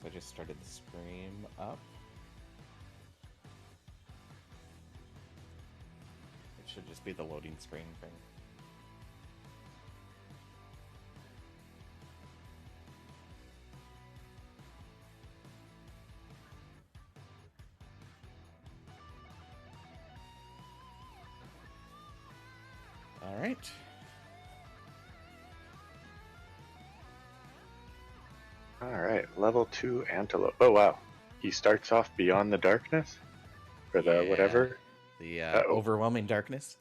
So I just started the stream up. It should just be the loading screen thing. All right. Alright, level 2 antelope. Oh wow. He starts off beyond the darkness? For the whatever? The overwhelming darkness.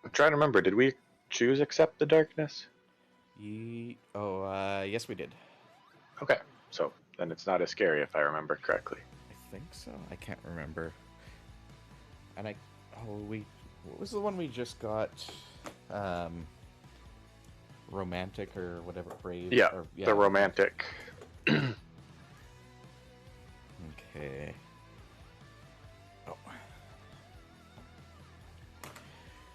I'm trying to remember, did we choose accept the darkness? Yes we did. Okay, so then it's not as scary if I remember correctly. I think so. I can't remember. And what was the one we just got? Romantic or whatever, brave? Yeah, or, the romantic. Okay. Oh.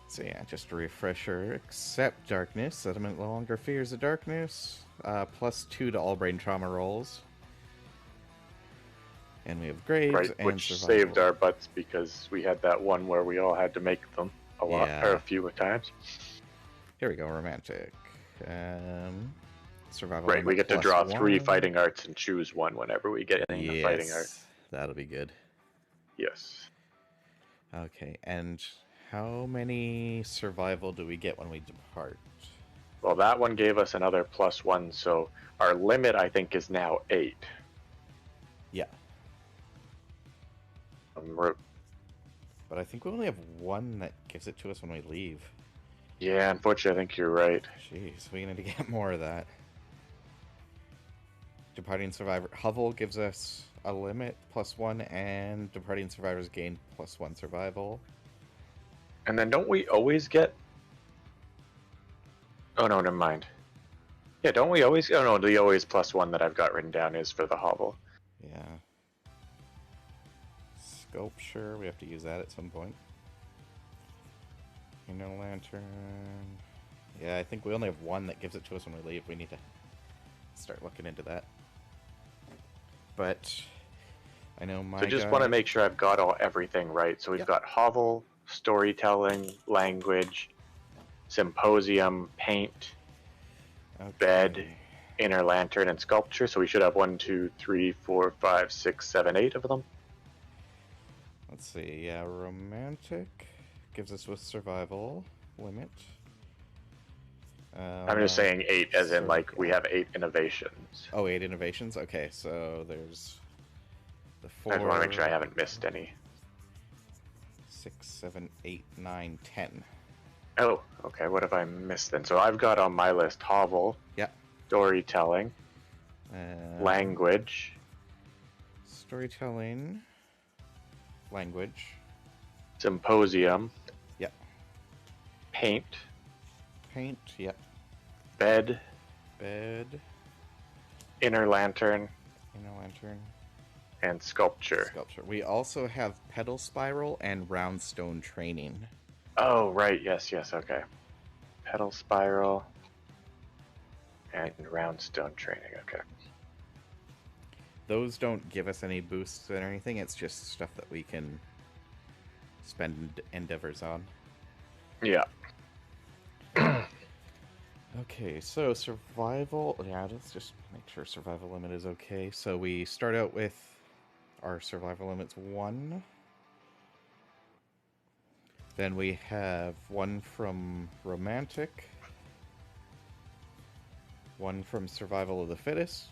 So yeah, just a refresher. Accept darkness. Settlement no longer fears the darkness. +2 to all brain trauma rolls. And we have graves right, and which survival. saved our butts because we had that one where we all had to make them a lot, or a few times. Here we go, romantic. Survival. Right, we get to draw 3 +1. fighting arts and choose one whenever we get in a fighting art. That'll be good. Yes. Okay, and how many survival do we get when we depart? Well, that one gave us another +1, so our limit, I think, is now 8. Yeah. But I think we only have one that gives it to us when we leave. Yeah, unfortunately, I think you're right. Jeez, we need to get more of that. Departing Survivor. Hovel gives us a limit +1, and Departing Survivors gain +1 survival. And then don't we always get... Oh, no, never mind. Yeah, don't we always... Oh, no, the always +1 that I've got written down is for the hovel. Yeah. Sculpture, we have to use that at some point. Lantern. Yeah, I think we only have one that gives it to us when we leave. We need to start looking into that. But I know my. So just want to make sure I've got everything right. So we've got hovel, storytelling, language, symposium, paint, bed, inner lantern, and sculpture. So we should have 1, 2, 3, 4, 5, 6, 7, 8 of them. Let's see. Yeah, romantic gives us with survival limit. I'm just saying 8 as in like we have 8 innovations. Oh, 8 innovations? Okay, so there's the 4... I just want to make sure I haven't missed any. 6, 7, 8, 9, 10. Oh, okay, what have I missed then? So I've got on my list hovel, storytelling, language, storytelling, language, symposium, paint, bed, inner lantern, and sculpture. We also have pedal spiral and round stone training. Oh, right, yes, okay. Pedal spiral and round stone training, okay. Those don't give us any boosts or anything, it's just stuff that we can spend endeavors on. Yeah. Okay, so survival... Yeah, let's just make sure survival limit is okay. So we start out with our survival limit's 1. Then we have 1 from romantic, 1 from survival of the fittest,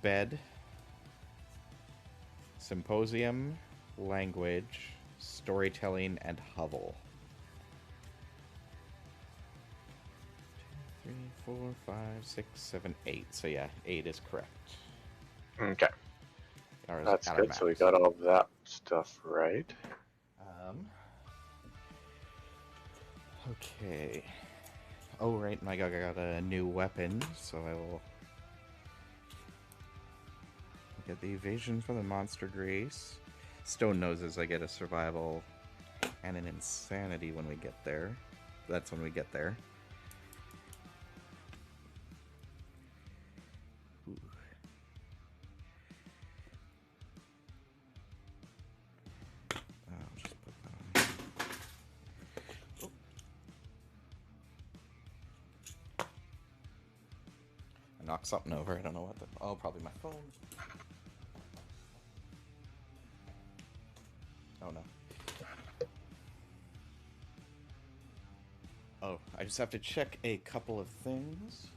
bed, symposium, language, storytelling, and hovel. 2, 3, 4, 5, 6, 7, 8. So yeah, 8 is correct. Okay. That's good, so we got all that stuff right. Okay. Oh, right, and I got a new weapon, so I will get the evasion from the monster grace. Stone noses, I get a survival and an insanity when we get there. That's when we get there. knocked something over. I don't know what the... Oh, probably my phone. Oh, no. Oh, I just have to check a couple of things.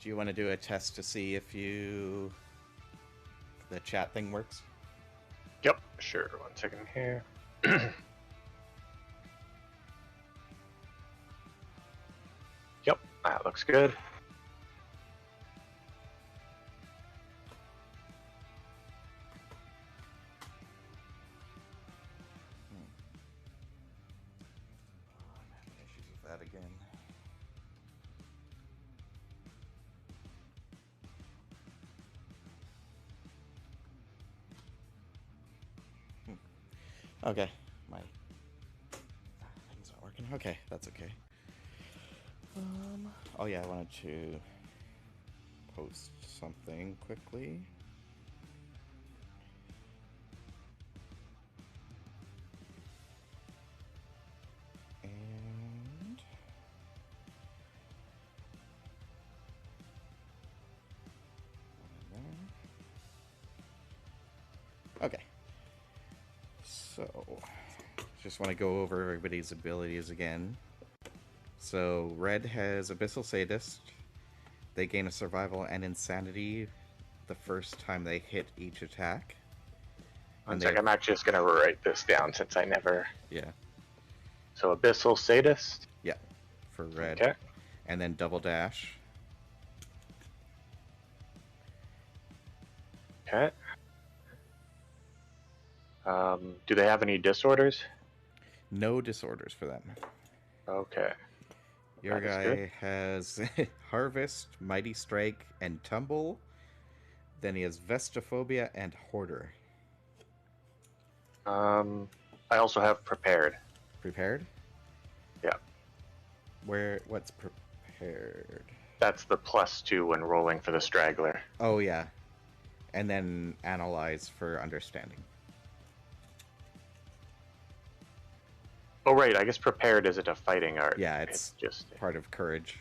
Do you want to do a test to see if the chat thing works? Yep, sure. 1 second here. Yep, that looks good. I'm having issues with that again. Okay, my thing's not working. Okay, that's okay. Oh yeah, I wanted to post something quickly. And okay. So, just want to go over everybody's abilities again. So, Red has Abyssal Sadist. They gain a survival and insanity the first time they hit each attack. One sec, I'm actually just going to write this down since I never... Yeah. So, Abyssal Sadist? Yeah, for Red. Okay. And then Double Dash. Okay. Do they have any disorders? No disorders for them. Okay. Your guy has Harvest, Mighty Strike, and Tumble. Then he has Vestophobia and Hoarder. I also have Prepared. Prepared? Yeah. What's Prepared? That's the +2 when rolling for the Straggler. Oh, yeah. And then Analyze for Understanding. Oh, right. I guess Prepared isn't a fighting art. Yeah, it's just part of Courage.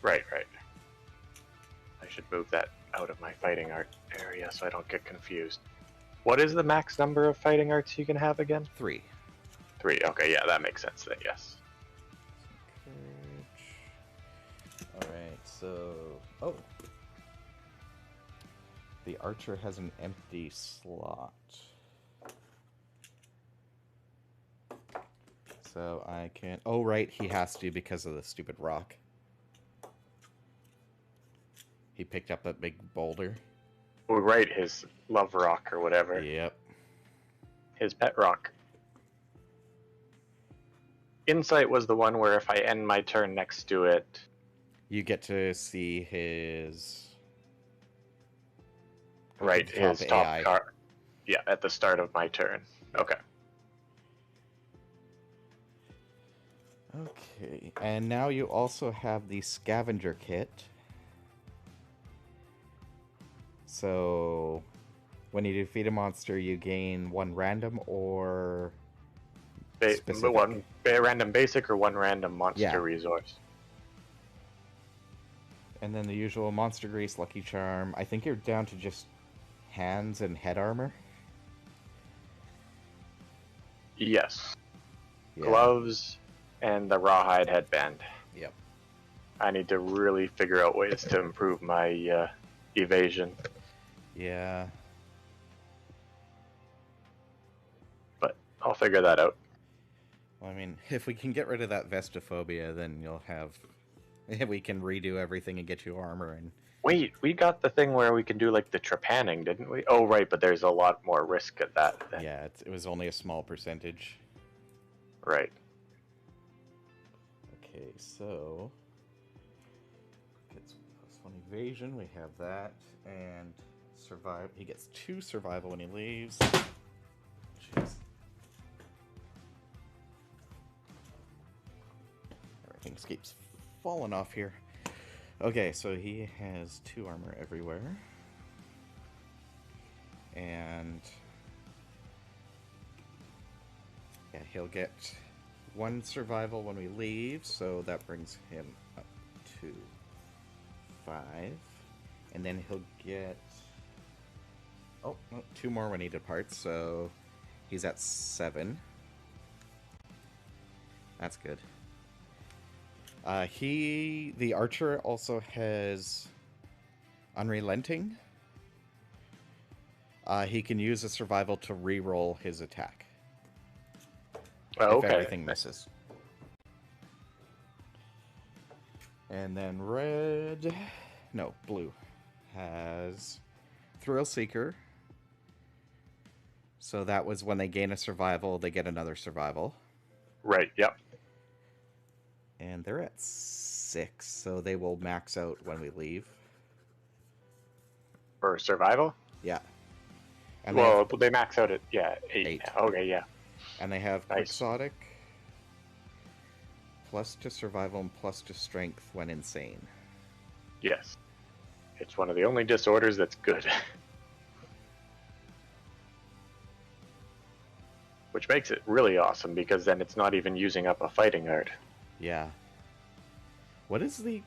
Right. I should move that out of my fighting art area so I don't get confused. What is the max number of fighting arts you can have again? 3. 3. Okay, yeah, that makes sense then, yes. Courage. Alright, so... Oh! The Archer has an empty slot. So I can... Oh, right, he has to because of the stupid rock. He picked up that big boulder. Oh, right, his love rock or whatever. Yep. His pet rock. Insight was the one where if I end my turn next to it... You get to see his... Right, his top card. Yeah, at the start of my turn. Okay. Okay, and now you also have the Scavenger Kit. So, when you defeat a monster, you gain 1 random or specific. 1 random basic or 1 random monster resource. And then the usual Monster Grease, Lucky Charm. I think you're down to just hands and head armor. Yes. Yeah. Gloves and the rawhide headband. Yep. I need to really figure out ways to improve my evasion. Yeah. But I'll figure that out. Well, I mean, if we can get rid of that Vestophobia, then you'll have... We can redo everything and get you armor and... Wait, we got the thing where we can do like the trepanning, didn't we? Oh, right, but there's a lot more risk at that. Then. Yeah, it was only a small percentage. Right. Okay, so... Gets +1 evasion, we have that. And survive. He gets 2 survival when he leaves. Jeez. Everything keeps falling off here. Okay, so he has 2 armor everywhere. And yeah, he'll get 1 survival when we leave, so that brings him up to 5. And then he'll get 2 more when he departs, so he's at 7. That's good. The archer also has unrelenting. He can use a survival to re-roll his attack. Oh, if okay. everything misses. And then blue has Thrill Seeker. So that was when they gain a survival, they get another survival. Right, yep. And they're at 6, so they will max out when we leave. For survival? Yeah. And they max out at, 8. Okay, yeah. And they have Nice. Quixotic, plus to survival and plus to strength when insane. Yes. It's one of the only disorders that's good. Which makes it really awesome, because then it's not even using up a fighting art. Yeah. What is they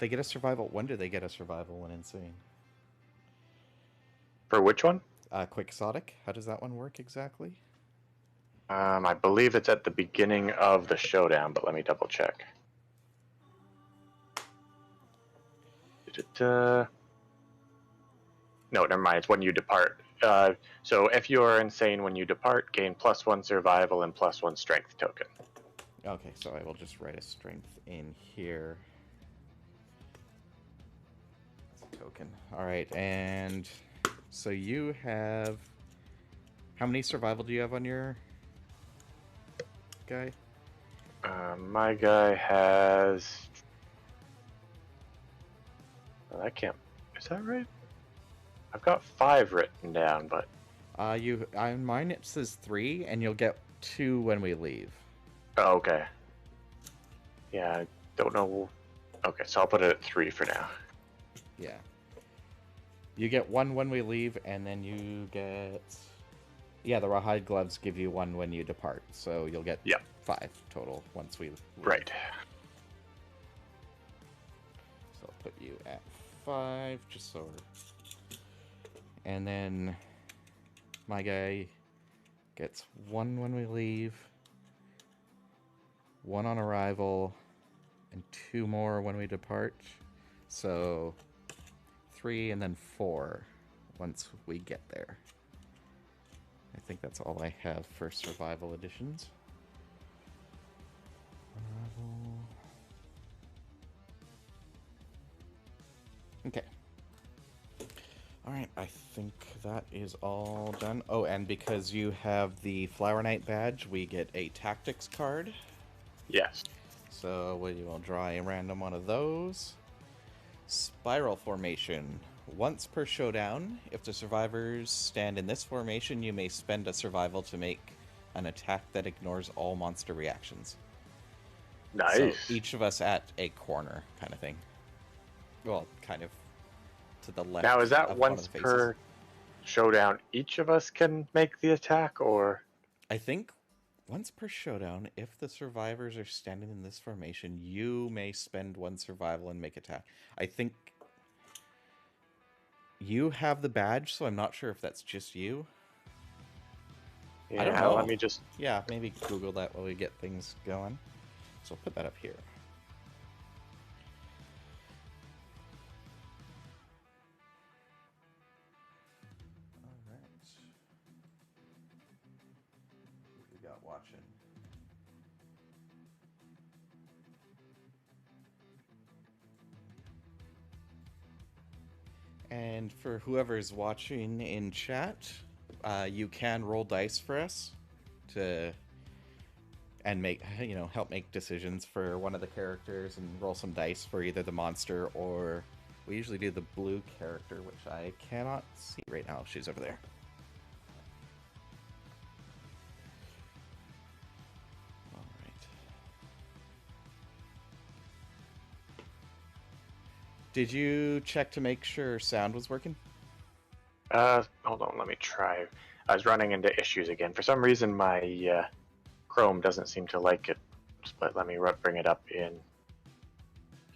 get a survival? When do they get a survival when insane? For which one? Quixotic. How does that one work exactly? I believe it's at the beginning of the showdown, but let me double check. No, never mind. It's when you depart. So if you are insane when you depart, gain +1 survival and +1 strength token. Okay, so I will just write a strength in here. That's a token. All right, and so you have... How many survival do you have on your guy? My guy has... I can't... Is that right? I've got 5 written down, but... On mine it says 3, and you'll get 2 when we leave. Oh, okay. Yeah, I don't know... Okay, so I'll put it at 3 for now. Yeah. You get 1 when we leave, and then you get... Yeah, the rawhide gloves give you 1 when you depart, so you'll get 5 total once we leave. Right. So I'll put you at 5, just so... And then my guy gets 1 when we leave, 1 on arrival, and 2 more when we depart. So 3 and then 4 once we get there. I think that's all I have for survival editions. Arrival. Okay. Alright, I think that is all done. Oh, and because you have the Flower Knight badge, we get a tactics card. Yes. So we will draw a random one of those. Spiral formation. Once per showdown, if the survivors stand in this formation, you may spend a survival to make an attack that ignores all monster reactions. Nice. So each of us at a corner kind of thing. Well, kind of to the left. Now, is that once per showdown each of us can make the attack, or? I think once per showdown, if the survivors are standing in this formation, you may spend 1 survival and make attack. I think you have the badge, so I'm not sure if that's just you. Yeah, I don't know. let me just... Yeah, maybe Google that while we get things going. So I'll put that up here. Alright. Who we got watching? And for whoever's watching in chat, you can roll dice for us to help make decisions for one of the characters and roll some dice for either the monster or we usually do the blue character, which I cannot see right now. She's over there. All right. Did you check to make sure sound was working? Hold on, let me try. I was running into issues again. For some reason, my Chrome doesn't seem to like it. But let me bring it up in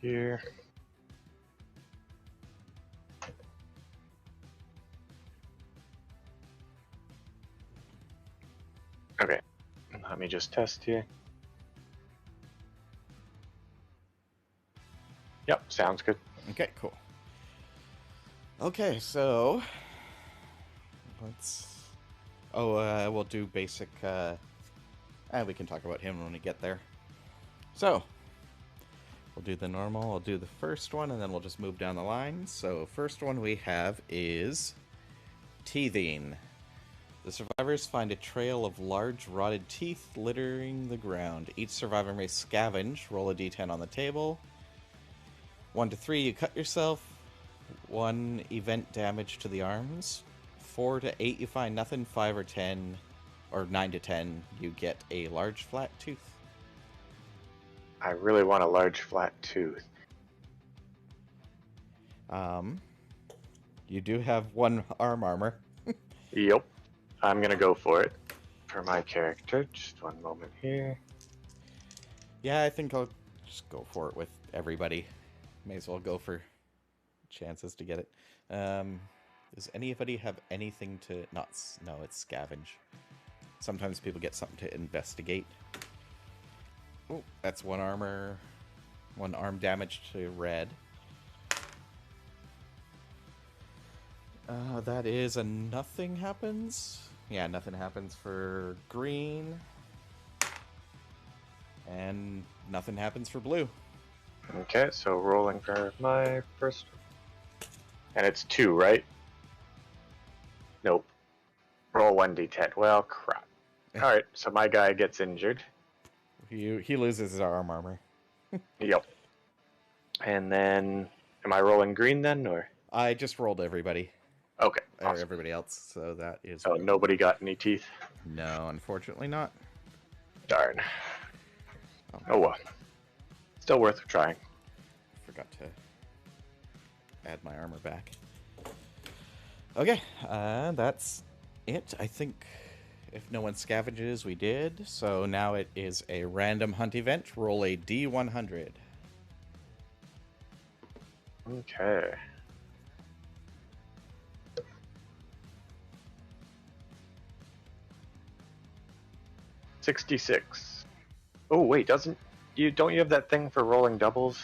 here. Okay, let me just test here. Yep, sounds good. Okay, cool. Okay, so let's. Oh, we'll do basic. We can talk about him when we get there. So we'll do the normal. I'll do the first one, and then we'll just move down the line. So first one we have is teething. The survivors find a trail of large rotted teeth littering the ground. Each survivor may scavenge. Roll a d10 on the table. 1 to 3, you cut yourself. 1 event damage to the arms. 4 to 8, you find nothing. 5 or 10, or 9 to 10, you get a large flat tooth. I really want a large flat tooth. You do have 1 arm armor. Yep. I'm gonna go for it for my character. Just one moment here. Yeah, I think I'll just go for it with everybody. May as well go for chances to get it. Does anybody have anything to... No, it's scavenge. Sometimes people get something to investigate. Oh, that's 1 armor. 1 arm damage to red. That is a nothing happens. Yeah, nothing happens for green. And nothing happens for blue. Okay, so rolling for my first. And it's 2, right? Nope. Roll 1d10. Well, crap. Alright, so my guy gets injured. He loses his arm armor. Yep. And then, am I rolling green then, or? I just rolled everybody. Okay, Or awesome. everybody else, so that is... So nobody got any teeth? No, unfortunately not. Darn. Oh well. Still worth trying. Forgot to add my armor back. Okay, that's it. I think if no one scavenges, we did. So now it is a random hunt event. Roll a D100. Okay. $66. Oh wait, don't you have that thing for rolling doubles?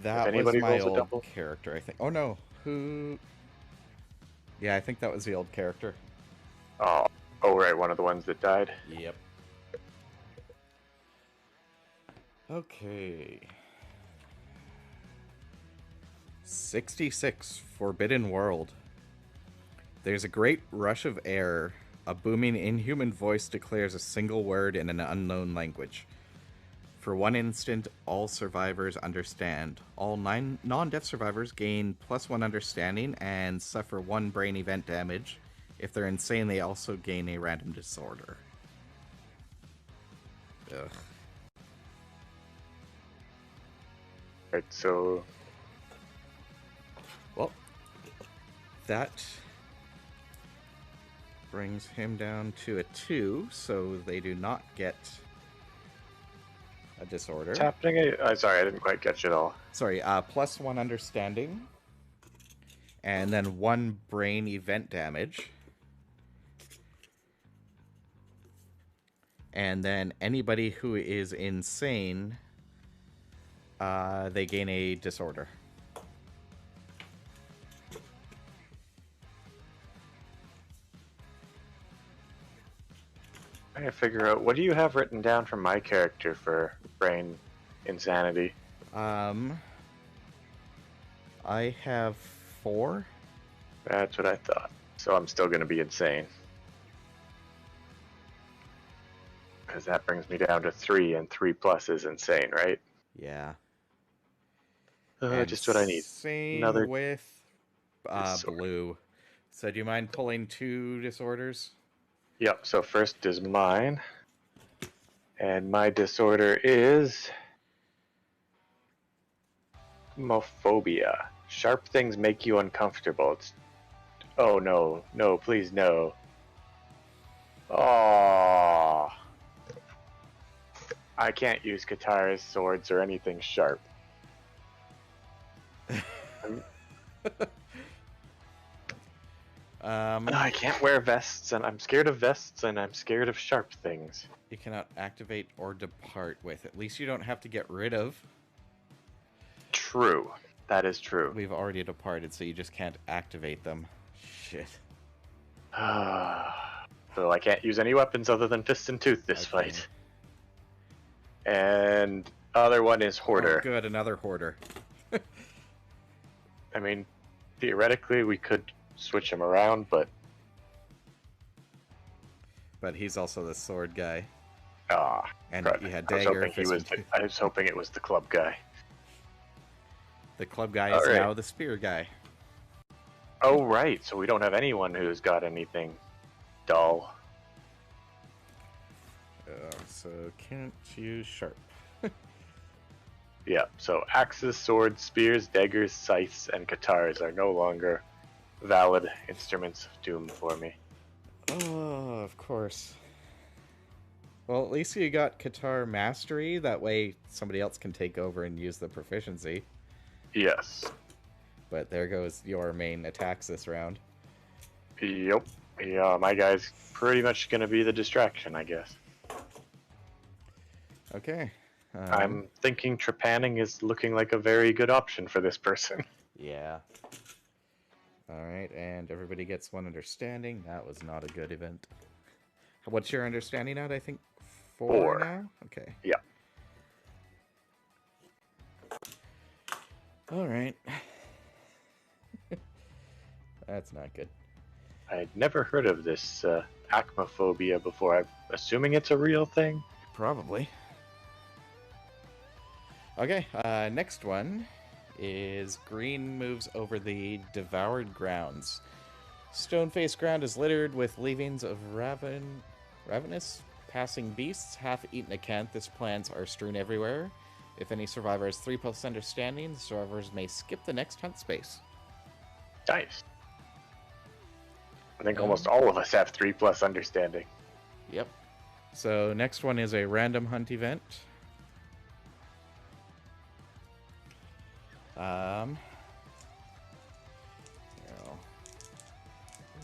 That if was anybody my rolls a old double? character, I think. Oh no, who? Yeah, I think that was the old character. Oh right, one of the ones that died. Yep. Okay. 66, Forbidden World. There's a great rush of air. A booming inhuman voice declares a single word in an unknown language. For 1 instant, all survivors understand. All 9 non-death survivors gain +1 understanding and suffer 1 brain event damage. If they're insane, they also gain a random disorder. Ugh. Right, so Well, that brings him down to a 2, so they do not get a disorder. what's happening? Sorry, I didn't quite catch it all. Sorry, +1 understanding, and then 1 brain event damage. And then anybody who is insane, they gain a disorder. I gotta figure out, what do you have written down for my character for brain insanity? I have 4. That's what I thought. So I'm still gonna be insane. Because that brings me down to 3, and 3 plus is insane, right? Yeah. Just what I need. Same Another with disorder. blue. So do you mind pulling 2 disorders? Yep, so first is mine. And my disorder is homophobia. Sharp things make you uncomfortable. It's... Oh no, no, please no. Oh, I can't use katars, swords, or anything sharp. I can't wear vests, and I'm scared of vests, and I'm scared of sharp things. You cannot activate or depart with. At least you don't have to get rid of. True. That is true. We've already departed, so you just can't activate them. Shit. So I can't use any weapons other than fist and tooth this fight. And other one is Hoarder. Oh, good, another Hoarder. I mean, theoretically we could switch him around, but he's also the sword guy. And you had dagger. I was hoping it was the club guy. The club guy is now the spear guy. Oh, right. So we don't have anyone who's got anything dull. So can't use sharp. Yeah, so axes, swords, spears, daggers, scythes, and katars are no longer valid instruments of doom for me. Oh, of course. Well, at least you got Katar Mastery. That way somebody else can take over and use the proficiency. Yes. But there goes your main attacks this round. Yep. Yeah, my guy's pretty much going to be the distraction, I guess. Okay. I'm thinking trepanning is looking like a very good option for this person. Yeah. Alright, and everybody gets one understanding. That was not a good event. What's your understanding at? I think 4 now? Okay. Yeah. Alright. That's not good. I'd never heard of this acmophobia before. I'm assuming it's a real thing? Probably. Okay, next one is green moves over the devoured grounds. Stone-faced ground is littered with leavings of ravenous passing beasts, half-eaten acanthus plants are strewn everywhere. If any survivor has 3+ understanding, the survivors may skip the next hunt space. Nice. I think almost all of us have 3+ understanding. Yep. So next one is a random hunt event. I'll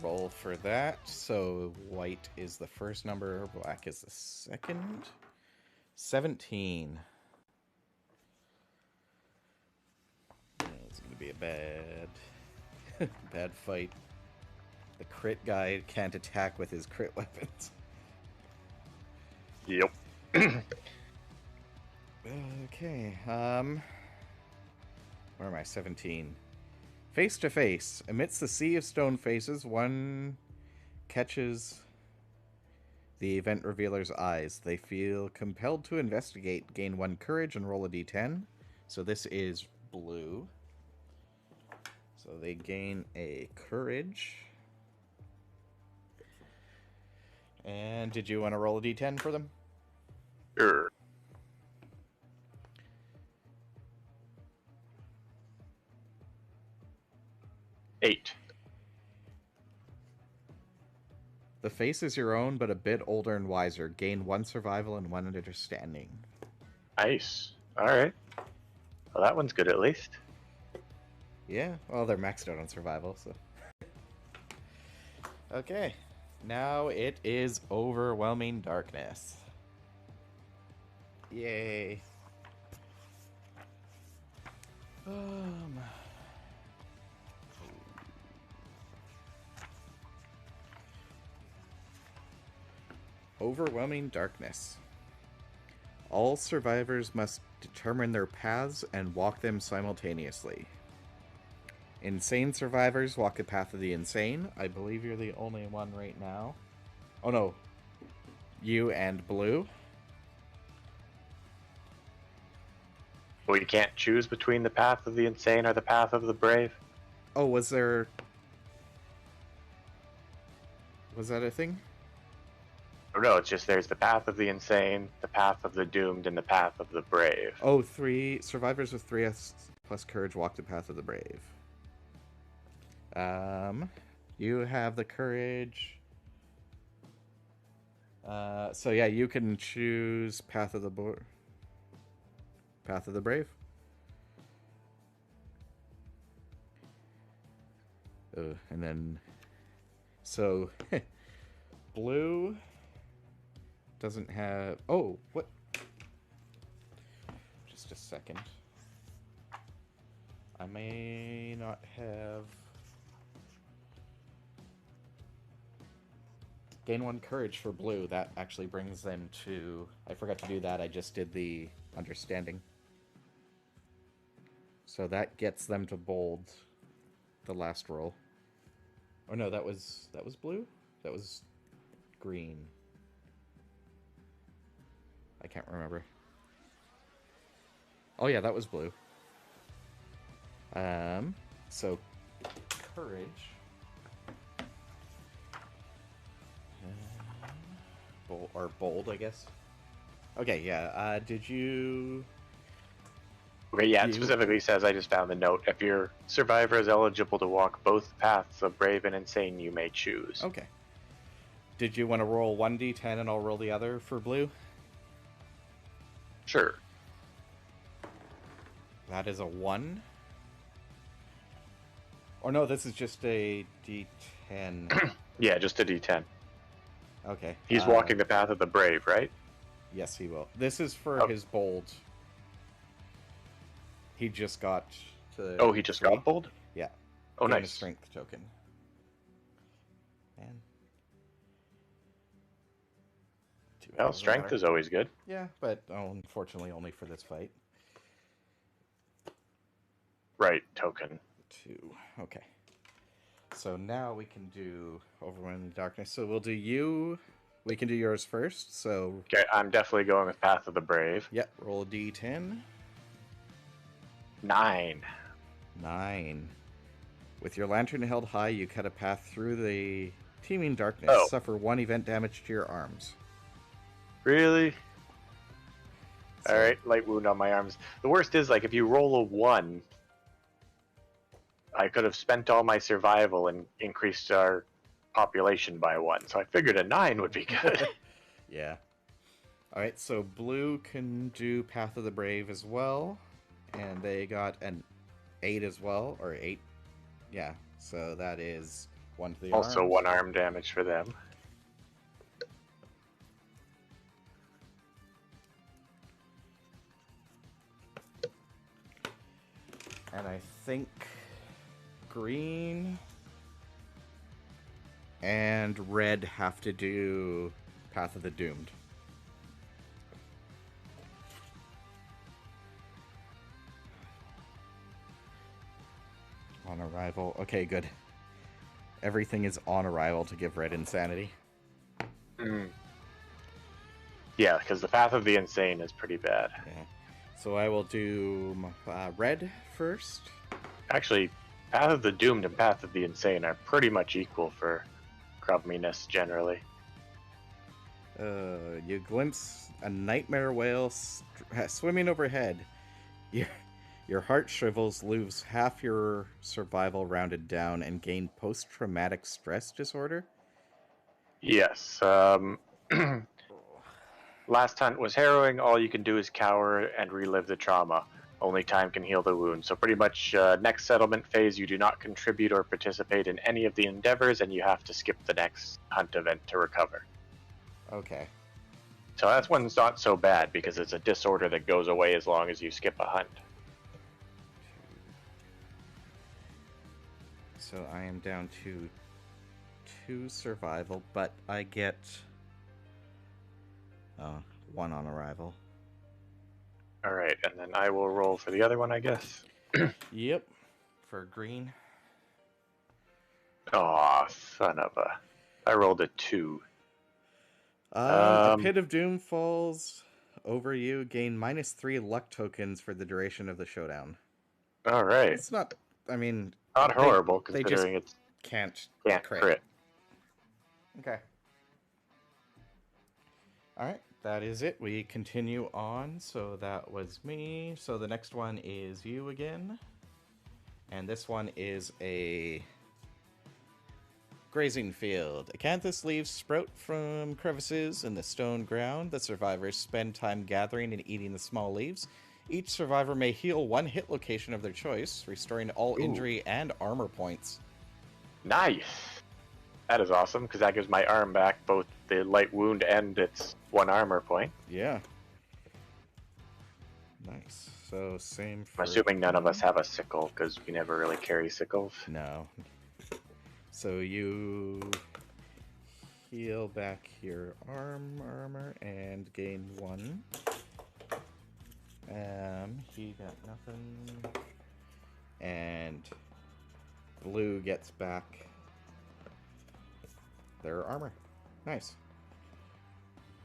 roll for that. So white is the first number, black is the second. 17. It's gonna be a bad fight. The crit guy can't attack with his crit weapons. Yep. Okay, where am I? 17. Face to face. Amidst the sea of stone faces, one catches the event revealer's eyes. They feel compelled to investigate, gain 1 courage, and roll a d10. So this is blue. So they gain a courage. And did you want to roll a d10 for them? Sure. 8. The face is your own, but a bit older and wiser. Gain 1 survival and 1 understanding. Nice. Alright. Well, that one's good at least. Yeah, well, they're maxed out on survival, so... Okay. Now it is overwhelming darkness. Yay. Overwhelming darkness. All survivors must determine their paths and walk them simultaneously. Insane survivors walk the path of the insane. I believe you're the only one right now. Oh no. You and Blue. We can't choose between the path of the insane or the path of the brave? Oh, was there... Was that a thing? Oh, no, it's just there's the path of the insane, the path of the doomed, and the path of the brave. Oh, 3 survivors with 3 plus courage walk the path of the brave. You have the courage. So yeah, you can choose Path of the Brave. And then, so blue doesn't have. Oh, what? Just a second. I may not have. Gain 1 courage for blue. That actually brings them to... I forgot to do that. I just did the understanding. So that gets them to bold the last roll. Oh no, that was blue? That was green. I can't remember. Oh yeah, that was blue. So courage. Bold, I guess. Okay, yeah. Did you... Okay, yeah, it specifically says, I just found the note, if your survivor is eligible to walk both paths of brave and insane, you may choose. Okay. Did you want to roll 1d10 and I'll roll the other for blue? Sure. That is a 1. Or no, this is just a d10. Yeah, just a d10. Okay. He's walking the path of the brave, right? Yes, he will. This is for his bold. He just got to... Oh, he just got bold? Yeah. Oh, Gain nice. a strength token. Man. Well, strength is always good. Yeah, but unfortunately only for this fight. Right, token. 2. Okay. So now we can do Overwhelming Darkness. So we'll do you. We can do yours first. So okay, I'm definitely going with Path of the Brave. Yep. Roll a d10. 9. 9. With your lantern held high, you cut a path through the teeming darkness. Suffer 1 event damage to your arms. Really? So, alright, light wound on my arms. The worst is, like, if you roll a 1, I could have spent all my survival and increased our population by 1. So I figured a 9 would be good. Yeah. Alright, so blue can do Path of the Brave as well. And they got an 8 as well, or 8. Yeah, so that is 1 to the arms. Also 1 arm damage for them. And I think green and red have to do Path of the Doomed. On arrival. Okay, good. Everything is on arrival to give red insanity. Mm. Yeah, because the Path of the Insane is pretty bad. Yeah. So I will do red first. Actually, Path of the Doomed and Path of the Insane are pretty much equal for crumminess generally. You glimpse a nightmare whale swimming overhead. Your heart shrivels, lose half your survival rounded down, and gain post-traumatic stress disorder? Yes. Last hunt was harrowing. All you can do is cower and relive the trauma. Only time can heal the wound. So pretty much next settlement phase, you do not contribute or participate in any of the endeavors, and you have to skip the next hunt event to recover. Okay. So that one's not so bad, because it's a disorder that goes away as long as you skip a hunt. So I am down to 2 survival, but I get 1 on arrival. Alright, and then I will roll for the other one, I guess. Yep. For green. Aw, son of a... I rolled a 2. A Pit of Doom falls over you. Gain -3 luck tokens for the duration of the showdown. Alright. It's not... I mean... Not horrible, considering it's can't crit. Okay. Alright, that is it. We continue on. So that was me. So the next one is you again. And this one is a Grazing field. Acanthus leaves sprout from crevices in the stone ground. The survivors spend time gathering and eating the small leaves. Each survivor may heal one hit location of their choice, restoring all injury and armor points. Nice. That is awesome, because that gives my arm back both the light wound and its 1 armor point. Yeah. Nice. So, same for... I'm assuming none of us have a sickle, because we never really carry sickles. No. So you heal back your armor and gain 1. He got nothing. And blue gets back their armor. Nice.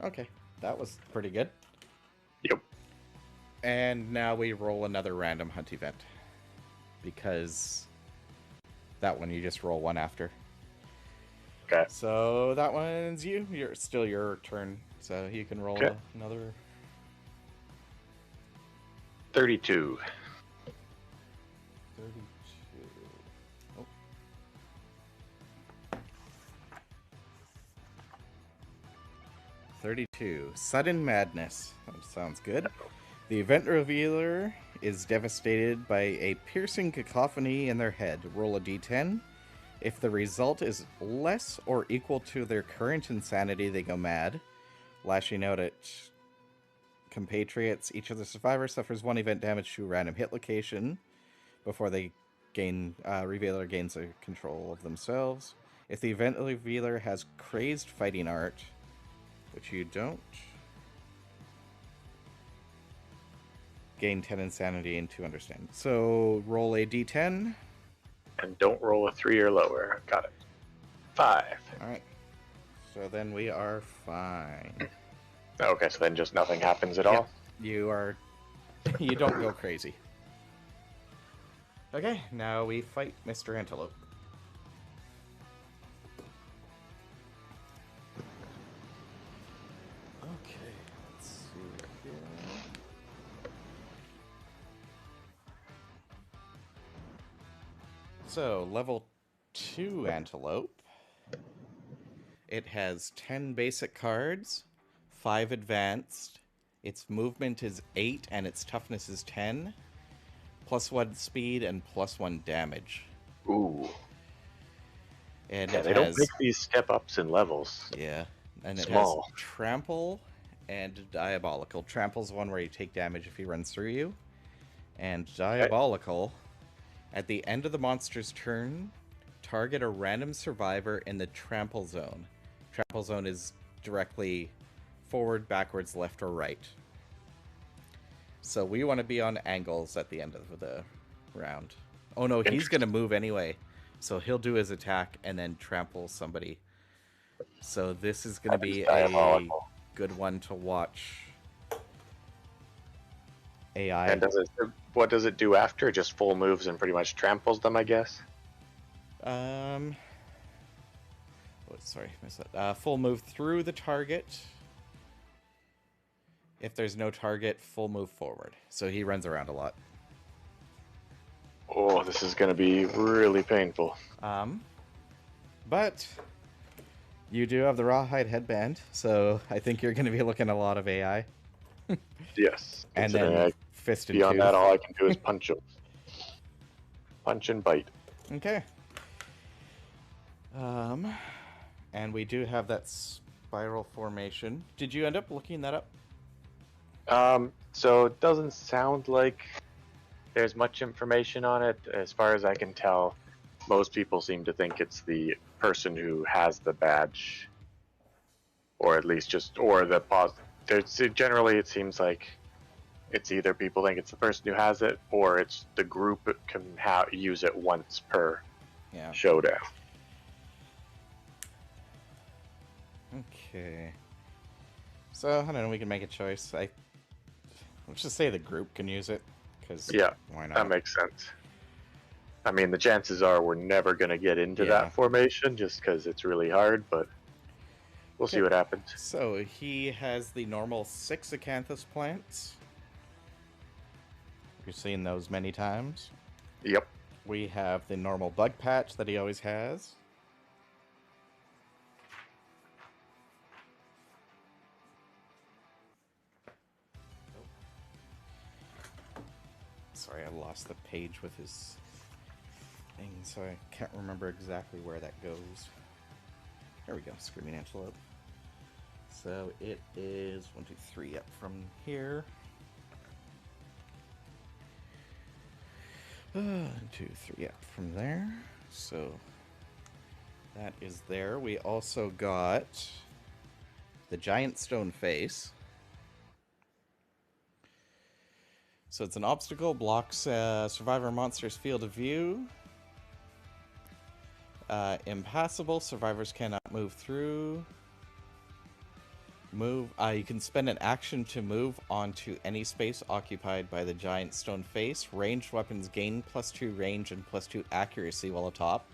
Okay, that was pretty good. Yep. And now we roll another random hunt event. Because that one you just roll 1 after. Okay. So that one's you. You're still your turn. So you can roll another. 32. 32. Oh. $32. Sudden madness. That sounds good. The event revealer is devastated by a piercing cacophony in their head. Roll a d10. If the result is less or equal to their current insanity, they go mad, lashing out at compatriots. Each of the survivors suffers 1 event damage to a random hit location before they gain revealer gains a control of themselves. If the event revealer has crazed fighting art, which you don't, gain 10 insanity and 2 understand. So roll a d10. And don't roll a 3 or lower. Got it. 5. Alright. So then we are fine. Okay, so then just nothing happens at all? You are... You don't go crazy. Okay, now we fight Mr. Antelope. Okay, let's see here. So, level 2 Antelope. It has 10 basic cards, 5 advanced. Its movement is 8 and its toughness is 10. +1 speed and +1 damage. Ooh. And yeah, they don't make these step ups in levels. Yeah. And it Small. has Trample and Diabolical. Trample's one where you take damage if he runs through you. And Diabolical, at the end of the monster's turn, target a random survivor in the Trample Zone. Trample Zone is directly forward, backwards, left, or right. So we want to be on angles at the end of the round. Oh no, he's going to move anyway. So he'll do his attack and then trample somebody. So this is going to be a good one to watch. AI. And what does it do after? Just full moves and pretty much tramples them, I guess? Sorry, missed that. Full move through the target. If there's no target, full move forward. So he runs around a lot. Oh, this is going to be really painful. But you do have the rawhide headband, so I think you're going to be looking at a lot of AI. Yes. And then fist and beyond tooth. that, all I can do is punch him. Punch and bite. Okay. And we do have that spiral formation. Did you end up looking that up? So it doesn't sound like there's much information on it. As far as I can tell, most people seem to think it's the person who has the badge, or at least or the positive. Generally, it seems like it's either people think it's the person who has it, or it's the group that can use it once per showdown. Okay. So, I don't know, we can make a choice. Let's just say the group can use it, because why not? That makes sense. I mean, the chances are we're never going to get into that formation, just because it's really hard, but we'll see what happens. So, he has the normal 6 acanthus plants. You've seen those many times. Yep. We have the normal bug patch that he always has. Sorry, I lost the page with his thing, so I can't remember exactly where that goes. There we go, Screaming Antelope. So it is 1, 2, 3 up from here. 1, 2, 3 up from there. So that is there. We also got the giant stone face. So it's an obstacle, blocks survivor monster's field of view. Impassable, survivors cannot move through. You can spend an action to move onto any space occupied by the giant stone face. Ranged weapons gain +2 range and +2 accuracy while atop.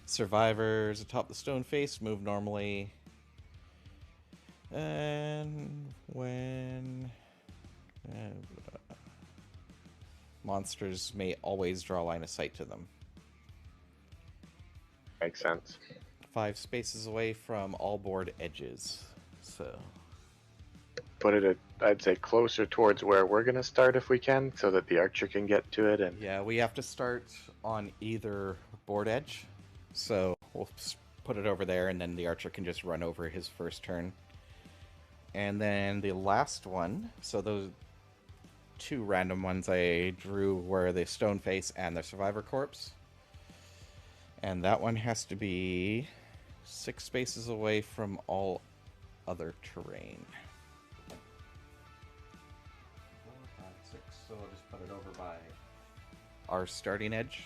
Survivors atop the stone face move normally. And when monsters may always draw line of sight to them. Makes sense. 5 spaces away from all board edges. So put it at, I'd say, closer towards where we're going to start if we can, so that the archer can get to it. And yeah, we have to start on either board edge. So we'll put it over there, and then the archer can just run over his first turn. And then the last one, so those 2 random ones I drew were the stone face and the survivor corpse. And that one has to be 6 spaces away from all other terrain. 4, 5, 6. So I'll just put it over by our starting edge.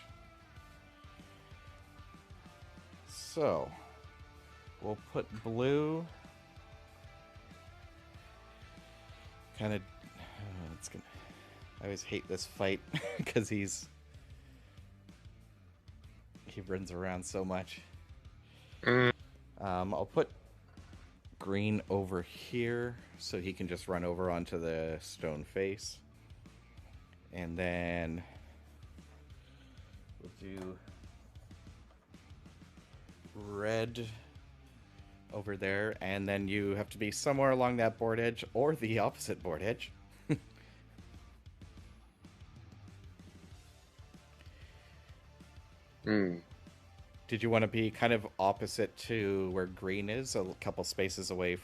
So we'll put blue. Kind of. It's gonna. I always hate this fight because he runs around so much. I'll put green over here so he can just run over onto the stone face. And then we'll do red over there, and then you have to be somewhere along that board edge or the opposite board edge. Did you want to be kind of opposite to where green is, a couple spaces away,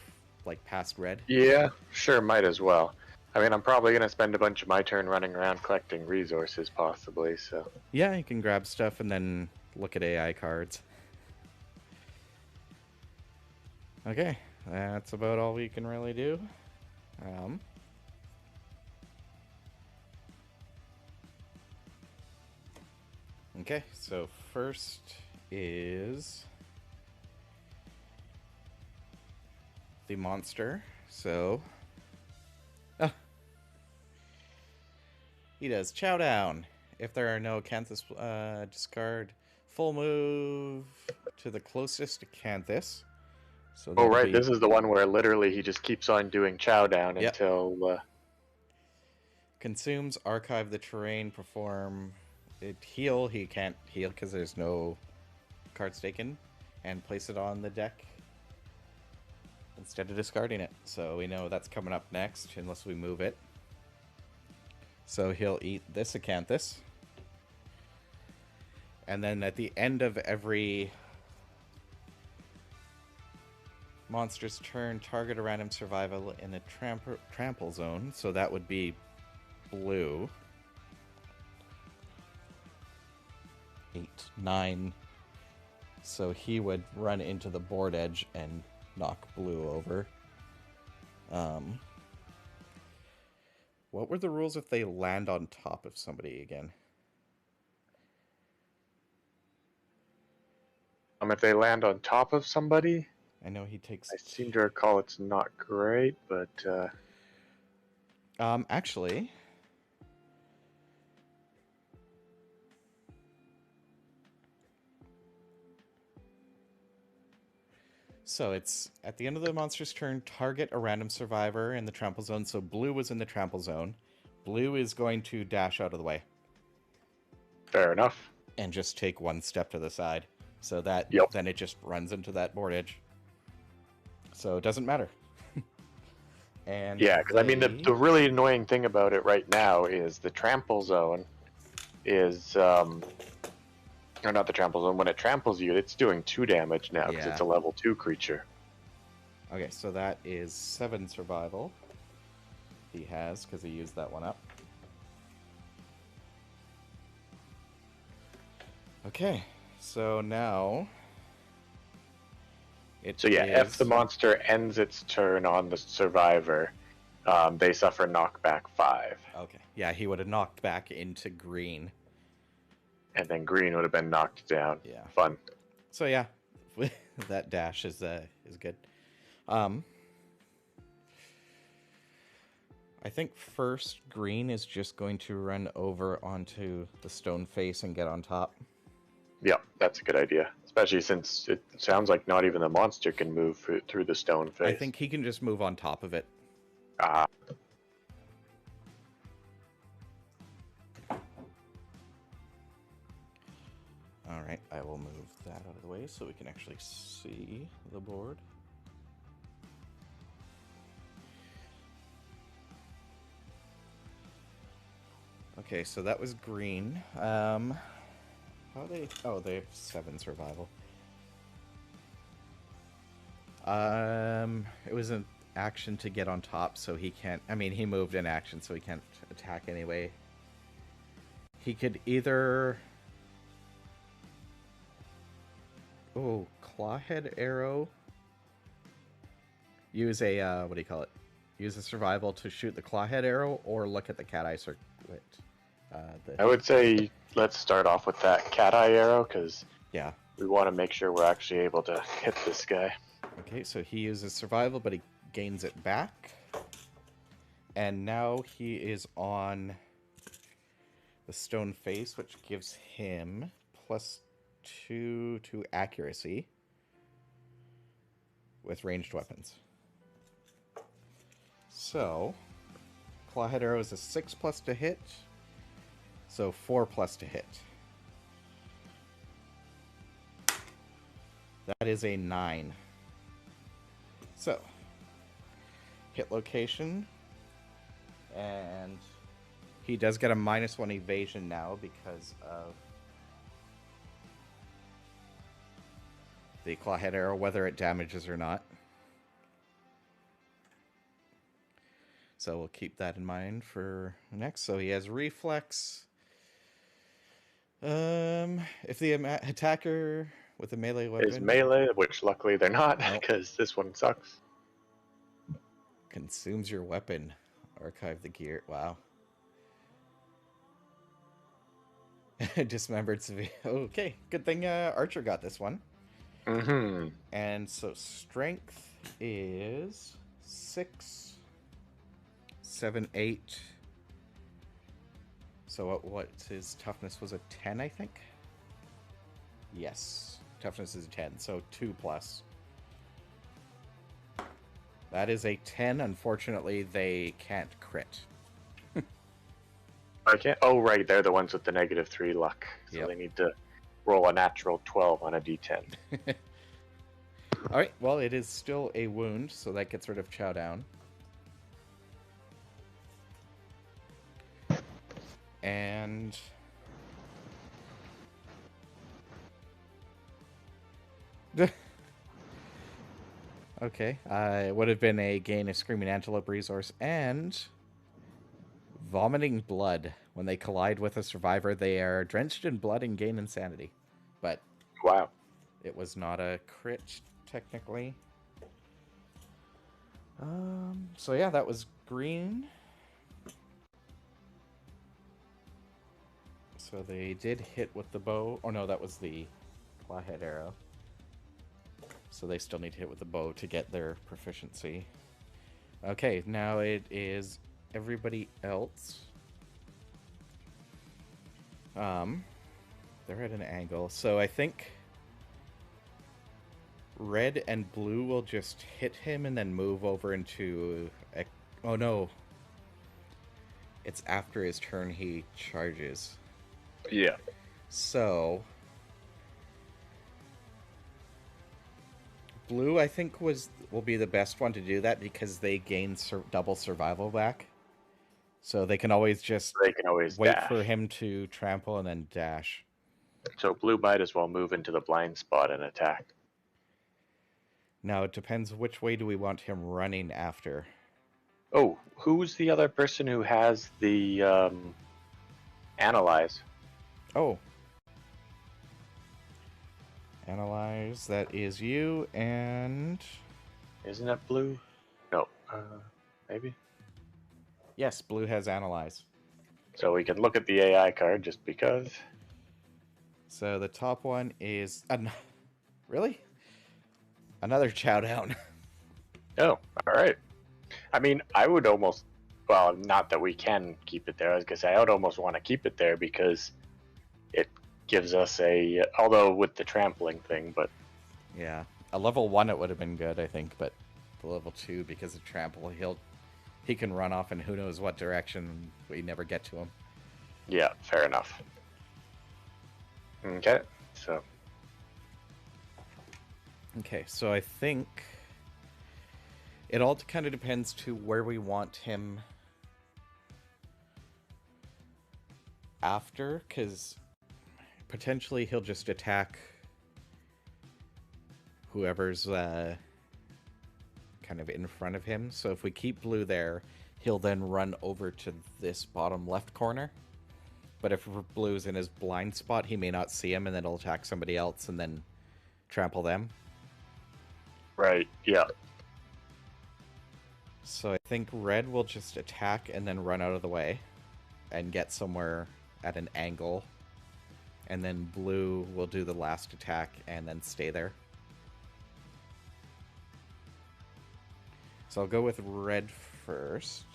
like past red? Yeah, sure, might as well. I mean, I'm probably going to spend a bunch of my turn running around collecting resources, possibly, so... Yeah, you can grab stuff and then look at AI cards. Okay, that's about all we can really do. Okay, so first is the monster. So he does chow down. If there are no acanthus, discard full move to the closest acanthus. So oh, right, this is the one where literally he just keeps on doing chow down until... Consumes, archive the terrain, perform... heal. He can't heal because there's no cards taken, and place it on the deck instead of discarding it. So we know that's coming up next unless we move it. So he'll eat this acanthus, and then at the end of every monster's turn, target a random survival in a trample zone. So that would be blue. 8, 9. So he would run into the board edge and knock blue over. What were the rules if they land on top of somebody again? If they land on top of somebody? I know he takes... I seem to recall it's not great, but... Actually... So it's at the end of the monster's turn, target a random survivor in the trample zone. So blue was in the trample zone. Blue is going to dash out of the way. Fair enough. And just take 1 step to the side. So that then it just runs into that board edge. So it doesn't matter. And yeah, because I mean, the really annoying thing about it right now is the trample zone is, or not the trample zone. When it tramples you, it's doing 2 damage now because it's a level 2 creature. Okay, so that is 7 survival. He has, because he used that one up. Okay, so now... if the monster ends its turn on the survivor, they suffer knockback 5. Okay, yeah, he would have knocked back into green. And then green would have been knocked down. Yeah. Fun. So yeah, that dash is good. I think first green is just going to run over onto the stone face and get on top. Yeah, that's a good idea. Especially since it sounds like not even the monster can move through the stone face. I think he can just move on top of it. Ah. Alright, I will move that out of the way so we can actually see the board. Okay, so that was green. How are they? Oh, they have 7 survival. It was an action to get on top, so he can't... I mean, he moved in action, so he can't attack anyway. He could either... Oh, clawhead arrow. Use a, what do you call it? Use a survival to shoot the clawhead arrow, or look at the cat eye circlet. I would say let's start off with that cat eye arrow, because yeah, we want to make sure we're actually able to hit this guy. Okay, so he uses survival, but he gains it back. And now he is on the stone face, which gives him +2 to accuracy with ranged weapons. So, clawhead arrow is a 6+ to hit, so 4+ to hit. That is a 9. So, hit location, and he does get a -1 evasion now because of the clawhead arrow, whether it damages or not. So we'll keep that in mind for next. So he has reflex. If the attacker with a melee weapon is melee, which luckily they're not, because this one sucks. Consumes your weapon. Archive the gear. Wow. Dismembered civilian. Okay, good thing Archer got this one. Mm-hmm. And so strength is 6, 7, 8. So what's his toughness? Was a 10, I think? Yes. Toughness is a 10, so 2+. That is a 10. Unfortunately, they can't crit. I can't. Oh, right. They're the ones with the -3 luck. So they need to roll a natural 12 on a d10. Alright, well, it is still a wound, so that gets rid of Chow Down. And... okay, it would have been a gain of Screaming Antelope resource, and... vomiting blood. When they collide with a survivor, they are drenched in blood and gain insanity. But... wow. It was not a crit, technically. So yeah, that was green. So they did hit with the bow. Oh no, that was the clawhead arrow. So they still need to hit with the bow to get their proficiency. Okay, now it is everybody else. They're at an angle. So I think red and blue will just hit him and then move over into... oh no. It's after his turn he charges. Yeah. So... Blue, I think, will be the best one to do that because they gain double survival back. So they can always just They can always wait for dash. him to trample and then dash. So blue might as well move into the blind spot and attack. Now, it depends which way do we want him running after. Oh, who's the other person who has the analyze? Oh. Analyze, that is you, and... Isn't it blue? No, maybe? Yes, blue has analyze. So we can look at the AI card just because. So the top one is... Really? Another chow down. Oh, alright. I mean, I would almost... Well, not that we can keep it there. I was going to say, I would almost want to keep it there because it gives us a... Although with the trampling thing, but... Yeah. A level 1 it would have been good, I think, but the level 2, because of trample, he can run off in who knows what direction. We never get to him. Yeah, fair enough. Okay, so... Okay, so I think... It all kind of depends to where we want him after, because potentially he'll just attack whoever's kind of in front of him. So if we keep blue there, he'll then run over to this bottom left corner. But if blue's in his blind spot, he may not see him, and then he'll attack somebody else and then trample them. Right, yeah. So I think red will just attack and then run out of the way and get somewhere at an angle. And then blue will do the last attack and then stay there. So I'll go with red first.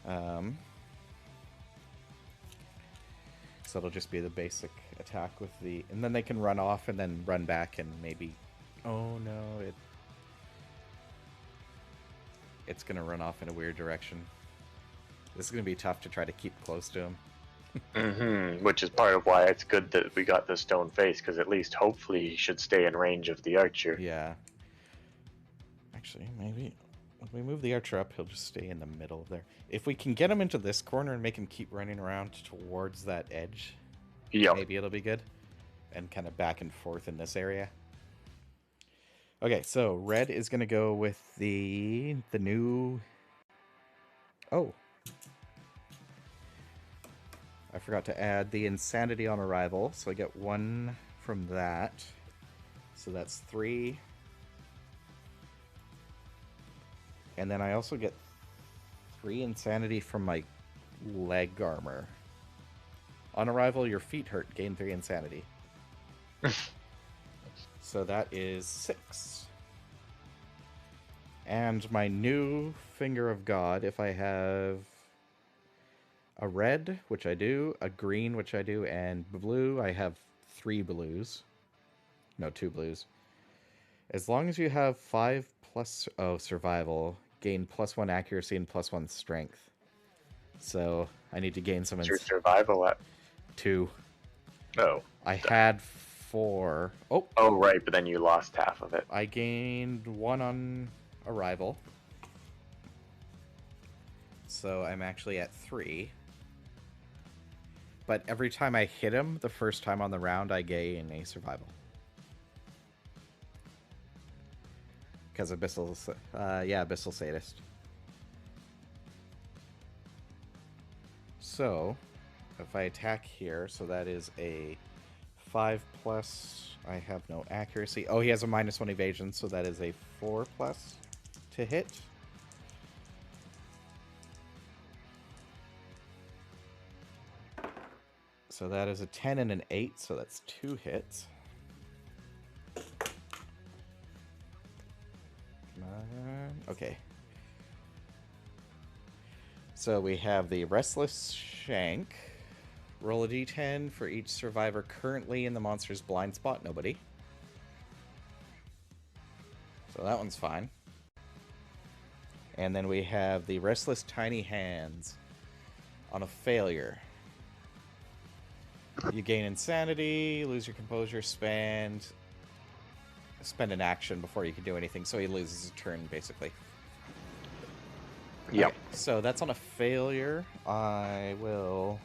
So it'll just be the basic attack with the... And then they can run off and then run back and maybe... Oh no, it's going to run off in a weird direction. This is going to be tough to try to keep close to him. Which is part of why it's good that we got the stone face, because at least hopefully he should stay in range of the archer. Yeah. Actually, maybe if we move the archer up, he'll just stay in the middle of there. If we can get him into this corner and make him keep running around towards that edge, yep. Maybe it'll be good. And kind of back and forth in this area. Okay, so red is going to go with the new... Oh. I forgot to add the insanity on arrival, so I get 1 from that. So that's 3. And then I also get 3 insanity from my leg armor. On arrival, your feet hurt. Gain 3 insanity. So that is 6. And my new Finger of God, if I have a red, which I do, a green, which I do, and blue, I have 3 blues. No, 2 blues. As long as you have 5 plus... Oh, survival. Gain +1 accuracy and +1 strength. So I need to gain some... What's your survival at? 2. Oh. I had 4. Oh. Oh, right, but then you lost half of it. I gained 1 on arrival. So I'm actually at 3. But every time I hit him, the first time on the round, I gain a survival. Because Abyssal... Abyssal Sadist. So, if I attack here, so that is a 5+, I have no accuracy. Oh, he has a -1 evasion, so that is a 4+ to hit. So that is a 10 and an 8, so that's 2 hits. Okay. So we have the Restless Shank. Roll a d10 for each survivor currently in the monster's blind spot. Nobody. So that one's fine. And then we have the Restless Tiny Hands. On a failure, you gain insanity, lose your composure, spend spend an action before you can do anything, so he loses a turn, basically. Yep. Okay, so that's on a failure. I will...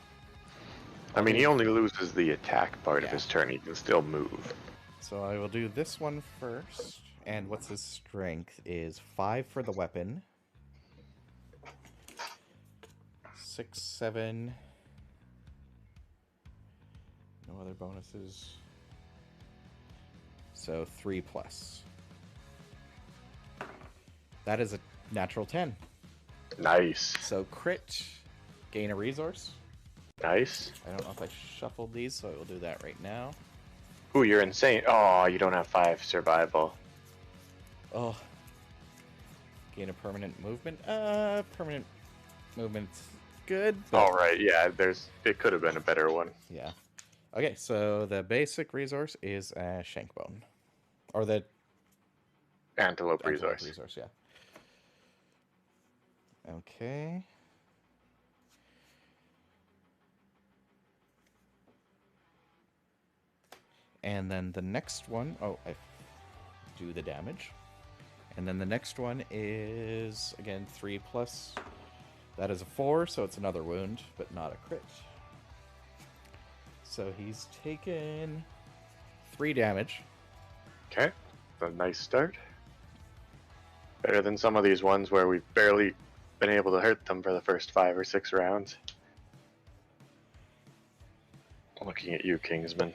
I mean, he only loses the attack part of his turn. He can still move. So I will do this one first. And what's his strength is 5 for the weapon. 6, 7. No other bonuses. So 3 plus. That is a natural 10. Nice. So crit, gain a resource. Nice. I don't know if I shuffled these, so I will do that right now. Ooh, you're insane. Oh, you don't have 5 survival. Oh. Gain a permanent movement. Permanent movement's good. All right, yeah, it could have been a better one. Yeah. Okay, so the basic resource is a shank bone. Or the Antelope resource. Yeah. Okay. And then the next one, I do the damage. And then the next one is, again, 3 plus. That is a 4, so it's another wound, but not a crit. So he's taken 3 damage. Okay, a nice start. Better than some of these ones where we've barely been able to hurt them for the first 5 or 6 rounds. Looking at you, Kingsman.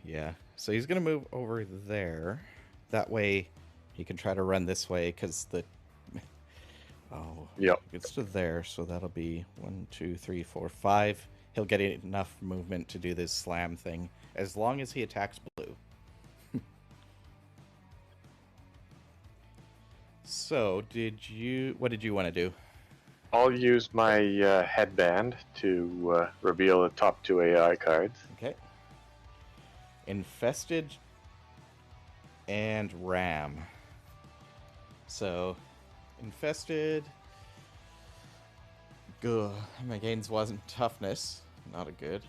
Yeah, so he's going to move over there. That way he can try to run this way, because the... Oh, yep. It's to there, so that'll be 1, 2, 3, 4, 5. He'll get enough movement to do this slam thing, as long as he attacks blue. So, what did you want to do? I'll use my headband to reveal the top 2 AI cards. Okay. Infested and Ram. So, Infested. Good. My gains wasn't toughness. Not a good.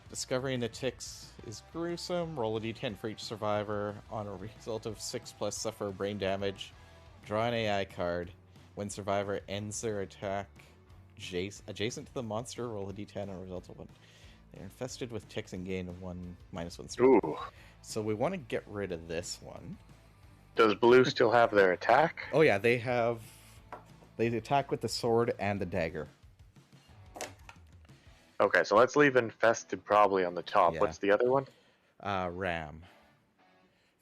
Discovering the ticks is gruesome. Roll a d10 for each survivor. On a result of 6 plus, suffer brain damage. Draw an AI card. When survivor ends their attack adjacent to the monster, roll a d10 on a result of 1. They're infested with ticks and gain -1 strength. Ooh. So we want to get rid of this one. Does blue still have their attack? Oh yeah, they attack with the sword and the dagger. Okay, so let's leave infested probably on the top. Yeah. What's the other one? Ram.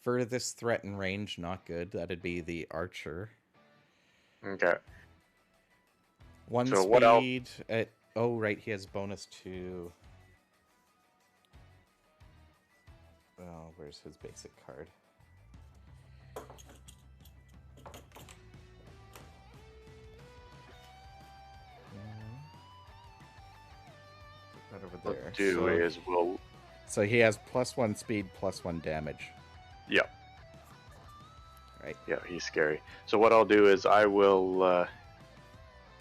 Furthest threat in range, not good. That'd be the archer. Okay. 1 so speed. Oh, right, he has bonus to... Oh, where's his basic card? Right over there. So he has +1 speed, +1 damage. Yep. Right. Yeah, he's scary. So what I'll do is I will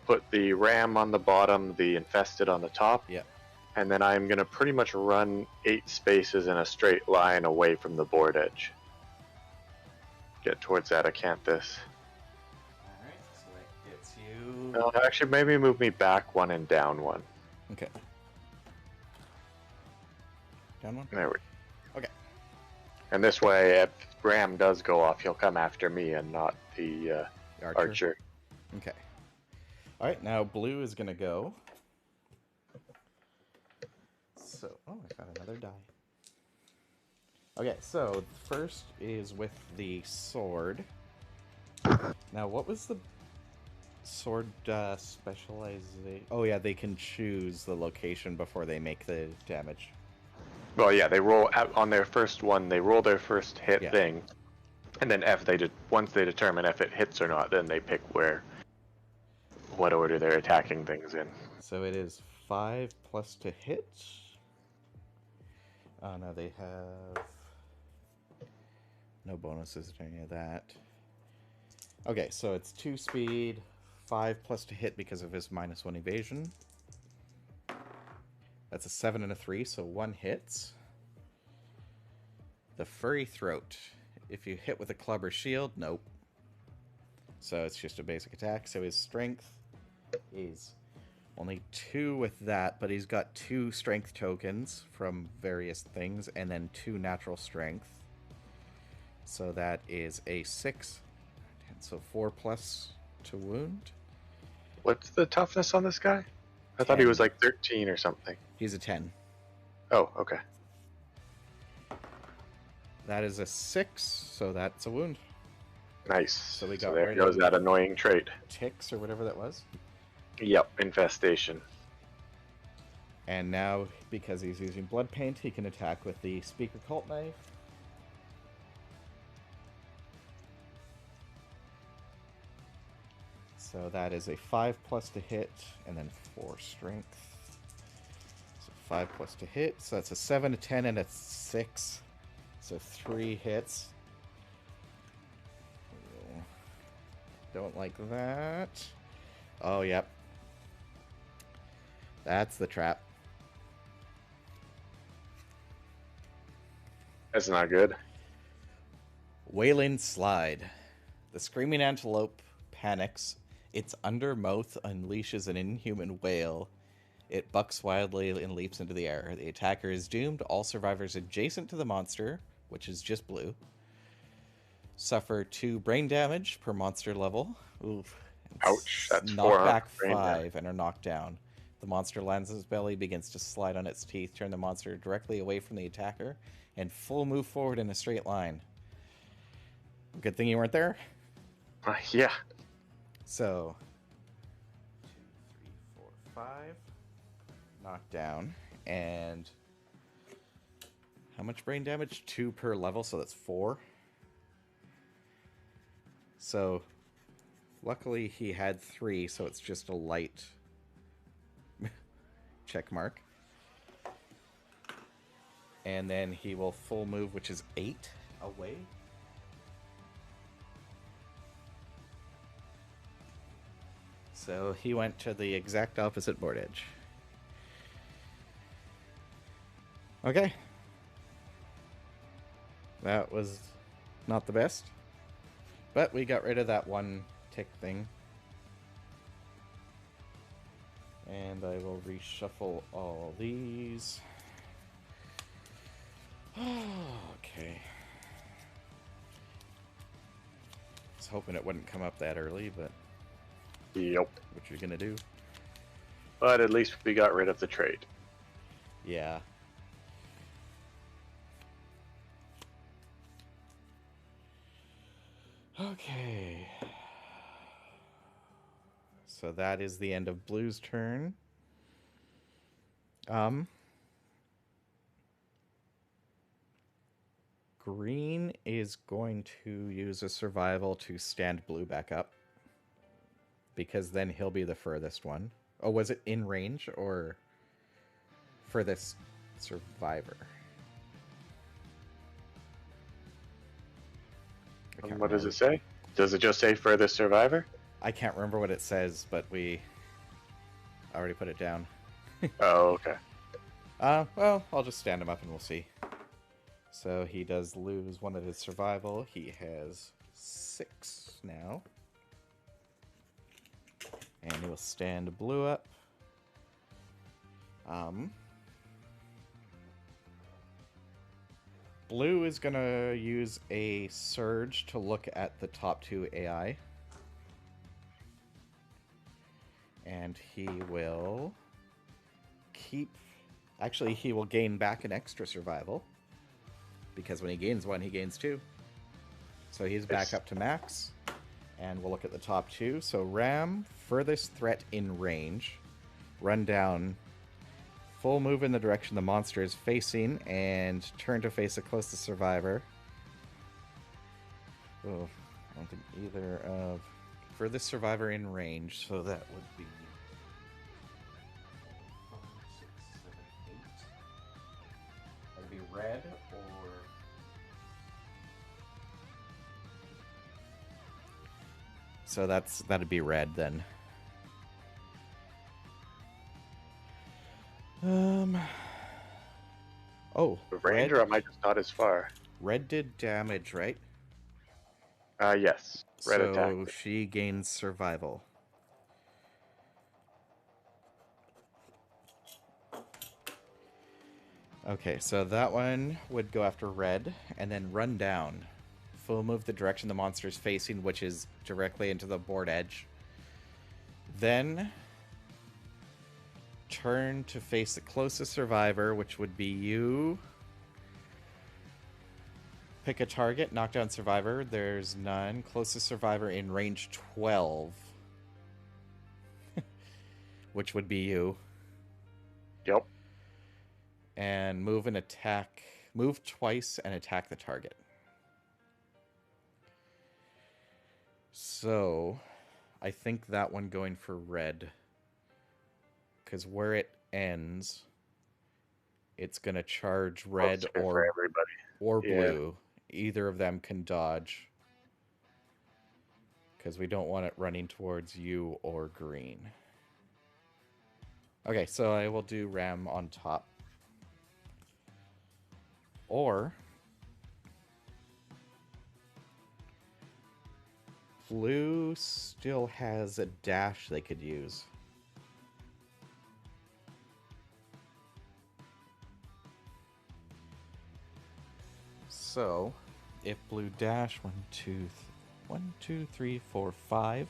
put the ram on the bottom, the infested on the top. Yep. And then I'm going to pretty much run 8 spaces in a straight line away from the board edge. Get towards that acanthus. Alright, so that gets you... Actually, maybe move me back 1 and down 1. Okay. Down 1? There we go. Okay. And this way, if Ram does go off, he'll come after me and not the archer. Okay. Alright, now blue is going to go. So, I found another die. Okay, so first is with the sword. Now, what was the sword specialization? Oh yeah, they can choose the location before they make the damage. Well, yeah, they roll on their first one. They roll their first hit thing, and then once they determine if it hits or not, then they pick what order they're attacking things in. So it is 5 plus to hit. Oh no, they have no bonuses to any of that. Okay, so it's 2 speed, 5 plus to hit because of his -1 evasion. That's a 7 and a 3, so 1 hits. The furry throat. If you hit with a club or shield, nope. So it's just a basic attack. So his strength is only 2 with that, but he's got 2 strength tokens from various things, and then 2 natural strength. So that is a 6. So 4 plus to wound. What's the toughness on this guy? I thought he was like 13 or something. He's a 10. Oh, okay. That is a 6, so that's a wound. Nice. So we got there goes that annoying trait. Ticks or whatever that was. Yep, infestation. And now, because he's using blood paint, he can attack with the speaker cult knife. So that is a 5 plus to hit, and then 4 strength. So 5 plus to hit, so that's a 7, a 10, and a 6. So 3 hits. Don't like that. Oh, yep. That's the trap. That's not good. Wailing Slide. The screaming antelope panics. Its undermouth unleashes an inhuman wail. It bucks wildly and leaps into the air. The attacker is doomed. All survivors adjacent to the monster, which is just blue, suffer 2 brain damage per monster level. Oof. Ouch, that's knockback 5 and are knocked down. The monster lands on its belly, begins to slide on its teeth, turn the monster directly away from the attacker, and full move forward in a straight line. Good thing you weren't there. Yeah. So, 2, 3, 4, 5. Knocked down. And how much brain damage? 2 per level, so that's 4. So, luckily he had 3, so it's just a light check mark. And then he will full move, which is 8 away. So he went to the exact opposite board edge. Okay. That was not the best. But we got rid of that one tick thing. And I will reshuffle all these. Okay. I was hoping it wouldn't come up that early, but... Yep. What you're gonna do? But at least we got rid of the trait. Yeah. Okay. So that is the end of Blue's turn. Green is going to use a survival to stand Blue back up. Because then he'll be the furthest one. Oh, was it in range or furthest survivor? What does it say? Does it just say furthest survivor? I can't remember what it says, but we already put it down. Oh, okay. Well, I'll just stand him up and we'll see. So he does lose one of his survival. He has 6 now. And he will stand Blue up. Blue is going to use a surge to look at the top 2 AI. And he will keep... Actually, he will gain back an extra survival. Because when he gains 1, he gains 2. So he's back up to max. And we'll look at the top 2. So Ram, furthest threat in range. Run down. Full move in the direction the monster is facing. And turn to face the closest survivor. Oh, I don't think either of... Furthest survivor in range. So that would be... 5, 6, 7, 8. That'd be red or... So that'd be red then. Oh, The range, or am I just not as far? Red did damage, right? Yes. Red attack. So she gains survival. Okay, so that one would go after red and then run down. Full move the direction the monster is facing, which is directly into the board edge. Then turn to face the closest survivor, which would be you. Pick a target, knock down survivor. There's none. Closest survivor in range 12, which would be you. Yep. And move and attack. Move twice and attack the target. So, I think that one going for red. Because where it ends, it's going to charge red for everybody. or blue. Either of them can dodge. Because we don't want it running towards you or green. Okay, so I will do Ram on top. Or blue still has a dash they could use. So, if blue dash 1, 2, 3, 4, 5,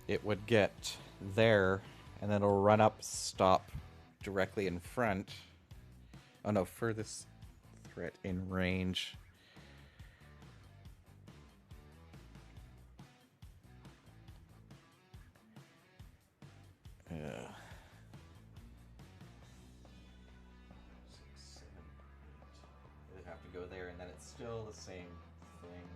it would get there, and then it'll run up, stop directly in front. Oh no, furthest threat in range. Uh, 6, 7, 8. It'd have to go there, and then it's still the same thing.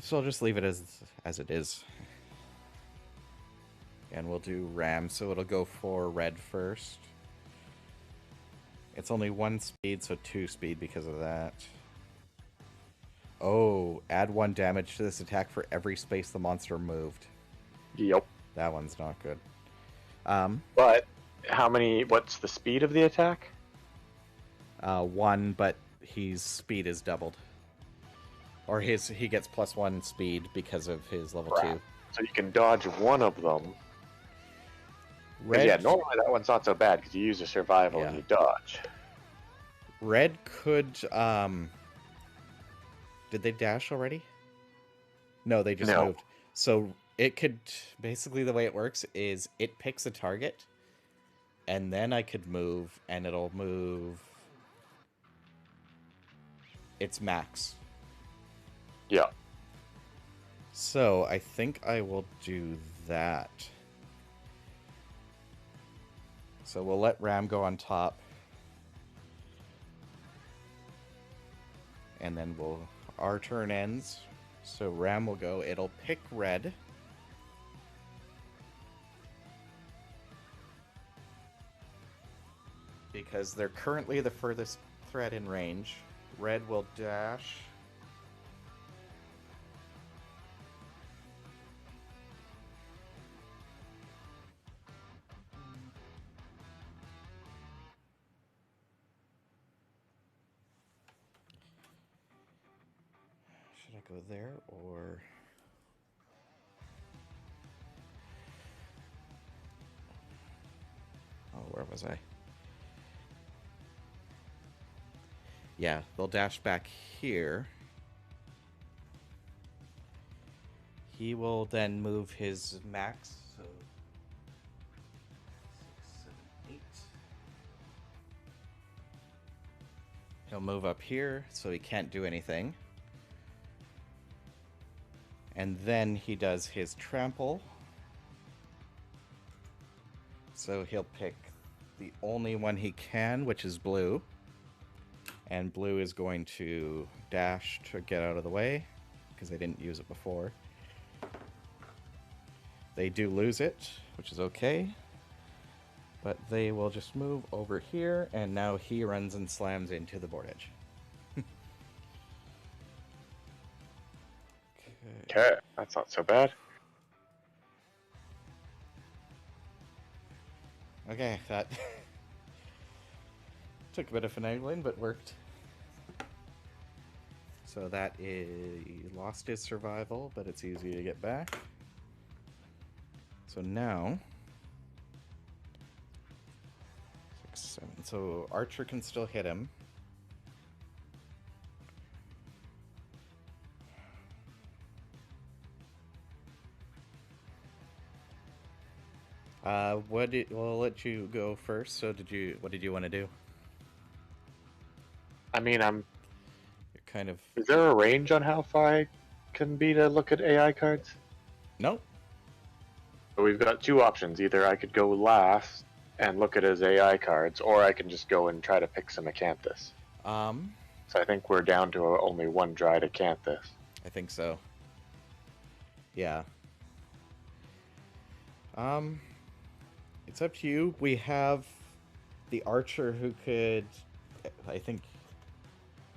So I'll just leave it as it is. And we'll do Ram, so it'll go for red first. It's only 1 speed, so 2 speed because of that. Oh, add 1 damage to this attack for every space the monster moved. Yep. That one's not good. But what's the speed of the attack? 1, but his speed is doubled. Or he gets +1 speed because of his level 2. So you can dodge one of them. Red, yeah, normally that one's not so bad because you use a survival and you dodge. Red could, did they dash already? No, they just moved. So it could, basically the way it works is it picks a target, and then I could move, and it'll move its max. Yeah. So I think I will do that. So we'll let Ram go on top. And then our turn ends. So Ram will go. It'll pick red. Because they're currently the furthest threat in range. Red will dash. Should I go there or... Oh, where was I? Yeah, they'll dash back here. He will then move his max, so 6, 7, 8. He'll move up here, so he can't do anything. And then he does his trample. So he'll pick the only one he can, which is blue. And blue is going to dash to get out of the way, because they didn't use it before. They do lose it, which is okay. But they will just move over here, and now he runs and slams into the board edge. Okay, that's not so bad. Okay, Okay, that took a bit of finagling, but worked. So that is... He lost his survival, but it's easy to get back. So now... 6, 7. So Archer can still hit him. We'll let you go first. So what did you want to do? I mean, You're kind of... Is there a range on how far I can be to look at AI cards? Nope. So we've got two options. Either I could go last and look at his AI cards, or I can just go and try to pick some Acanthus. So I think we're down to only one dried Acanthus. I think so. Yeah. It's up to you. We have the Archer who could... I think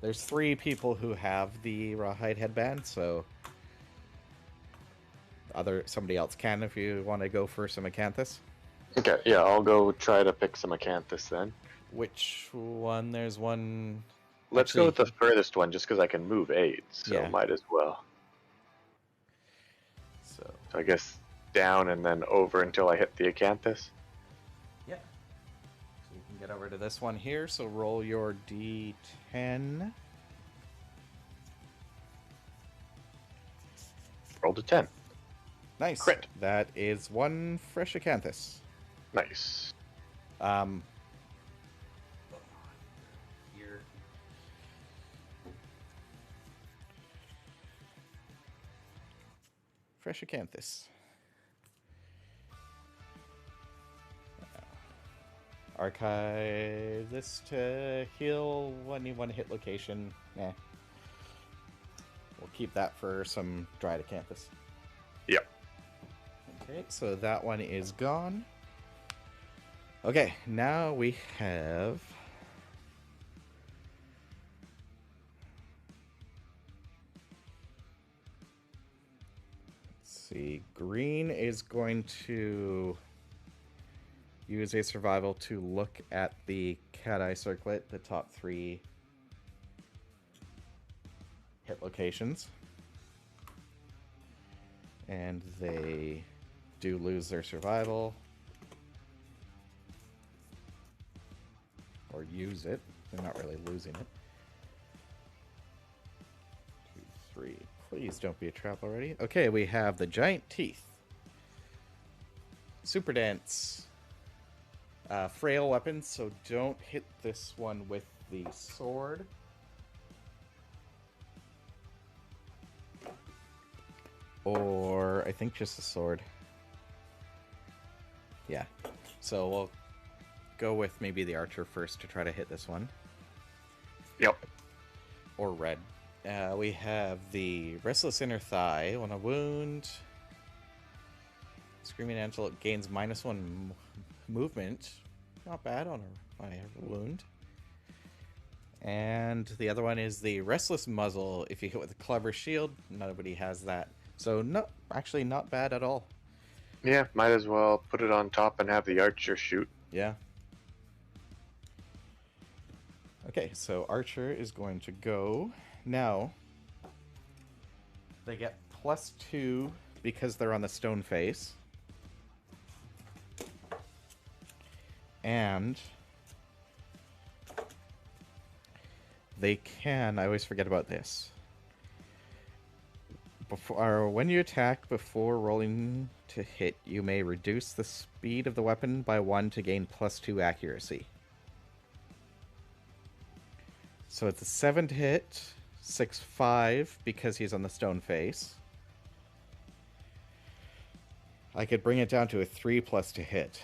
there's 3 people who have the Rawhide headband, so somebody else can if you want to go for some Acanthus. Okay, yeah, I'll go try to pick some Acanthus then. Which one? There's one... Let's go with the furthest one, just because I can move 8, so yeah. Might as well. So I guess down and then over until I hit the Acanthus? Yeah. So you can get over to this one here, so roll your D10. Rolled a 10. Nice. Crit. That is 1 fresh Acanthus. Nice. Fresh Acanthus. Archive this to heal when you want to hit location. Nah. We'll keep that for some dried Acanthus. Yep. Okay, so that one is gone. Okay, now we have... Let's see. Green is going to use a survival to look at the cat eye circlet, the top 3 hit locations. And they do lose their survival. Or use it. They're not really losing it. 2, 3. Please don't be a trap already. Okay, we have the giant teeth. Super dense. Frail weapons, so don't hit this one with the sword. Or I think just the sword. Yeah. So we'll go with maybe the archer first to try to hit this one. Yep. Or red. We have the Restless inner thigh. On a wound, Screaming Antelope gains -1 movement. Not bad on a wound. And the other one is the Restless muzzle. If you hit with a clever shield, nobody has that. So actually not bad at all. Yeah, might as well put it on top and have the archer shoot. Yeah. Okay, so Archer is going to go. Now, they get +2 because they're on the stone face. And they can... I always forget about this. When you attack before rolling to hit, you may reduce the speed of the weapon by 1 to gain +2 accuracy. So it's a 7 to hit, 6-5 because he's on the stone face. I could bring it down to a 3+ to hit.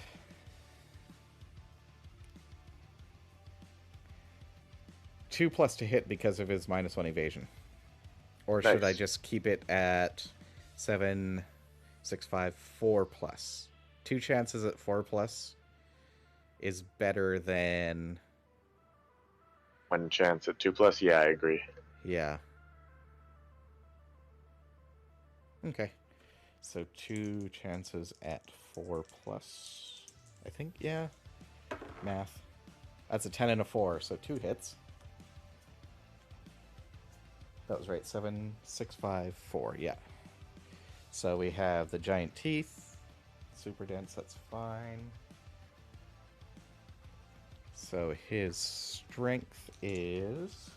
+2 to hit because of his -1 evasion. Or should I just keep it at 7, 6, 5, 4+? 2 chances at 4+ is better than 1 chance at 2+. Yeah, I agree. Yeah. Okay. So 2 chances at 4+. I think, yeah. Math. That's a 10 and a 4, so 2 hits. That was right. 7, 6, 5, 4. Yeah. So we have the giant teeth. Super dense, that's fine. So his strength is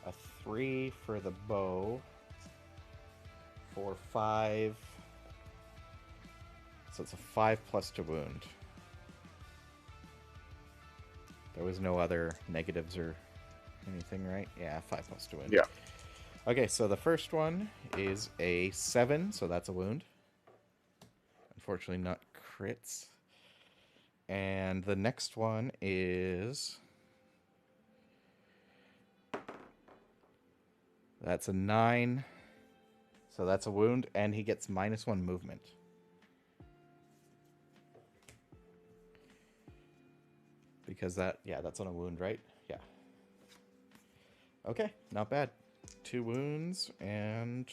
a 3 for the bow. For 5. So it's a 5 plus to wound. There was no other negatives or anything, right? Yeah, 5 plus to wound. Yeah. Okay, so the first one is a 7, so that's a wound. Unfortunately, not crits. And the next one is... That's a 9. So that's a wound, and he gets -1 movement. Because that's on a wound, right? Yeah. Okay, not bad. 2 wounds, and...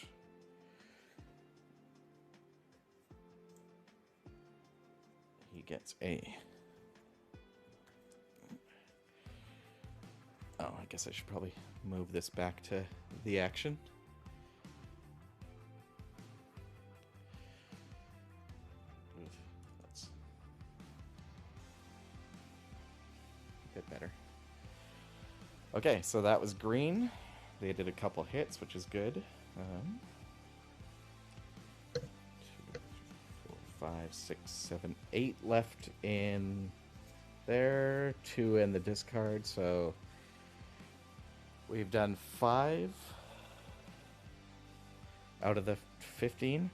he gets a... Oh, I guess I should probably move this back to the action. That's a bit better. Okay, so that was green. They did a couple hits, which is good. 2, 4, 5, 6, 7, 8 left in there. 2 in the discard, so we've done 5 out of the 15.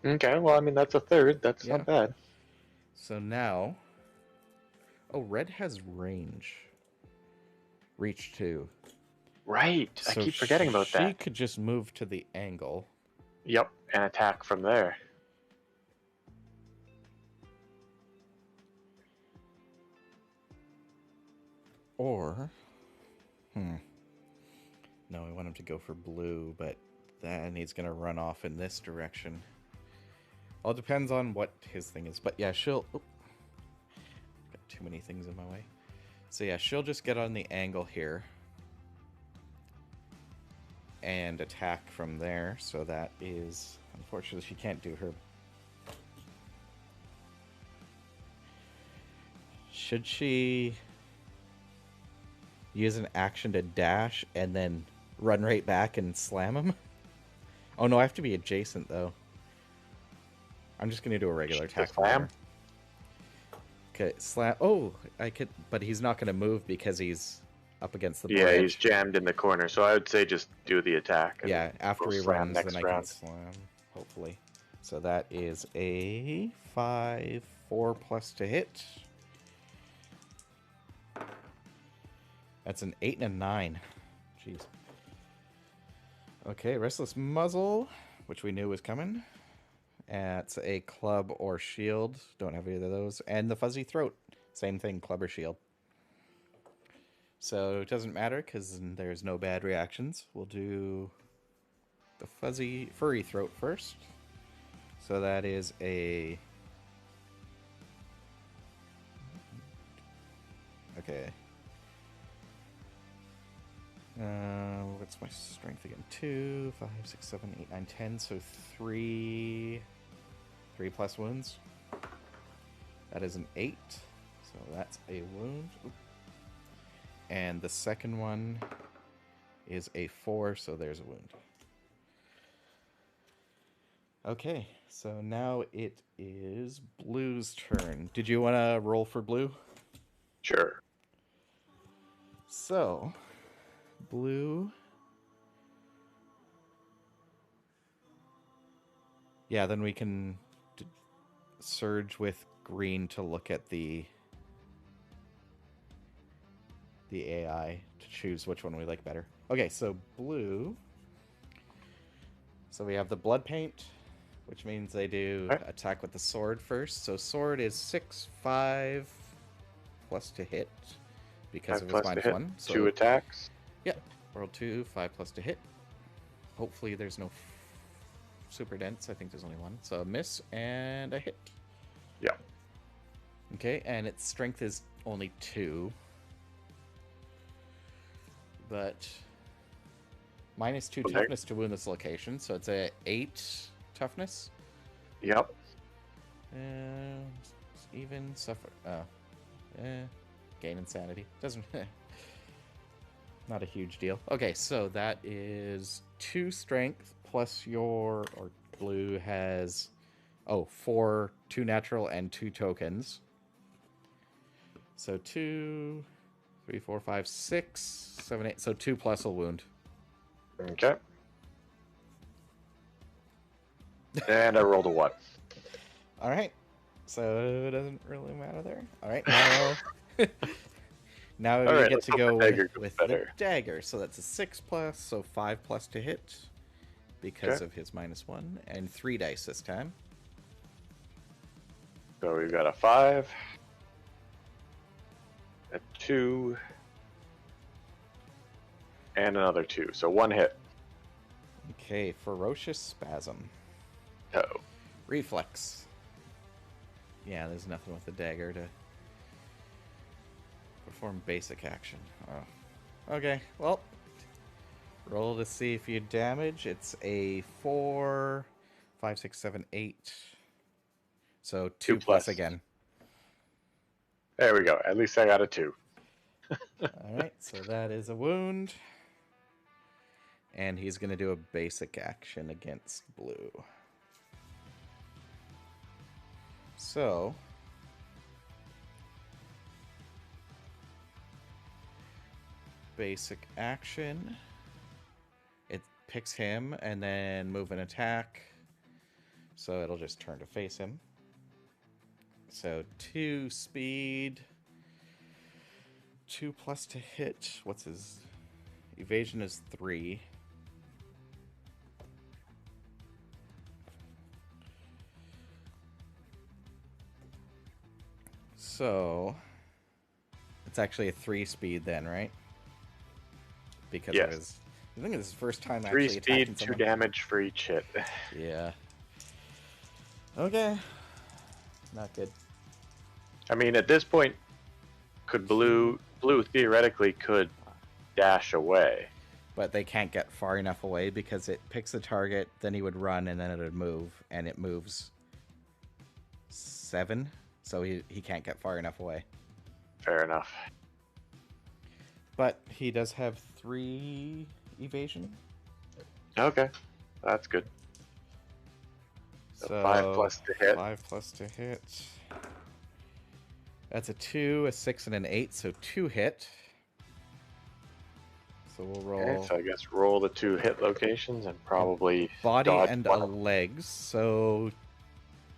Okay, well, I mean, that's a third. That's Yeah. not bad. So now... Oh, red has range. Reach 2. Right. I So keep forgetting about that. She could just move to the angle. Yep, and attack from there. Or... No, I want him to go for blue, but then he's going to run off in this direction. All depends on what his thing is. But yeah, she'll... Oh, got too many things in my way. So yeah, she'll just get on the angle here. And attack from there. So that is... Unfortunately, she can't do her... Should she use an action to dash and then run right back and slam him? Oh no, I have to be adjacent though. I'm just gonna do a regular attack from there. Okay, slam. Oh, I could, but he's not gonna move because he's up against the bridge. Yeah, he's jammed in the corner, so I would say just do the attack. Yeah, after he runs, then I round. can slam, hopefully. So that is a 5, 4 plus to hit. That's an 8 and a 9. Jeez. Okay, Restless Muzzle, which we knew was coming. It's a club or shield. Don't have either of those. And the Fuzzy Throat. Same thing, club or shield. So it doesn't matter because there's no bad reactions. We'll do the Furry Throat first. So that is a... Okay. What's my strength again? 2, 5, 6, 7, 8, 9, 10. So 3 plus wounds. That is an 8. So that's a wound. Oop. And the second one is a 4, so there's a wound. Okay, so now it is Blue's turn. Did you want to roll for Blue? Sure. So, Blue... Yeah, then we can surge with green to look at the AI to choose which one we like better. Okay, so blue. So we have the blood paint, which means they do attack with the sword first. So sword is 6, 5 plus to hit because it was -1. So 2 attacks. Yeah, roll 2, 5 plus to hit. Hopefully there's no super dense. I think there's only 1. So a miss and a hit. Yeah. Okay, and its strength is only 2. But -2 Okay. toughness to wound this location, so it's a 8 toughness. Yep. Even suffer. Gain insanity. Doesn't. Not a huge deal. Okay, so that is 2 strength plus your. Or blue has. 4, 2 natural, and 2 tokens. So 2, 3, 4, 5, 6, 7, 8. So 2 plus a wound. Okay. And I rolled a 1. All right. So it doesn't really matter there. All right. Now, now All we right, get let's to hope go the dagger goes with the better. dagger. So that's a 6 plus, so 5 plus to hit because Okay. of his -1, and 3 dice this time. So we've got a 5, a 2, and another 2. So 1 hit. Okay, ferocious spasm. Oh. Reflex. Yeah, there's nothing with the dagger to perform basic action. Oh. Okay, well, roll to see if you damage. It's a 4, 5, 6, 7, 8. So 2 plus again. There we go. At least I got a 2. Alright, so that is a wound. And he's going to do a basic action against blue. So, basic action. It picks him and then move an attack. So it'll just turn to face him. So 2 speed. 2 plus to hit. What's his evasion is 3. So it's actually a 3 speed then, right? Because Yes. of his. I think it's his first time 3 actually attacking speed, 2 someone. damage for each hit. Yeah. Okay. Not good. I mean, at this point, could blue theoretically could dash away. But they can't get far enough away because it picks a target, then he would run, and then it would move, and it moves 7, so he can't get far enough away. Fair enough. But he does have 3 evasion. Okay, that's good. So 5 plus to hit. 5 plus to hit. That's a 2, a 6, and an 8, so 2 hit. So we'll roll. Okay, so I guess roll the 2 hit locations and probably body dodge and one a legs. So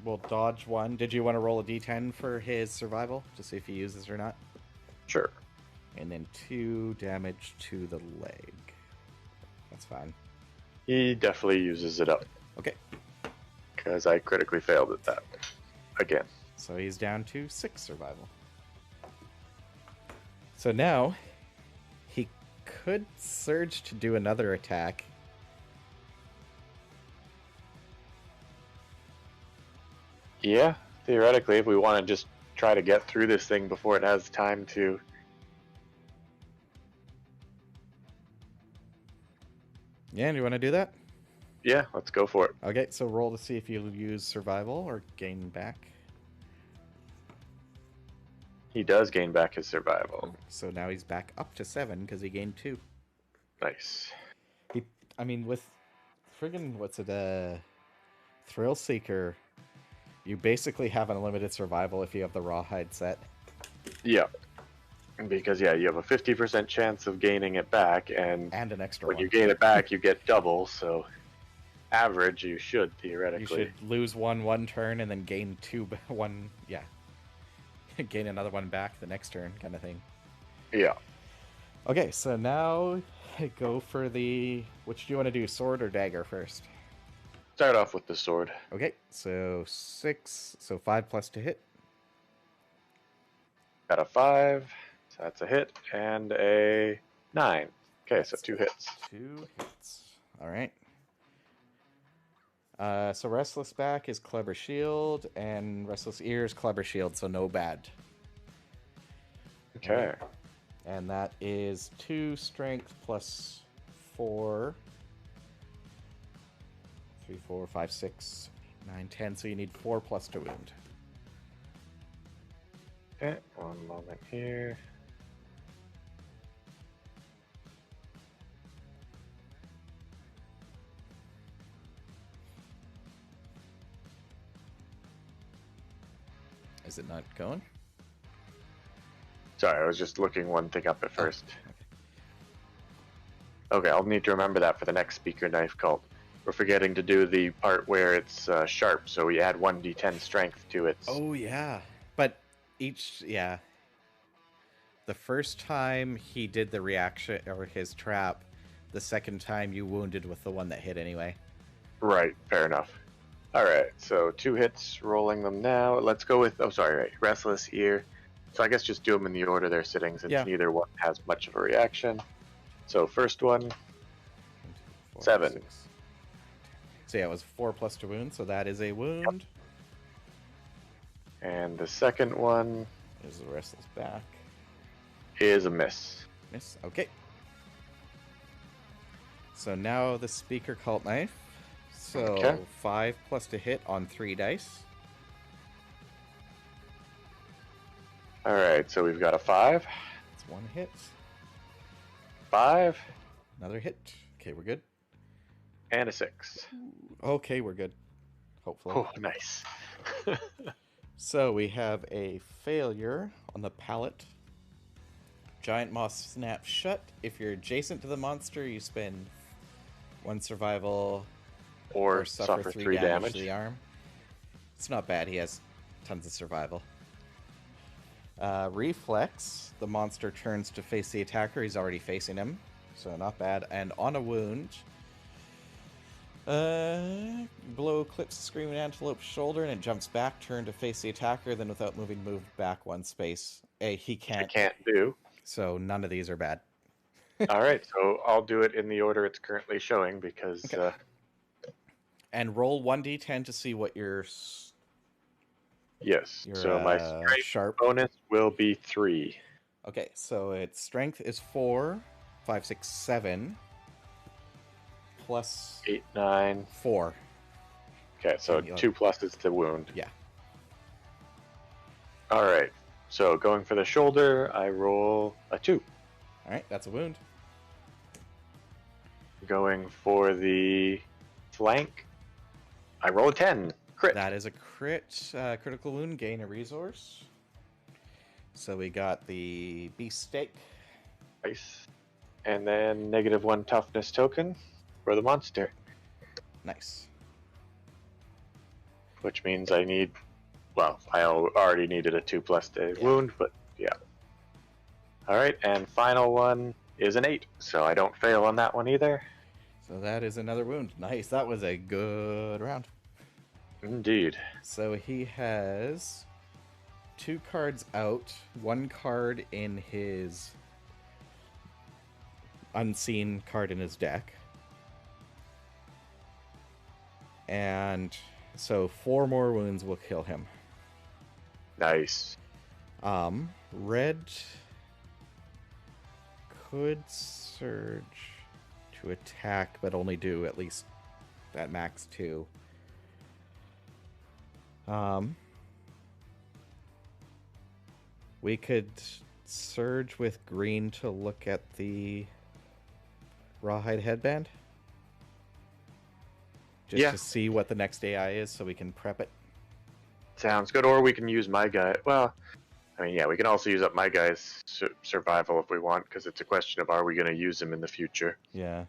we'll dodge 1. Did you want to roll a d10 for his survival to see if he uses or not? Sure. And then 2 damage to the leg. That's fine. He definitely uses it up. Okay. Because I critically failed at that. Again. So he's down to 6 survival. So now he could surge to do another attack. Yeah, theoretically, if we want to just try to get through this thing before it has time to... Yeah, do you want to do that? Yeah, let's go for it. Okay, so roll to see if you'll use survival or gain back. He does gain back his survival. So now he's back up to 7 because he gained 2. Nice. I mean, with friggin' Thrill Seeker, you basically have unlimited survival if you have the Rawhide set. Yeah. Because, yeah, you have a 50% chance of gaining it back, and an extra when one. you gain it back, you get double, so average, you should, theoretically. You should lose one turn and then gain 2, yeah. Gain another one back the next turn, kind of thing. Yeah. Okay, so now go for the... Which do you want to do, sword or dagger first? Start off with the sword. Okay, so 6, so 5 plus to hit. Got a 5, so that's a hit, and a 9. Okay, so 2 hits. 2 hits. All right. So Restless back is Clever Shield, and Restless Ear is Clever Shield, so no bad. Okay. Right. And that is 2 strength plus 4. 3, 4, 5, 6, 9, 10. So you need 4 plus to wound. Okay, one moment here. Is it not going? Sorry, I was just looking one thing up at first. Okay, I'll need to remember that for the next speaker knife cult. We're forgetting to do the part where it's sharp, so we add 1d10 strength to it. Oh, yeah. But yeah. The first time he did the reaction, or his trap, the second time you wounded with the one that hit anyway. Right, fair enough. Alright, so 2 hits, rolling them now. Let's go with, Restless Ear. So I guess just do them in the order they're sitting, since neither one has much of a reaction. So first one, 1, 2, 4, 7. 6. So yeah, it was 4 plus to wound, so that is a wound. Yep. And the second one is the Restless back. Is a miss. Miss, okay. So now the speaker cult knife. So 5 plus to hit on 3 dice. Alright, so we've got a 5. That's 1 hit. 5. Another hit. Okay, we're good. And a 6. Okay, we're good. Hopefully. Oh, nice. So we have a failure on the pallet. Giant moth snaps shut. If you're adjacent to the monster, you spend 1 survival or suffer 3 damage to the arm. It's not bad. He has tons of survival. Reflex. The monster turns to face the attacker. He's already facing him, so not bad. And on a wound, blow clips the screaming antelope's shoulder, and it jumps back, turn to face the attacker. Then, without moving, move back 1 space. He can't. I can't do. So none of these are bad. All right, so I'll do it in the order it's currently showing because. Okay. And roll 1d10 to see what your. Yes. So my strength bonus will be 3. Okay, so its strength is 4, 5, 6, 7, plus 8, 9, 4. Okay, so 2 pluses to wound. Yeah. All right. So going for the shoulder, I roll a 2. All right, that's a wound. Going for the flank, I roll a 10. Crit. That is a crit. Critical wound, gain a resource. So we got the beast steak. Nice. And then -1 toughness token for the monster. Nice. Which means I need... Well, I already needed a 2 plus to wound, but yeah. Alright, and final one is an 8, so I don't fail on that one either. So that is another wound. Nice, that was a good round. Indeed. So he has 2 cards out, 1 card in his unseen card in his deck. And so 4 more wounds will kill him. Nice. Red could surge to attack, but only do at least at max 2. We could surge with green to look at the rawhide headband. Just to see what the next AI is so we can prep it. Sounds good. Or we can use my guy. Well, I mean, yeah, we can also use up my guy's survival if we want, because it's a question of are we going to use him in the future. Yeah.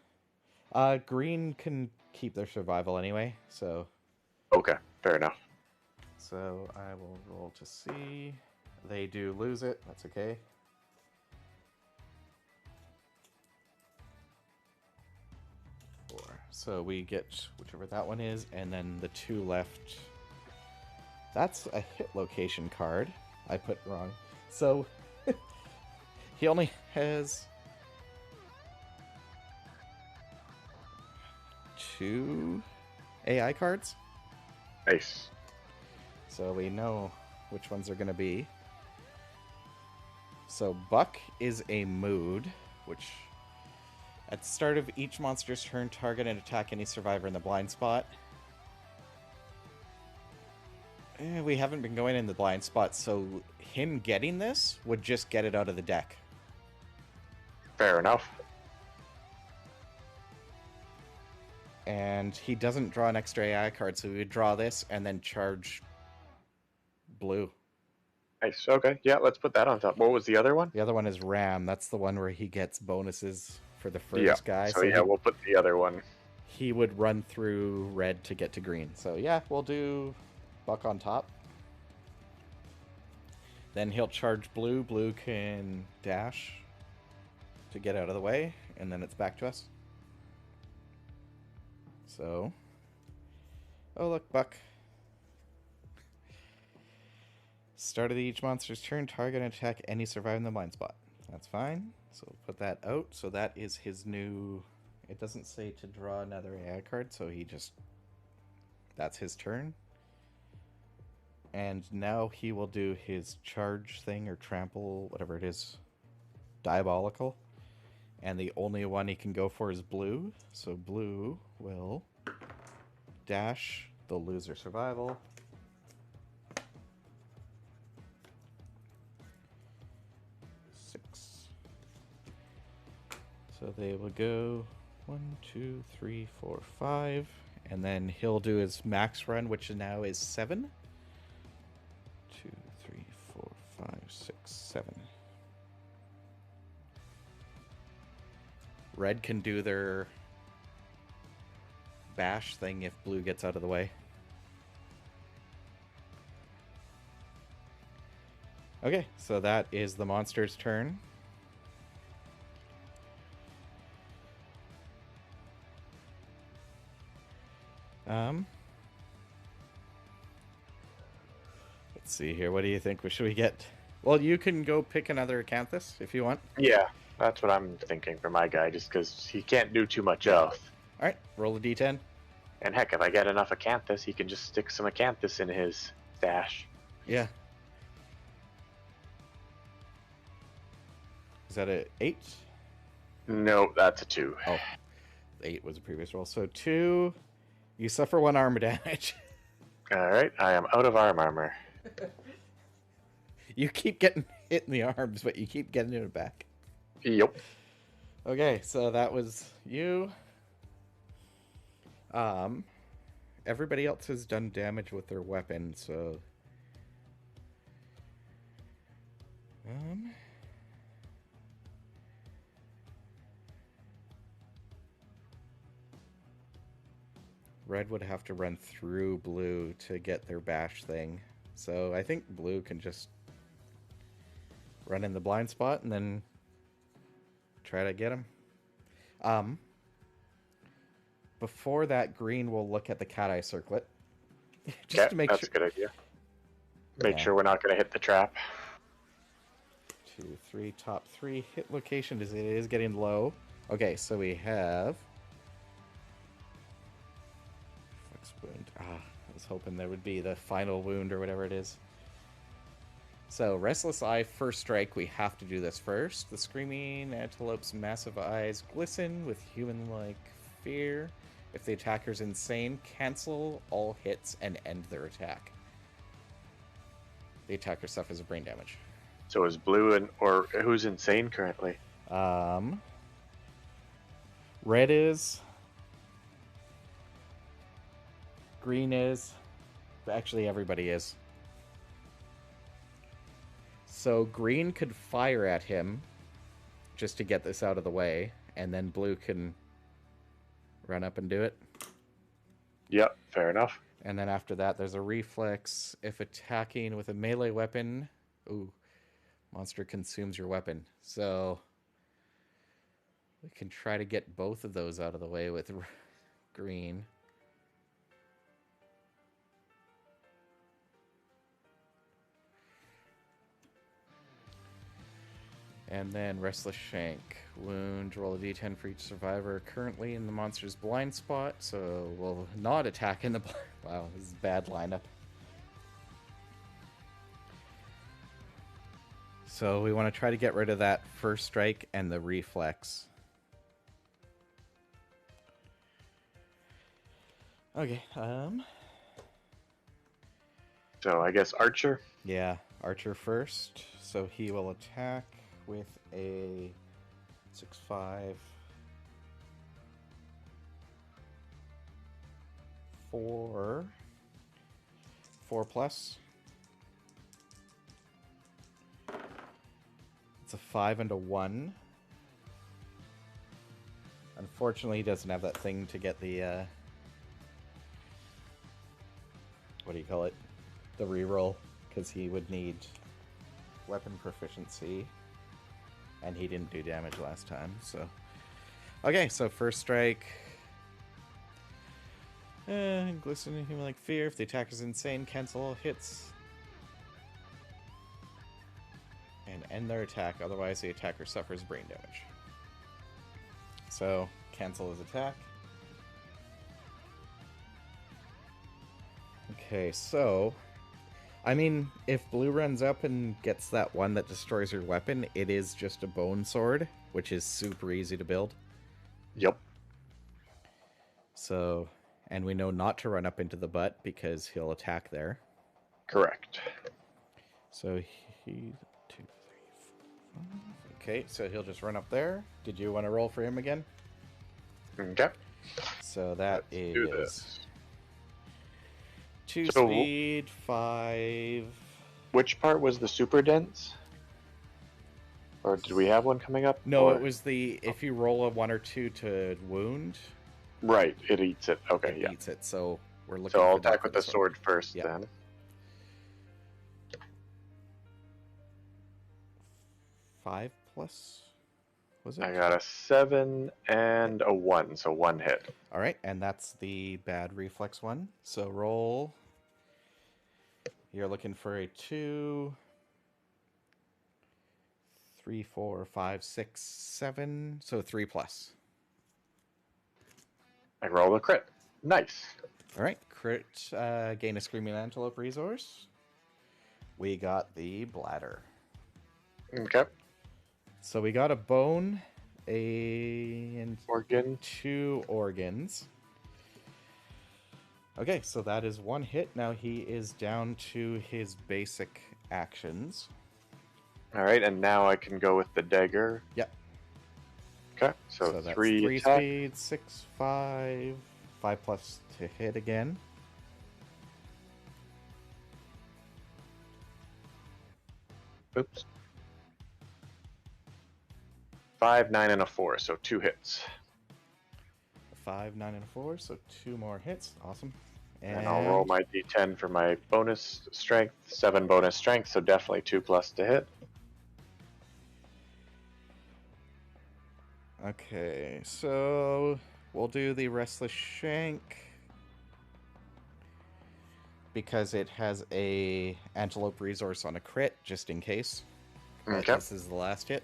Green can keep their survival anyway, so... Okay, fair enough. So I will roll to see. They do lose it. That's okay. So we get whichever that one is, and then the 2 left. That's a hit location card. I put wrong. So he only has 2 AI cards. Nice. So we know which ones are going to be. So Buck is a mood, which at the start of each monster's turn, target and attack any survivor in the blind spot. We haven't been going in the blind spot, so him getting this would just get it out of the deck. Fair enough. And he doesn't draw an extra AI card, so we would draw this and then charge blue. Nice. Okay. Yeah, let's put that on top. What was the other one? The other one is Ram. That's the one where he gets bonuses for the furthest guy. So yeah, we'll put the other one. He would run through red to get to green. So yeah, we'll do Buck on top. Then he'll charge blue. Blue can dash to get out of the way, and then it's back to us. So, oh look, Buck. Start of each monster's turn, target and attack any surviving the blind spot. That's fine. So we'll put that out. So that is his new... It doesn't say to draw another AI card, so he just... That's his turn. And now he will do his charge thing, or trample, whatever it is. Diabolical. And the only one he can go for is blue. So blue will dash the loser survival. So they will go 1, 2, 3, 4, 5. And then he'll do his max run, which now is 7. 2, 3, 4, 5, 6, 7. Red can do their bash thing if blue gets out of the way. Okay, so that is the monster's turn. Let's see here. What do you think? What should we get? Well, you can go pick another Acanthus if you want. Yeah, that's what I'm thinking for my guy, just because he can't do too much else. All right, roll a d10. And heck, if I get enough Acanthus, he can just stick some Acanthus in his stash. Yeah. Is that a 8? No, that's a 2. Oh, 8 was a previous roll. So 2, you suffer 1 armor damage. Alright, I am out of armor. You keep getting hit in the arms, but you keep getting it back. Yep. Okay, so that was you. Everybody else has done damage with their weapon, so... Red would have to run through blue to get their bash thing. So I think blue can just run in the blind spot and then try to get him. Before that, green will look at the cat eye circlet. Just to make that's sure. That's a good idea. Make sure we're not going to hit the trap. 2, 3, top 3. Hit location is it is getting low. Okay, so we have... wound. I was hoping there would be the final wound or whatever it is. So, Restless Eye, first strike, we have to do this first. The screaming antelope's massive eyes glisten with human-like fear. If the attacker's insane, cancel all hits and end their attack. The attacker suffers a brain damage. So is blue or who's insane currently? Red is... Green is. Actually, everybody is. So green could fire at him just to get this out of the way, and then blue can run up and do it. Yep, fair enough. And then after that, there's a reflex. If attacking with a melee weapon, monster consumes your weapon. So we can try to get both of those out of the way with green. And then Restless Shank. Wound, roll a d10 for each survivor currently in the monster's blind spot, so we'll not attack in the blind. Wow, this is a bad lineup. So we want to try to get rid of that first strike and the reflex. Okay, So I guess Archer. yeah, Archer first. So he will attack with a 6-5 4 plus. It's a 5 and a 1. Unfortunately, he doesn't have that thing to get the what do you call it? The reroll, because he would need weapon proficiency, and he didn't do damage last time. So, okay, so first strike. Glistening him like fear. If the attacker's insane, cancel all hits and end their attack. Otherwise, the attacker suffers brain damage. So, cancel his attack. Okay, so I mean, if blue runs up and gets that one that destroys your weapon, it is just a bone sword, which is super easy to build. Yep. So, and we know not to run up into the butt because he'll attack there. Correct. So he 2, 3, 4, 5. Okay, so he'll just run up there. Did you want to roll for him again? Okay. So that Let's do is this. 2 So- speed, 5. Which part was the super dense? Or did we have one coming up? No, Or- it was the if you roll a 1 or 2 to wound, Right, it eats it. Okay, it yeah. eats it. So we're looking. So I'll for that attack for with the sword first Yeah. then. 5 plus. Was it? I got a 7 and a 1, so 1 hit. All right, and that's the bad reflex one. So roll. You're looking for a 2, 3, 4, 5, 6, 7. So 3 plus. I roll a crit. Nice. All right, crit. Gain a screaming antelope resource. We got the bladder. Okay. So we got a bone, and Organ. 2 organs. Okay, so that is 1 hit. Now he is down to his basic actions. Alright, and now I can go with the dagger. Yep. Okay, so, that's 3 3 attack. speed, 6, 5. 5 plus to hit again. Oops. 5, 9, and a 4, so 2 hits. A 5, 9, and a 4, so 2 more hits. Awesome. And I'll roll my d10 for my bonus strength. 7 bonus strength, so definitely 2 plus to hit. Okay, so we'll do the Restless Shank because it has a antelope resource on a crit, just in case. But Okay. this is the last hit.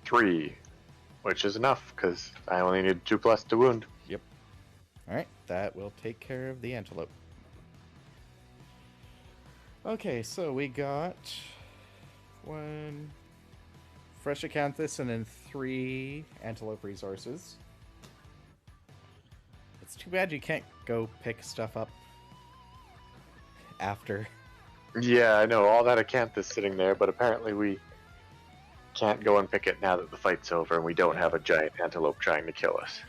3, which is enough, because I only need 2 plus to wound. Yep. Alright, that will take care of the antelope. Okay, so we got 1 fresh acanthus and then 3 antelope resources. It's too bad you can't go pick stuff up after. Yeah, I know, all that acanthus sitting there, but apparently we can't go and pick it now that the fight's over and we don't have a giant antelope trying to kill us.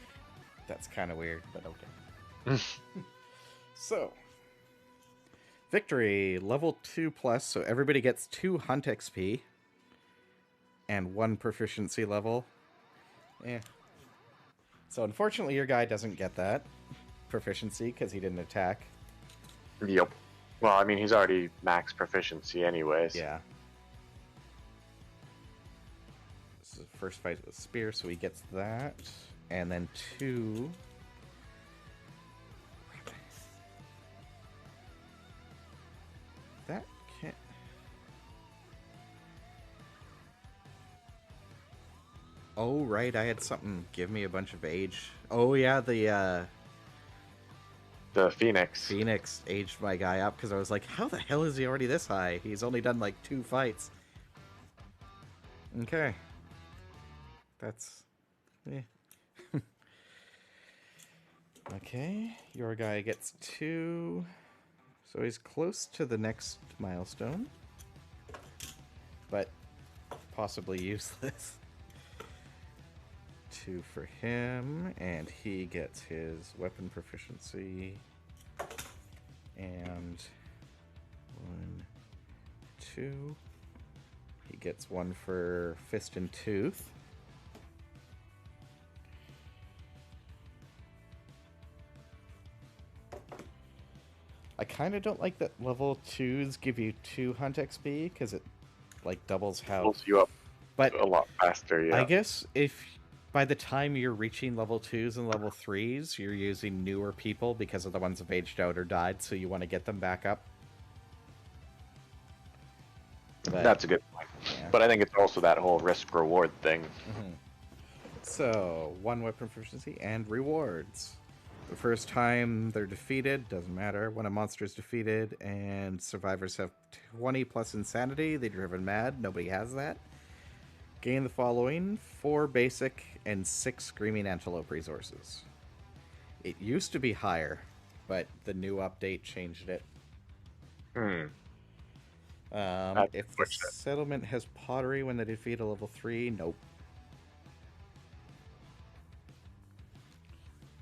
That's kind of weird, but okay. So, victory, level 2 plus, so everybody gets 2 hunt XP and 1 proficiency level. So unfortunately your guy doesn't get that proficiency because he didn't attack. Yep. Well, I mean, he's already max proficiency anyways. Yeah. This is the first fight with spear, so he gets that. And then 2. That can't. Oh, right, I had something. Give me a bunch of age. Oh, yeah, The Phoenix. Phoenix aged my guy up because I was like, how the hell is he already this high? He's only done like 2 fights. Okay. That's... Eh. Okay, your guy gets 2. So he's close to the next milestone. But possibly useless. 2 for him, and he gets his weapon proficiency. And 1, 2. He gets 1 for fist and tooth. I kind of don't like that level 2s give you 2 hunt XP because it like doubles how. Pulls you up but a lot faster. Yeah. I guess if by the time you're reaching level 2s and level 3s, you're using newer people because of the ones that have aged out or died, so you want to get them back up. But, that's a good point. Yeah. But I think it's also that whole risk reward thing. Mm-hmm. So 1 weapon proficiency and rewards. The first time they're defeated, doesn't matter. When a monster is defeated and survivors have 20 plus insanity, they're driven mad. Nobody has that. Gain the following: 4 basic and 6 screaming antelope resources. It used to be higher, but the new update changed it. If the settlement has pottery when they defeat a level 3, nope.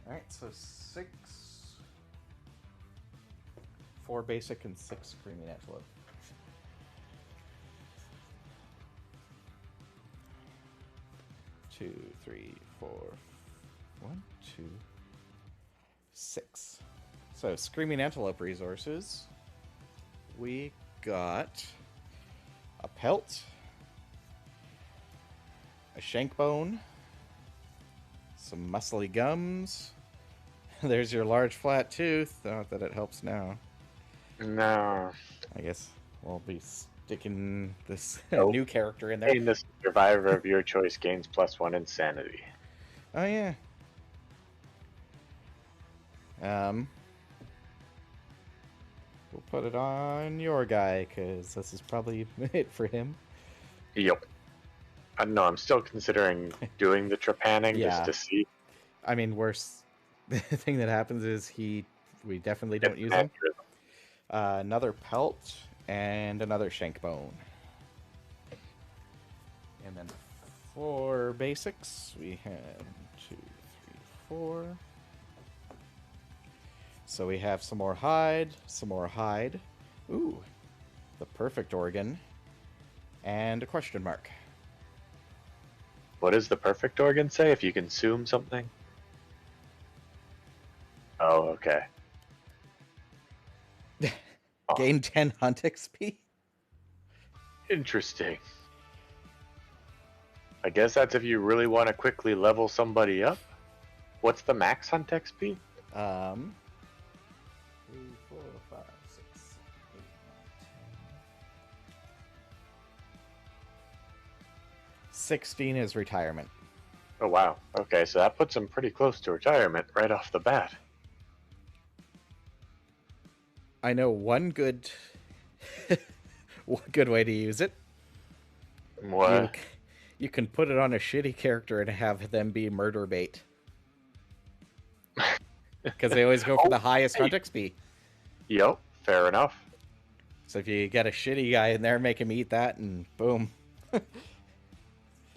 Alright, so 4 basic and 6 screaming antelope. Two, 3, 4, 1, 2, 6. So screaming antelope resources. We got a pelt, a shank bone, some muscly gums. There's your large flat tooth. Not that it helps now. No. I guess we'll be sticking this Nope. new character in there. And the survivor of your choice gains +1 insanity. Oh yeah. We'll put it on your guy because this is probably it for him. Yep. I don't know. I'm still considering doing the trepanning just to see. I mean, worst the thing that happens is we definitely don't use him. Another pelt and another shank bone. And then 4 basics. We have 2, 3, 4. So we have some more hide. Ooh, the perfect organ. And a question mark. What does the perfect organ say if you consume something? Oh, okay. Gain 10 hunt XP? Interesting. I guess that's if you really want to quickly level somebody up. What's the max hunt XP? 3, 4, 5, 6, 8, 9, 10. 16 is retirement. Oh, wow. Okay, so that puts him pretty close to retirement right off the bat. I know one good way to use it. What? You can put it on a shitty character and have them be murder bait. Because they always go for the highest hunt XP. Yep, fair enough. So if you get a shitty guy in there, make him eat that, and boom.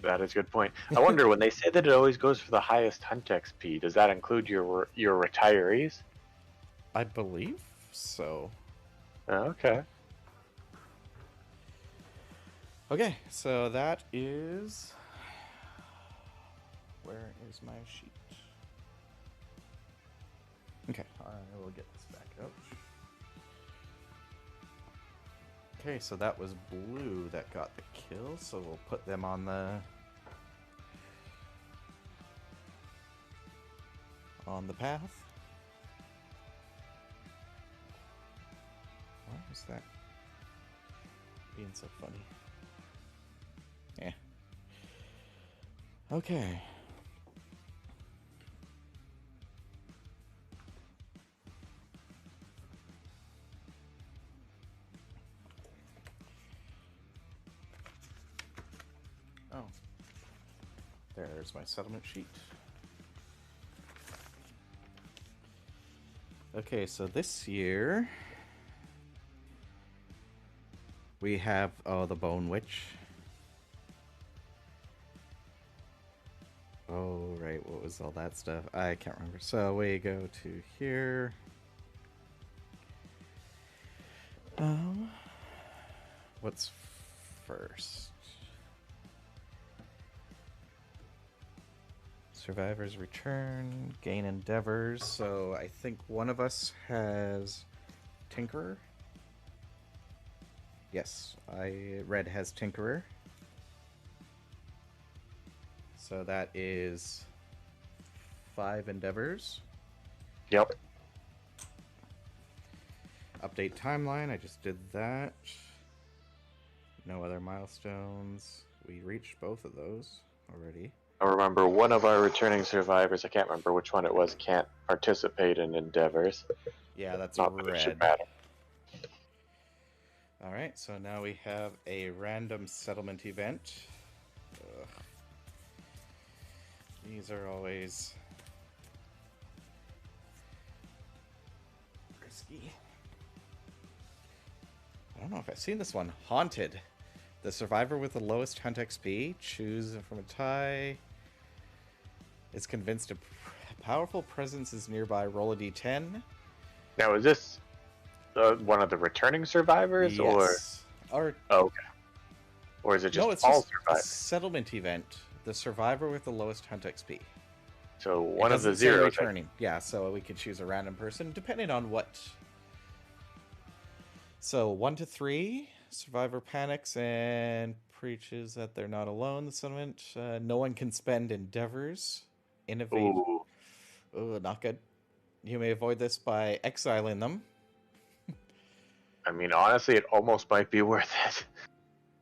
That is a good point. I wonder, when they say that it always goes for the highest hunt XP, does that include your retirees? I believe so. Okay. Okay, so that is... Where is my sheet? Okay, I will get this back out. Okay, so that was blue that got the kill, so we'll put them on the path. Why is that being so funny? Yeah. Okay. Oh. There's my settlement sheet. Okay, so this year we have the Bone Witch. Oh right, what was all that stuff? I can't remember. So we go to here. What's first? Survivors return, gain endeavors. So I think one of us has Tinkerer. Yes, Red has Tinkerer. So that is 5 endeavors. Yep. Update timeline, I just did that. No other milestones. We reached both of those already. I remember one of our returning survivors, I can't remember which one it was, can't participate in endeavors. Yeah, that's Not that it should Red. matter. Alright, so now we have a random settlement event. Ugh. These are always risky. I don't know if I've seen this one. Haunted. The survivor with the lowest hunt XP. Choose from a tie. Is convinced a powerful presence is nearby. Roll a d10. Now, is this one of the returning survivors, Yes. or okay, or is it just no? It's all just survivors? a settlement event. The survivor with the lowest hunt XP. So one of the It doesn't say zeros. returning. Yeah, so we could choose a random person depending on what. So 1 to 3, survivor panics and preaches that they're not alone. The settlement. No one can spend endeavors. Innovate. Ooh, Not good. You may avoid this by exiling them. I mean, honestly, it almost might be worth it.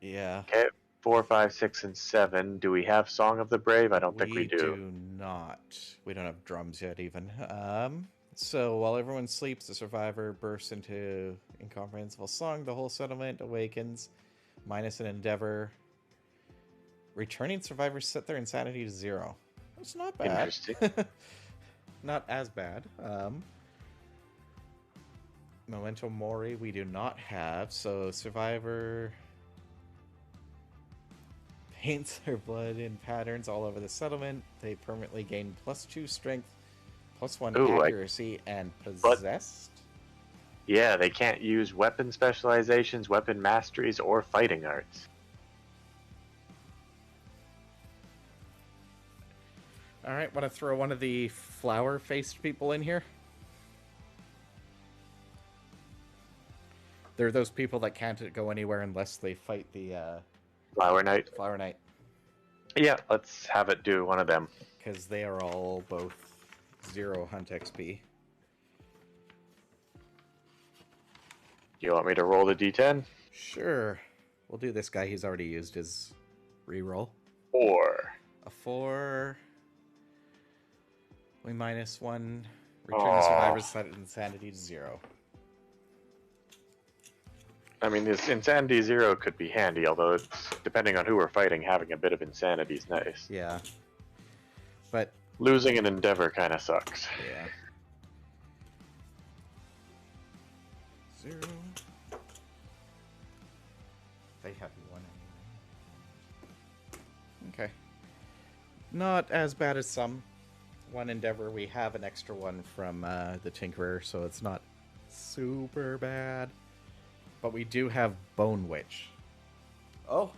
Yeah. Okay, 4, 5, 6, and 7. Do we have Song of the Brave? I don't think we do. We do not. We don't have drums yet, even. So while everyone sleeps, the survivor bursts into incomprehensible song. The whole settlement awakens, minus an endeavor. Returning survivors set their insanity to 0. That's not bad. Interesting. Not as bad. Memento Mori we do not have, so survivor paints their blood in patterns all over the settlement. They permanently gain +2 strength, +1 accuracy, and possessed. Yeah, they can't use weapon specializations, weapon masteries, or fighting arts. Alright, want to throw one of the flower-faced people in here? They're those people that can't go anywhere unless they fight the Flower Knight. Flower Knight. Yeah, let's have it do one of them. Because they are all both 0 hunt XP. Do you want me to roll the d10? Sure. We'll do this guy. He's already used his reroll. 4. A 4. We -1. Return the survivor's set insanity to 0. I mean, this insanity 0 could be handy, although it's, depending on who we're fighting, having a bit of insanity is nice. Yeah. But losing an endeavor kind of sucks. Yeah. 0. They have 1 anyway. Okay. Not as bad as some. 1 endeavor. We have an extra one from the Tinkerer, so it's not super bad. But we do have Bone Witch. Oh!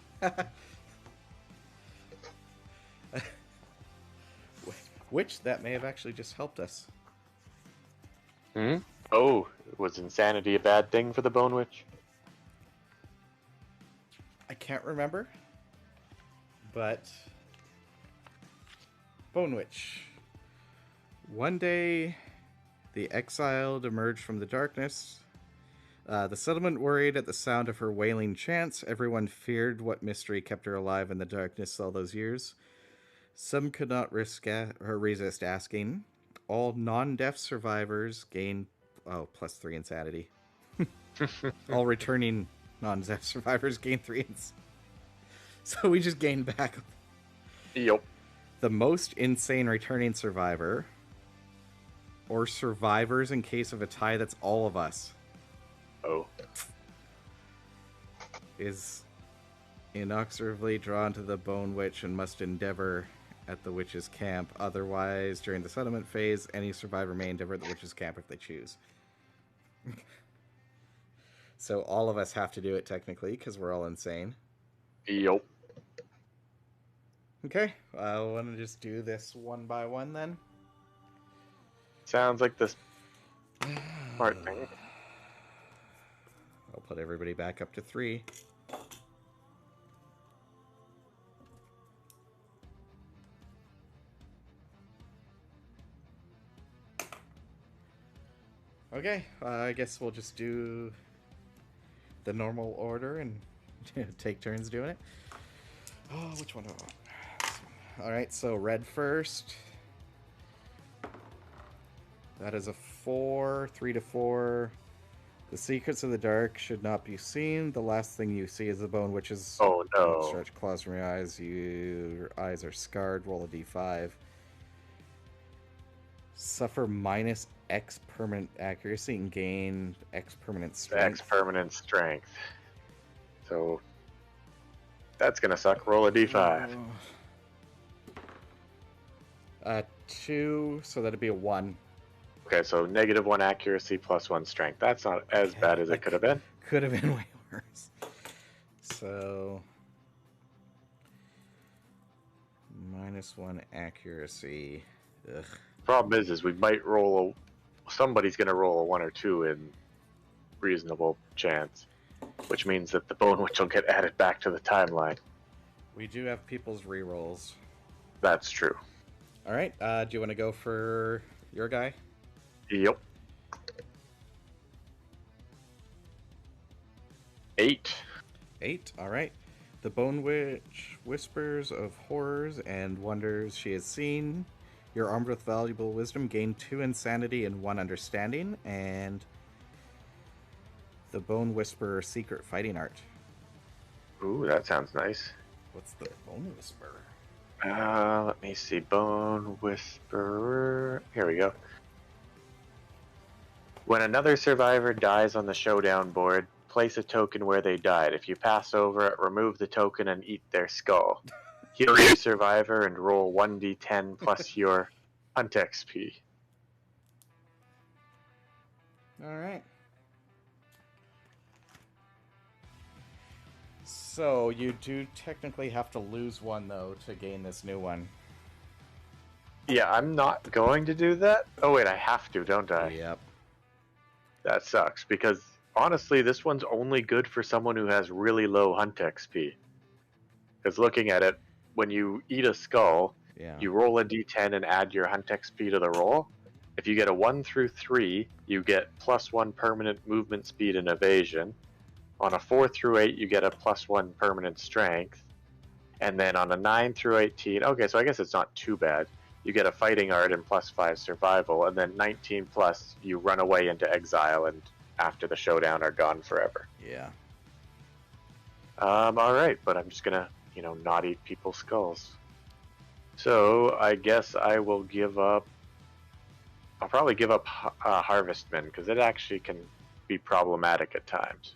Which, that may have actually just helped us. Hmm? Oh, was insanity a bad thing for the Bone Witch? I can't remember. But Bone Witch. One day, the exiled emerged from the darkness. The settlement worried at the sound of her wailing chants. Everyone feared what mystery kept her alive in the darkness all those years. Some could not resist asking. All non-deaf survivors gain +3 insanity. All returning non-deaf survivors gain 3 insanity. So we just gained back. Yep. The most insane returning survivor, or survivors in case of a tie that's all of us, is inexorably drawn to the Bone Witch and must endeavor at the witch's camp. Otherwise, during the settlement phase, any survivor may endeavor at the witch's camp if they choose. So all of us have to do it technically because we're all insane. Yep. Okay, I want to just do this one by one then. Sounds like the smart thing. I'll put everybody back up to 3. Okay, I guess we'll just do the normal order and take turns doing it. Oh, which one do I want? Alright, so red first. That is a 4, 3 to 4. The secrets of the dark should not be seen. The last thing you see is the Bone Witch's stretch claws from your eyes. Your eyes are scarred. Roll a d5. Suffer minus X permanent accuracy and gain X permanent strength. X permanent strength. So that's gonna suck. Roll a d5. 2, so that'd be a 1. Okay, so -1 accuracy plus 1 strength. That's not as bad as it could have been. Could have been way worse. So -1 accuracy. Ugh. Problem is we might roll somebody's gonna roll a 1 or 2 in reasonable chance, which means that the Bone Witch will get added back to the timeline. We do have people's rerolls. That's true. All right. Do you want to go for your guy? Yep. 8. 8. All right. The Bone Witch whispers of horrors and wonders she has seen. You're armed with valuable wisdom. Gain 2 insanity and 1 understanding. And the Bone Whisperer secret fighting art. Ooh, that sounds nice. What's the Bone Whisperer? Let me see. Bone Whisperer. Here we go. When another survivor dies on the showdown board, place a token where they died. If you pass over it, remove the token and eat their skull. Heal your survivor and roll 1d10 plus your hunt XP. All right. So you do technically have to lose 1 though to gain this new one. Yeah, I'm not going to do that. Oh wait, I have to, don't I? Yep. That sucks, because honestly, this one's only good for someone who has really low hunt XP. Because looking at it, when you eat a skull, you roll a d10 and add your hunt XP to the roll. If you get a 1 through 3, you get +1 permanent movement speed and evasion. On a 4 through 8, you get a +1 permanent strength. And then on a 9 through 18, okay, so I guess it's not too bad. You get a fighting art and +5 survival. And then 19 plus, you run away into exile and after the showdown are gone forever. Yeah. Alright, but I'm just gonna, not eat people's skulls. So I guess I will give up. I'll probably give up Harvestman, because it actually can be problematic at times.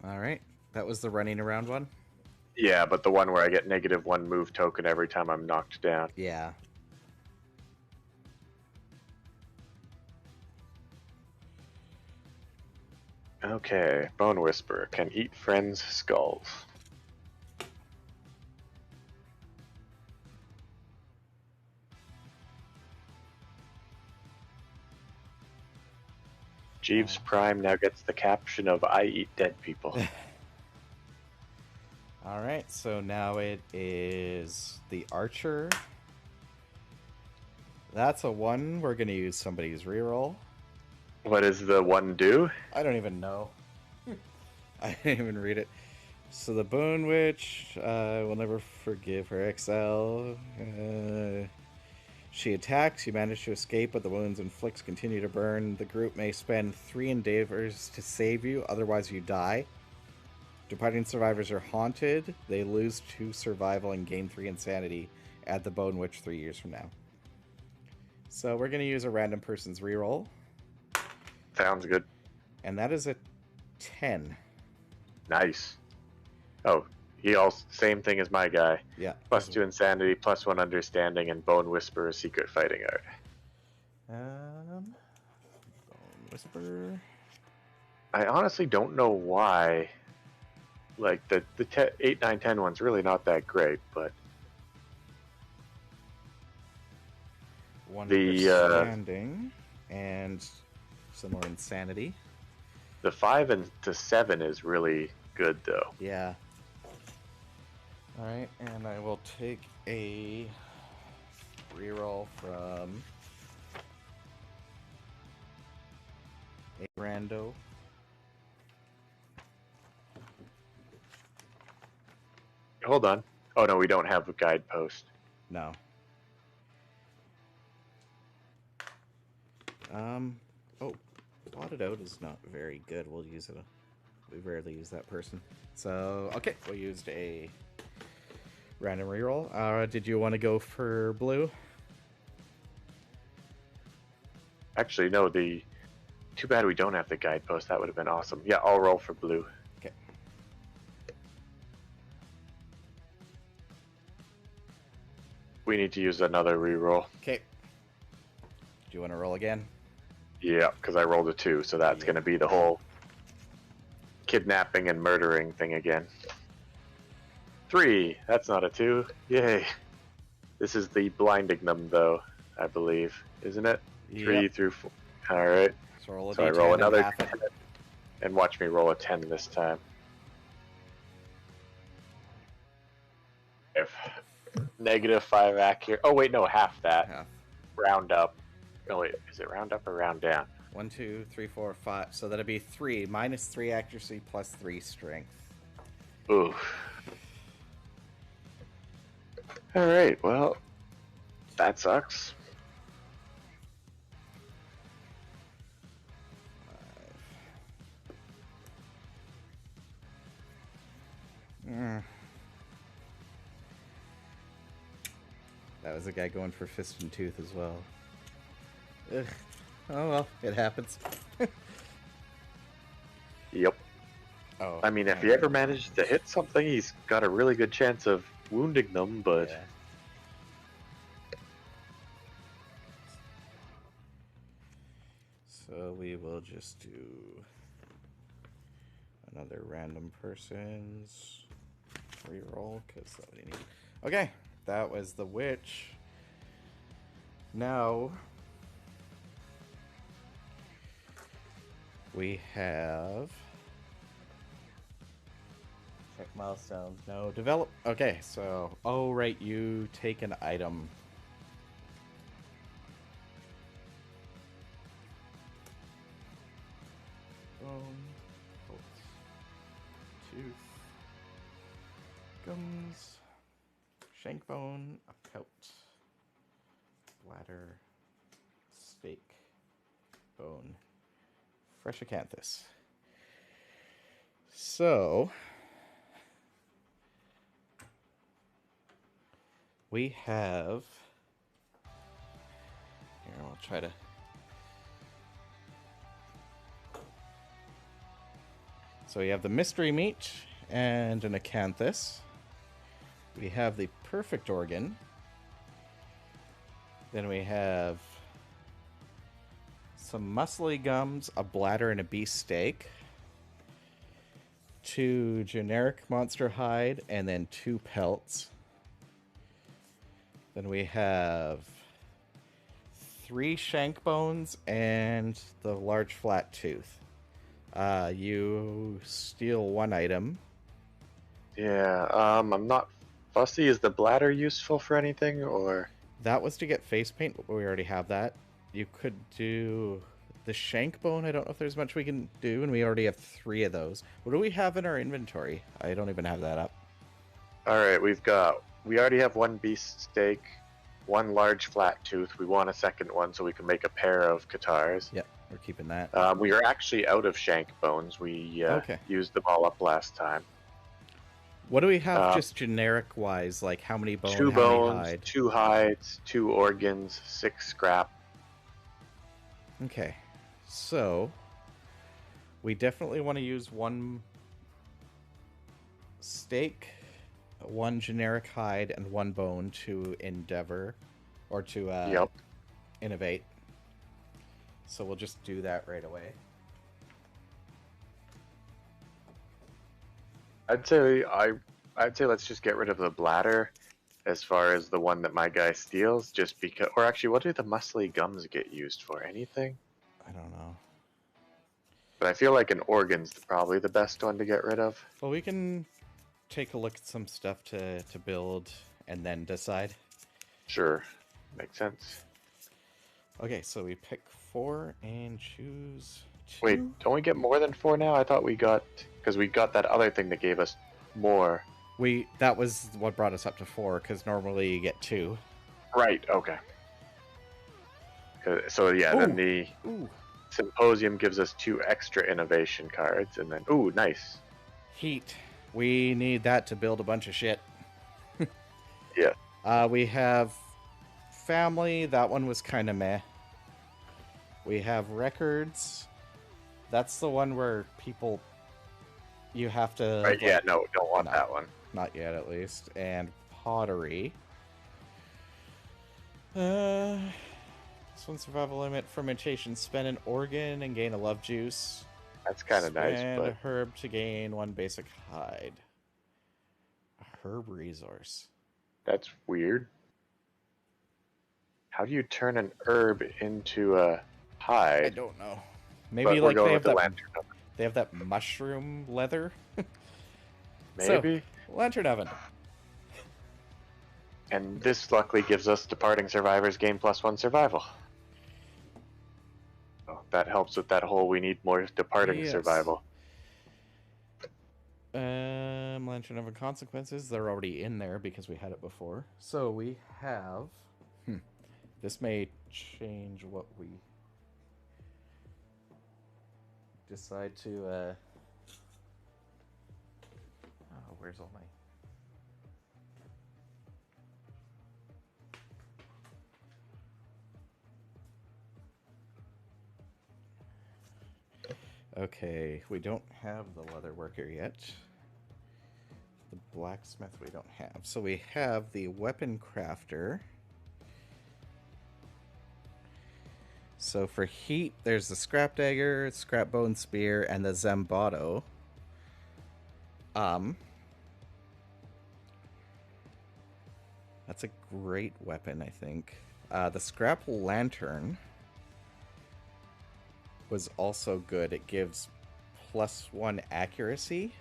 Alright. That was the running around one? Yeah, but the one where I get -1 move token every time I'm knocked down. Yeah. Okay, Bone Whisperer can eat friends' skulls. Jeeves Prime now gets the caption of "I eat dead people." Alright, so now it is the Archer. That's a 1. We're going to use somebody's reroll. What does the 1 do? I don't even know. I didn't even read it. So the Bone Witch will never forgive her XL. She attacks. You manage to escape, but the wounds inflicts continue to burn. The group may spend 3 endeavors to save you, otherwise you die. Departing survivors are haunted. They lose 2 survival and gain 3 insanity at the Bone Witch 3 years from now. So we're going to use a random person's reroll. Sounds good. And that is a 10. Nice. Oh, he also same thing as my guy. Yeah. +2 insanity, +1 understanding, and Bone Whisperer secret fighting art. Bone Whisperer. I honestly don't know why. Like the 8, 9, 10 one's really not that great, but 1 understanding and some more insanity. The 5 and to 7 is really good though. Yeah. All right, and I will take a reroll from a rando. Hold on. Oh no, we don't have a guidepost. No. Oh, blotted out is not very good. We'll use it. We rarely use that person. So, okay, we used a random reroll. Did you want to go for blue? Actually, no. Too bad we don't have the guidepost. That would have been awesome. Yeah, I'll roll for blue. Okay. We need to use another reroll. Okay. Do you want to roll again? Yeah, because I rolled a 2, so that's going to be the whole kidnapping and murdering thing again. 3. That's not a 2. Yay. This is the blinding them, though, I believe. Isn't it? Yep. 3 through 4. All right. So I roll another 10. And watch me roll a 10 this time. -5 accurate. Oh, wait, no, half that. Half. Round up. Oh, wait, is it round up or round down? 1, 2, 3, 4, 5. So that'd be 3. -3 accuracy, +3 strength. Ooh. All right, well, that sucks. 5. That was a guy going for fist and tooth as well. Ugh. Oh well, it happens. Yep. Oh. I mean, if he ever manages to hit something, he's got a really good chance of wounding them, but... Yeah. So we will just do another random person's reroll, because that's what we need. Okay, that was the witch. Now we have check milestones. No, develop. Okay, so oh right, you take an item. Tooth, gums, shank bone, a pelt, bladder, steak, bone, fresh acanthus. So we have here. I'll try to. So we have the mystery meat and an acanthus. We have the perfect organ. Then we have some muscly gums, a bladder, and a beefsteak. 2 generic monster hide, and then 2 pelts. Then we have 3 shank bones and the large flat tooth. You steal 1 item. Yeah, I'm not fussy. Is the bladder useful for anything, or? That was to get face paint, but we already have that. You could do The shank bone, I don't know if there's much we can do, and we already have 3 of those. What do we have in our inventory? I don't even have that up. Alright, we already have 1 beast steak, 1 large flat tooth. We want a second one so we can make a pair of guitars. Yep, we're keeping that. We are actually out of shank bones. We used them all up last time. What do we have just generic-wise? Like, how many bones, 2 how bones, many hide? 2 hides, 2 organs, 6 scrap. Okay, so we definitely want to use 1 steak, 1 generic hide, and 1 bone to endeavor, or to innovate. So we'll just do that right away. I'd say let's just get rid of the bladder as far as the one that my guy steals, just because. Or actually, what do the muscly gums get used for? Anything? I don't know. But I feel like an organ's probably the best one to get rid of. Well, we can take a look at some stuff to build and then decide. Sure, makes sense. Okay, so we pick 4 and choose 2. Wait, don't we get more than 4 now? I thought we got, because we got that other thing that gave us more. That was what brought us up to 4, because normally you get 2. Right. Okay. So yeah, Ooh. then the Ooh. Symposium gives us 2 extra innovation cards, and then nice. Heat. We need that to build a bunch of shit. Yeah. We have family. That one was kind of meh. We have records. That's the one where people, you have to... Right, yeah, no, don't want that one. Not yet, at least. And pottery. This one, survival limit, fermentation. Spend an organ and gain a love juice. That's kind of nice, Spend but... a herb to gain 1 basic hide. A herb resource. That's weird. How do you turn an herb into a hide? I don't know. Maybe like they have that mushroom leather. Maybe. So, lantern oven. And this luckily gives us Departing Survivors gain +1 survival. So that helps with that whole we need more departing survival. Lantern oven consequences. They're already in there because we had it before. So we have... This may change what we decide to... Oh, where's all my... Okay, we don't have the leather worker yet. The blacksmith we don't have. So we have the weapon crafter. So for heat, there's the scrap dagger, scrap bone spear, and the Zambato. That's a great weapon, I think. The scrap lantern was also good. It gives +1 accuracy.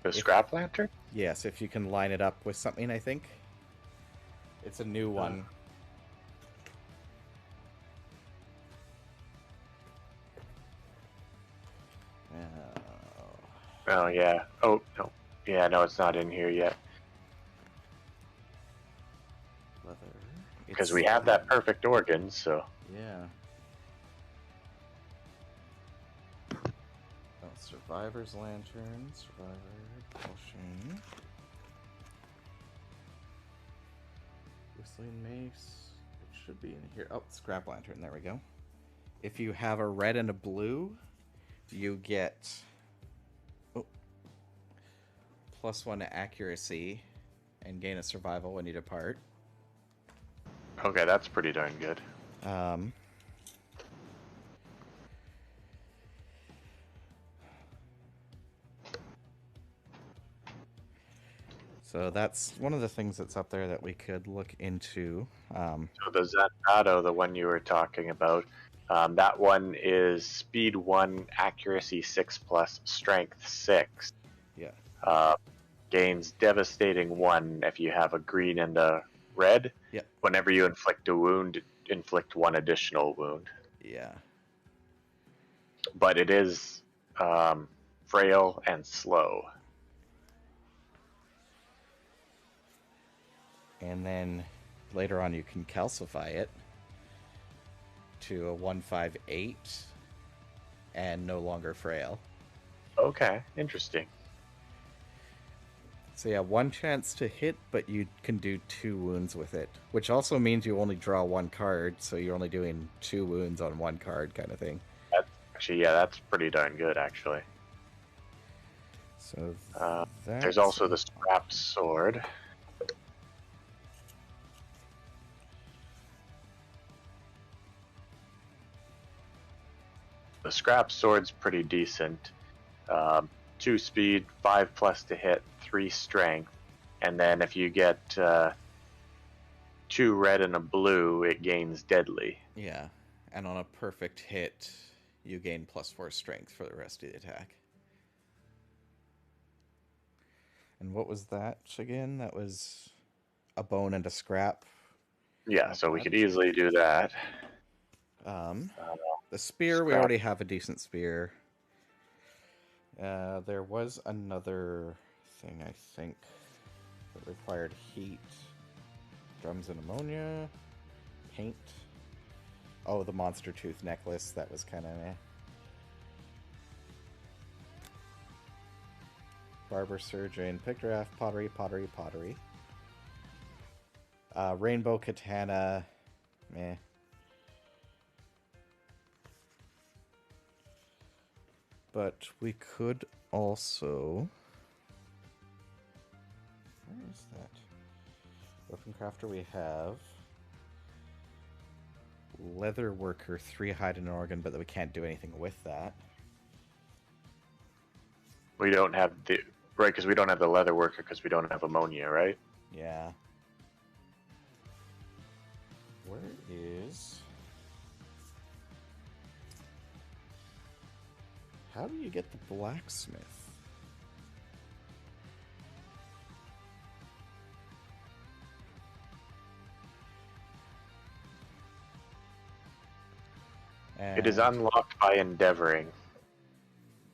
The scrap lantern? Yes, if you can line it up with something, I think. It's a new one. Oh, yeah. Oh, no. Yeah, no, it's not in here yet. Leather. Because we have that perfect organ, so... Yeah. Oh, Survivor's Lantern, Survivor, Potion. Whistling Mace. It should be in here. Oh, Scrap Lantern, there we go. If you have a red and a blue, you get... +1 accuracy and gain a survival when you depart. Okay, that's pretty darn good. So that's one of the things that's up there that we could look into. So the Zanado, the one you were talking about, that one is speed 1, accuracy 6+, strength 6. Yeah. Gains devastating 1 if you have a green and a red. Yep. Whenever you inflict a wound, inflict one additional wound. Yeah. But it is frail and slow. And then later on you can calcify it to a 1/5/8 and no longer frail. Okay, interesting. So yeah, 1 chance to hit, but you can do 2 wounds with it, which also means you only draw 1 card, so you're only doing 2 wounds on 1 card kind of thing. That's actually, yeah, that's pretty darn good, actually. So there's also the scrap sword. The scrap sword's pretty decent. 2 speed, 5+ to hit, 3 strength, and then if you get 2 red and a blue, it gains deadly. Yeah, and on a perfect hit, you gain +4 strength for the rest of the attack. And what was that again? That was a bone and a scrap. Yeah, Not so bad. we could easily do that. The spear, we already have a decent spear. There was another thing, I think, that required heat. Drums and ammonia. Paint. Oh, the monster tooth necklace. That was kind of meh. Barber surgeon, pictograph, pottery. Rainbow katana. Meh. But we could also... Where is that? Weapon crafter we have. Leather worker, 3 hide and organ, but we can't do anything with that. We don't have the... Right, because we don't have the leather worker because we don't have ammonia, right? Yeah. Where is... How do you get the blacksmith? It is unlocked by endeavoring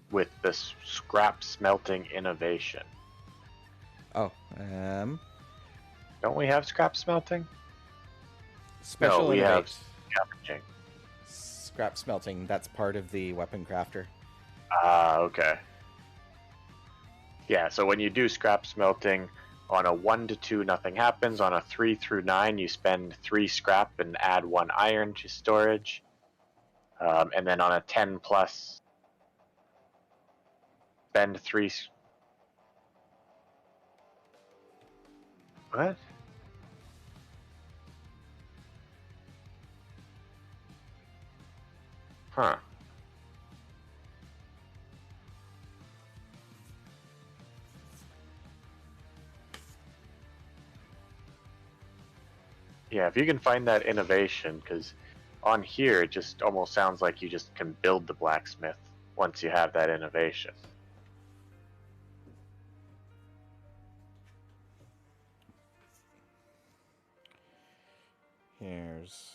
with the scrap smelting innovation. Oh, Don't we have scrap smelting? Special no, we innovate. have scavenging. Scrap smelting, that's part of the weapon crafter. Ah, okay. Yeah, so when you do scrap smelting, on a 1 to 2, nothing happens. On a 3 through 9, you spend 3 scrap and add 1 iron to storage. And then on a 10 plus, spend 3. What? Huh. Yeah, if you can find that innovation, because on here it just almost sounds like you just can build the blacksmith once you have that innovation. Here's...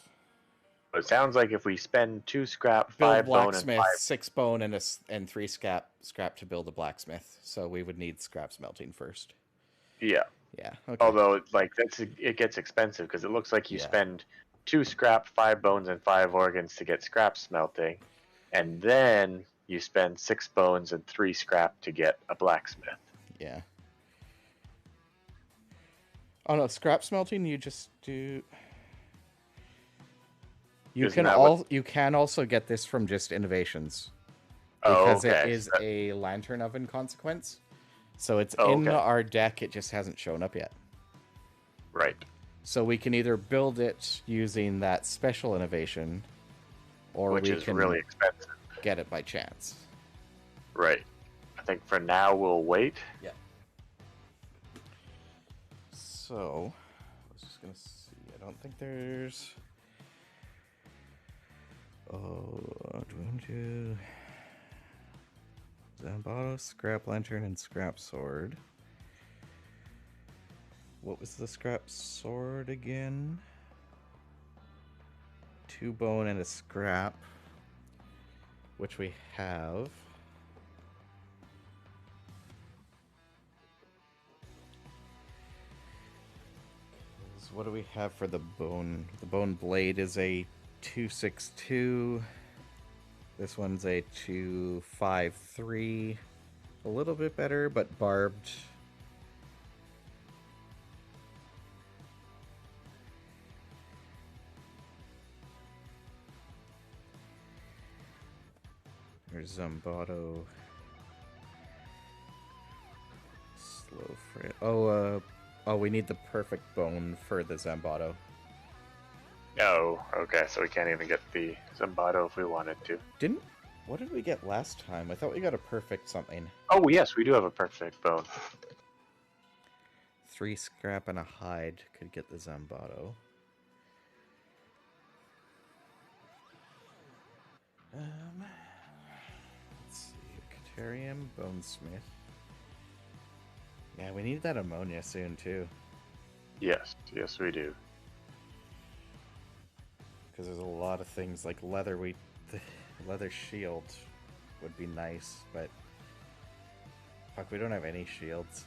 It sounds like if we spend 2 scrap, build 5 bone, and 5... 6 bone and 3 scrap to build a blacksmith. So we would need scrap smelting first. Yeah. Yeah. Okay. Although, like, it gets expensive because it looks like you spend 2 scrap, 5 bones, and 5 organs to get scrap smelting, and then you spend 6 bones and 3 scrap to get a blacksmith. Yeah. Oh no, scrap smelting you just do. You can also get this from just innovations. Because it is a lantern oven consequence. So it's in our deck, it just hasn't shown up yet. Right. So we can either build it using that special innovation, or which is really expensive. Get it by chance. Right. I think for now we'll wait. Yeah. So, I was just gonna see. I don't think there's... Oh, do we want to... Zambado, scrap lantern, and scrap sword. What was the scrap sword again? 2 bone and a scrap, which we have. What do we have for the bone? The bone blade is a 262. This one's a 253. A little bit better, but barbed. There's Zombato. Slow frit. Oh, we need the perfect bone for the Zombato. Oh, okay, so we can't even get the Zombato if we wanted to. What did we get last time? I thought we got a perfect something. Oh, yes, we do have a perfect bone. 3 scrap and a hide could get the Zombato. Let's see. Caterium, Bonesmith. Yeah, we need that ammonia soon, too. Yes, we do. Because there's a lot of things like leather. The leather shield would be nice, but fuck, we don't have any shields.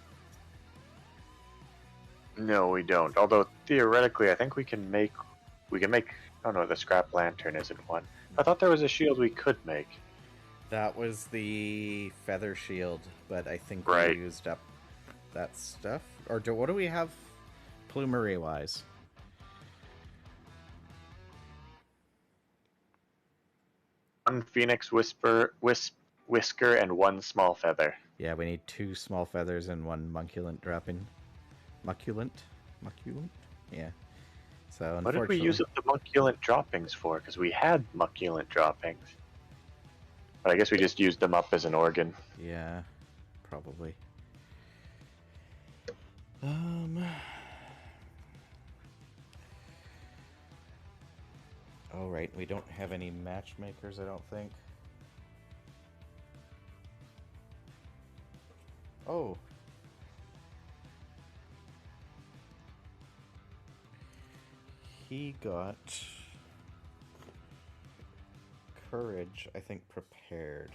No, we don't. Although theoretically, I think we can make. Oh no, the scrap lantern isn't one. I thought there was a shield we could make. That was the feather shield, but I think Right. we used up that stuff. Or what do we have plumery wise? One phoenix whisker, and 1 small feather. Yeah, we need 2 small feathers and 1 mucculent dropping. Mucculent? Yeah. So What did we use the mucculent droppings for? Because we had mucculent droppings. But I guess we just used them up as an organ. Yeah, probably. Oh, right, we don't have any matchmakers, I don't think. Oh. He got courage, I think, prepared.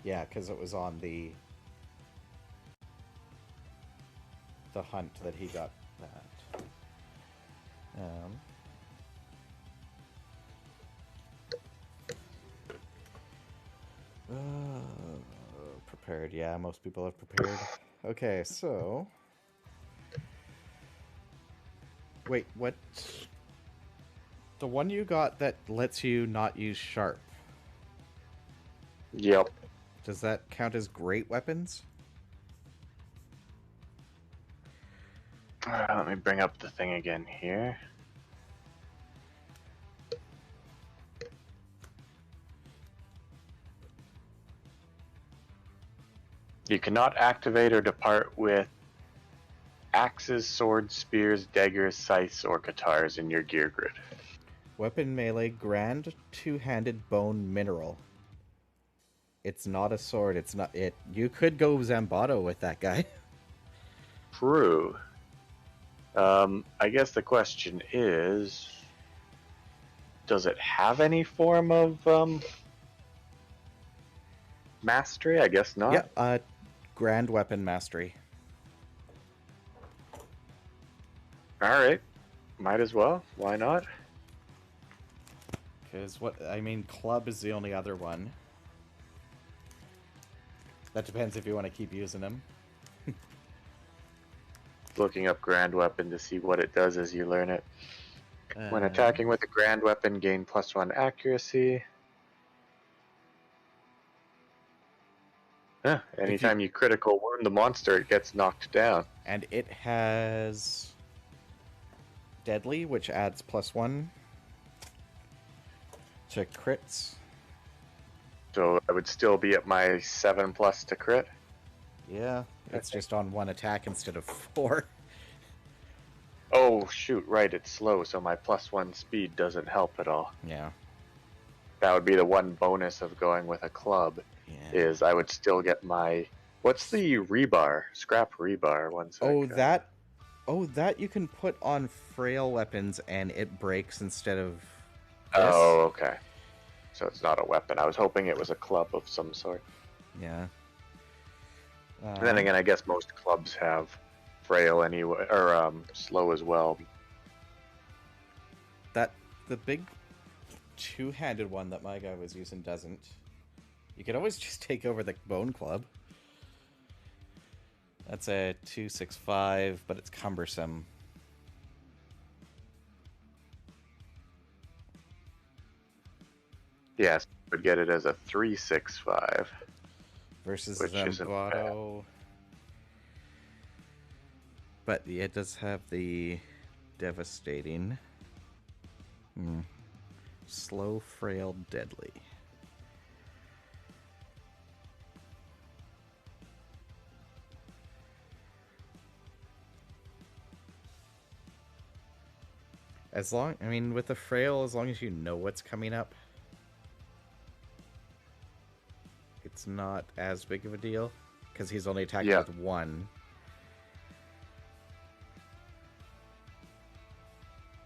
Yeah, because it was on the hunt that he got that. Prepared, yeah, most people have prepared. Okay, so... Wait, what? The one you got that lets you not use sharp. Yep. Does that count as great weapons? Let me bring up the thing again here. You cannot activate or depart with axes, swords, spears, daggers, scythes, or katars in your gear grid. Weapon melee, grand two-handed bone mineral. It's not a sword, it's not it. You could go Zombato with that guy. True. I guess the question is, does it have any form of mastery? I guess not. Yeah, grand weapon mastery. Alright. Might as well. Why not? Because club is the only other one. That depends if you want to keep using them. Looking up grand weapon to see what it does as you learn it. When attacking with a grand weapon, gain +1 accuracy. Anytime you critical wound the monster, it gets knocked down. And it has deadly, which adds +1 to crits. So I would still be at my 7+ to crit. Yeah, it's just on 1 attack instead of 4. Oh shoot, right, it's slow, so my +1 speed doesn't help at all. Yeah. That would be the one bonus of going with a club, is I would still get my... What's the rebar? Scrap rebar, 1 sec. Oh, that Oh, that you can put on frail weapons and it breaks instead of this. Oh, okay. So it's not a weapon. I was hoping it was a club of some sort. Yeah. And then again, I guess most clubs have frail anyway, or slow as well. That the big two-handed one that my guy was using doesn't. You could always just take over the bone club. That's a 265, but it's cumbersome. Yes, would get it as a 365 Versus which isn't bad. Zambato. But yeah, it does have the devastating. Slow, frail, deadly. With the frail, as long as you know what's coming up, it's not as big of a deal because he's only attacking with one.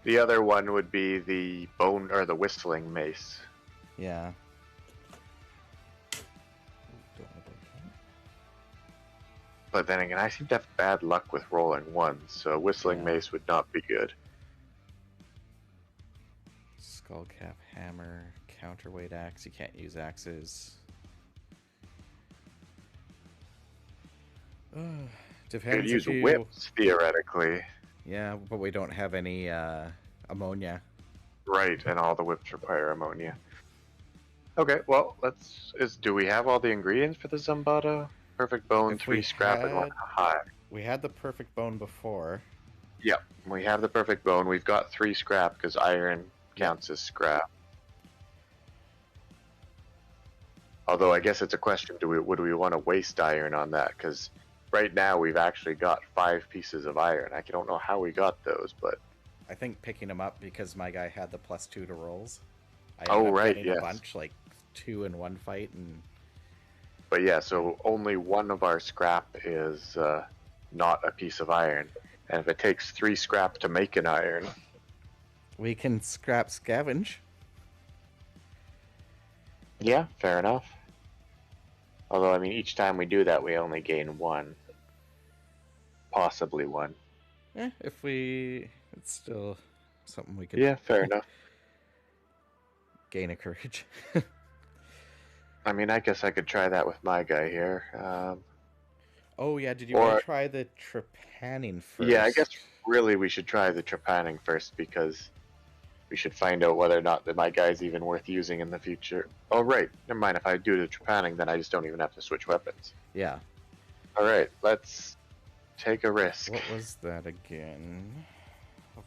The other one would be the bone or the whistling mace. Yeah. But then again, I seem to have bad luck with rolling ones, so whistling mace would not be good. Skullcap hammer, counterweight axe. You can't use axes. Depends. Could use whips theoretically. Yeah, but we don't have any ammonia. Right, and all the whips require ammonia. Okay, well, do we have all the ingredients for the Zambato? Perfect bone, 3 scrap, and 1 high. We had the perfect bone before. Yep, we have the perfect bone. We've got 3 scrap because iron counts as scrap. Although I guess it's a question: would we want to waste iron on that? Because right now we've actually got 5 pieces of iron. I don't know how we got those, but I think picking them up because my guy had the +2 to rolls. I ended up getting a bunch, like 2 in one fight, and. But yeah, so only one of our scrap is not a piece of iron, and if it takes 3 scrap to make an iron, we can scrap scavenge. Yeah, fair enough. Although, I mean, each time we do that, we only gain 1. Possibly 1. It's still something we could... Yeah, fair enough. Gain a courage. I mean, I guess I could try that with my guy here. Oh, yeah, did you want to try the trepanning first? Yeah, I guess really we should try the trepanning first, because we should find out whether or not that my guy's even worth using in the future. Oh, right. Never mind. If I do the trepanning, then I just don't even have to switch weapons. Yeah. All right. Let's take a risk. What was that again?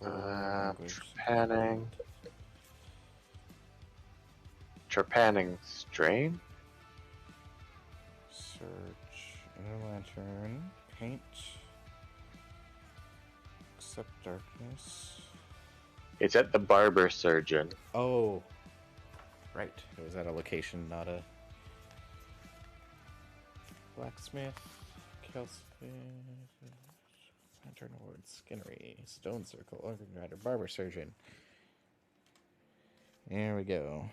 Trepanning. Trepanning strain? Search. Inner lantern. Paint. Accept darkness. It's at the barber surgeon. Oh. Right. It was at a location, not a... Blacksmith. Kelsey. Lantern Award. Skinnery. Stone Circle. Organ Grinder. Barber surgeon. There we go.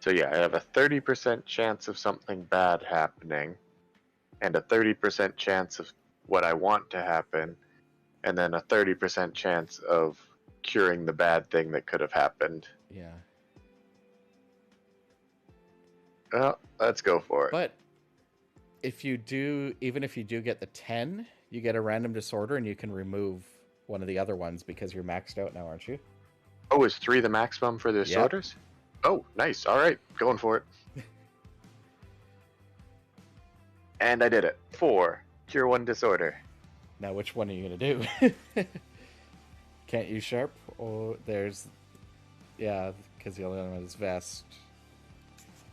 So yeah, I have a 30% chance of something bad happening, and a 30% chance of what I want to happen, and then a 30% chance of curing the bad thing that could have happened. Yeah. Well, let's go for it. But even if you do get the 10, you get a random disorder and you can remove one of the other ones because you're maxed out now, aren't you? Oh, is 3 the maximum for the disorders? Yep. Oh, nice. All right, going for it. And I did it. 4. Cure 1 disorder. Now, which one are you going to do? Can't use sharp? Or there's... Yeah, because the only one is vest.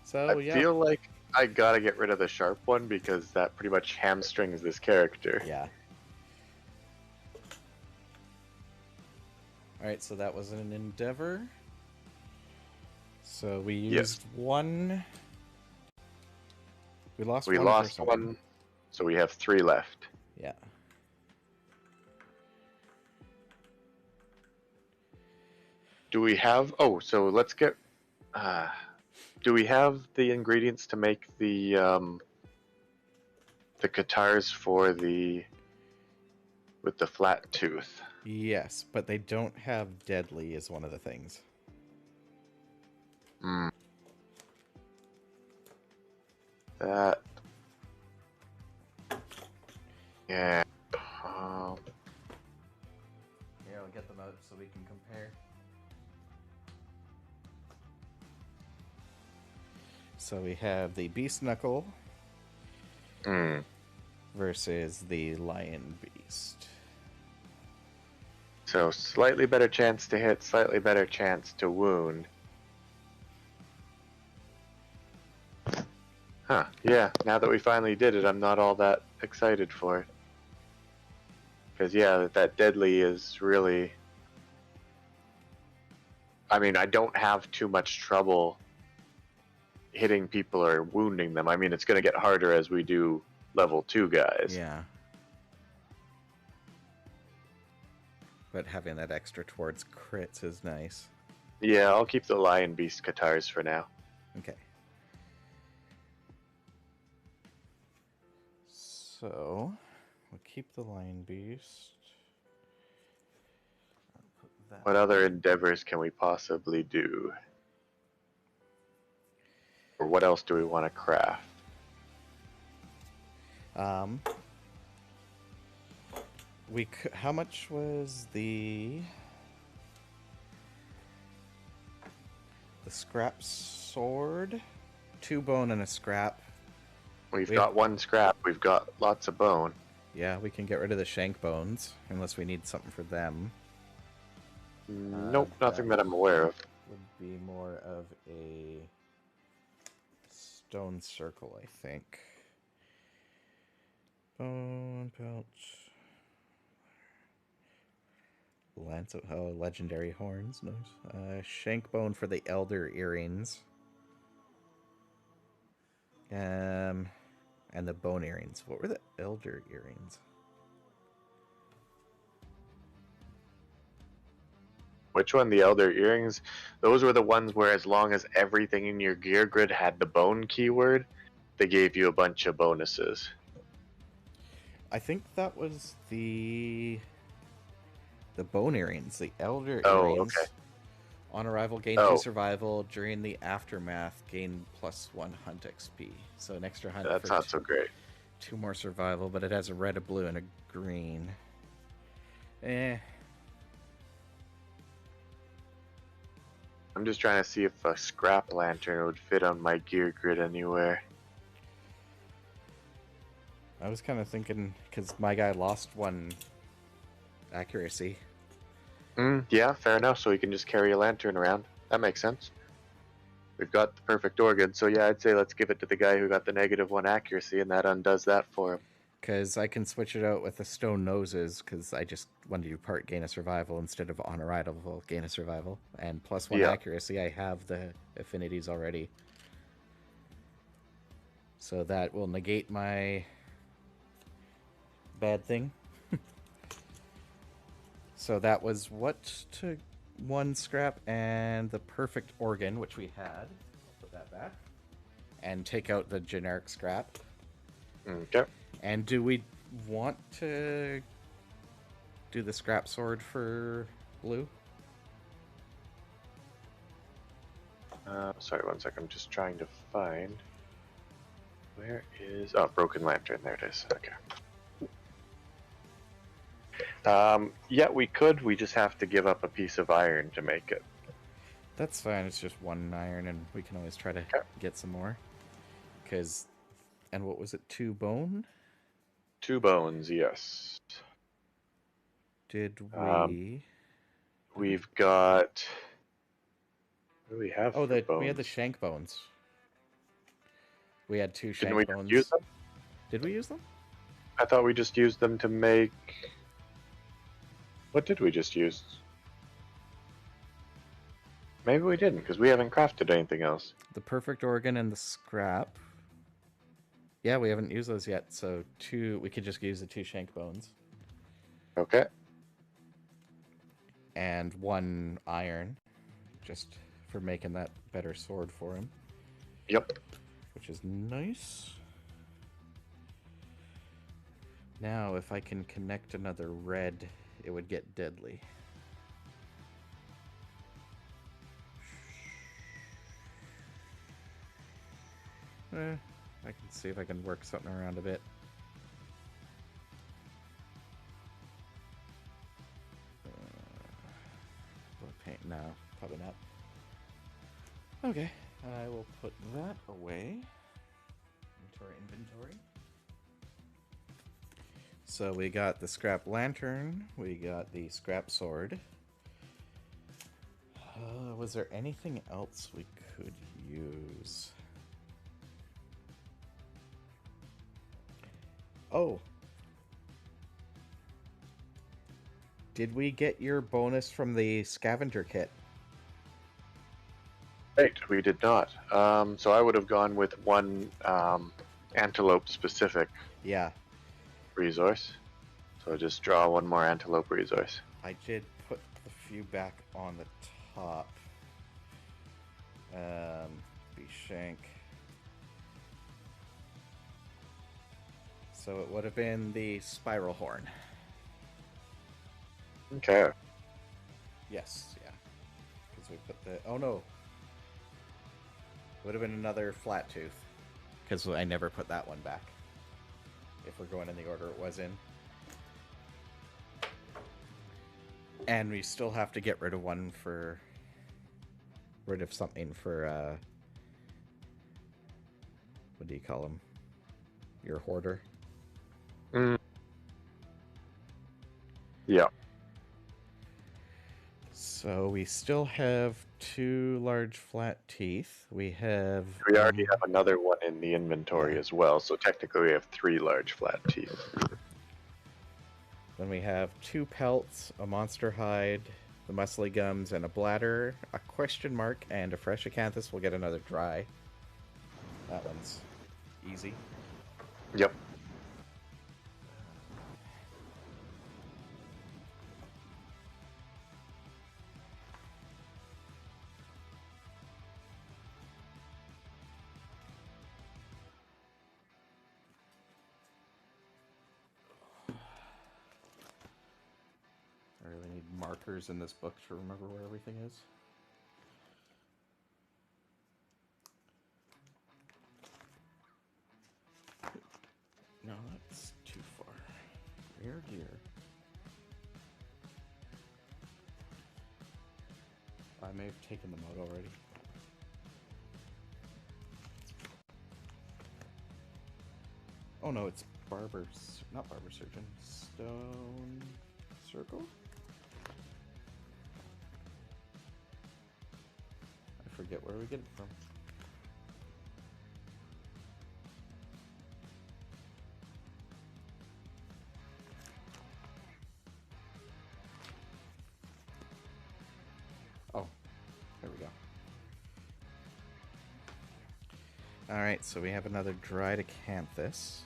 So, I feel like I gotta get rid of the sharp one because that pretty much hamstrings this character. Yeah. Alright, so that was an endeavor. So we used one. We lost one. So we have 3 left. Yeah. Do we have... Oh, so let's get... do we have the ingredients to make the guitars for the... with the flat tooth? Yes, but they don't have deadly is one of the things. Hmm. That... Yeah. Here, I'll get them out so we can compare. So we have the beast knuckle versus the lion beast. So slightly better chance to hit, slightly better chance to wound. Huh, yeah, now that we finally did it, I'm not all that excited for it. Because, yeah, that deadly is really... I mean, I don't have too much trouble hitting people or wounding them. I mean, it's going to get harder as we do level 2 guys. Yeah. But having that extra towards crits is nice. Yeah, I'll keep the lion beast guitars for now. Okay. So, we'll keep the lion beast. What other endeavors can we possibly do? Or what else do we want to craft? How much was the scrap sword? 2 bone and a scrap. We've got 1 scrap. We've got lots of bone. Yeah, we can get rid of the shank bones unless we need something for them. Nope, nothing that I'm aware of. Would be more of a stone circle, I think. Bone pouch. Lance of legendary horns, nice. Shank bone for the elder earrings. And the bone earrings. What were the elder earrings? Which one? The elder earrings? Those were the ones where as long as everything in your gear grid had the bone keyword, they gave you a bunch of bonuses. I think that was the bone earrings, the elder Oh, earrings. okay. On arrival, gain 2 survival. During the aftermath, gain +1 hunt XP. So an extra hunt. That's not so great. 2 more survival, but it has a red, a blue, and a green. I'm just trying to see if a scrap lantern would fit on my gear grid anywhere. I was kind of thinking, because my guy lost 1 accuracy. Yeah, fair enough. So we can just carry a lantern around. That makes sense. We've got the perfect organ, so yeah, I'd say let's give it to the guy who got the -1 accuracy, and that undoes that for him. Because I can switch it out with the stone noses, because I just want to do part gain a survival instead of on arrival gain a survival. And +1 accuracy, I have the affinities already. So that will negate my bad thing. So that was what to 1 scrap and the perfect organ, which we had. I'll put that back. And take out the generic scrap. Okay. And do we want to do the scrap sword for blue? Sorry, 1 second. I'm just trying to find... Where is... Oh, broken lantern. There it is. Okay. Yeah, we could. We just have to give up a piece of iron to make it. That's fine. It's just 1 iron, and we can always try to get some more. And what was it? 2 bone? 2 bones, yes. Did we... We've got... What do we have for bones? We had the shank bones. We had 2 shank Didn't we bones. use them? Did we use them? I thought we just used them to make... What did we just use? Maybe we didn't, because we haven't crafted anything else. The perfect organ and the scrap. Yeah, we haven't used those yet, so we could just use the 2 shank bones. Okay. And 1 iron, just for making that better sword for him. Yep. Which is nice. Now, if I can connect another red, it would get deadly. I can see if I can work something around a bit. Paint? No, probably not. Okay, I will put that away into our inventory. So we got the scrap lantern, we got the scrap sword. Was there anything else we could use? Oh. Did we get your bonus from the scavenger kit? Right, we did not. So I would have gone with 1 antelope specific resource. So just draw 1 more antelope resource. I did put the few back on the top. Be shank. So it would have been the spiral horn. Okay. Yes, yeah. Because we put the... Oh, no. It would have been another flat tooth. Because I never put that one back. If we're going in the order it was in. And we still have to get rid of one for... Rid of something for, what do you call them? Your hoarder? Yeah. So we still have 2 large flat teeth. We already have another one in the inventory as well, so technically we have 3 large flat teeth. Then we have 2 pelts, a monster hide, the muscly gums, and a bladder, a question mark, and a fresh acanthus. We'll get another dry. That one's easy. Yep. I really need markers in this book to remember where everything is. No, that's too far. Rear gear. I may have taken them out already. Oh no, it's not barber surgeon. Stone circle? I forget where we get it from. Oh, there we go. Alright, so we have another dried acanthus.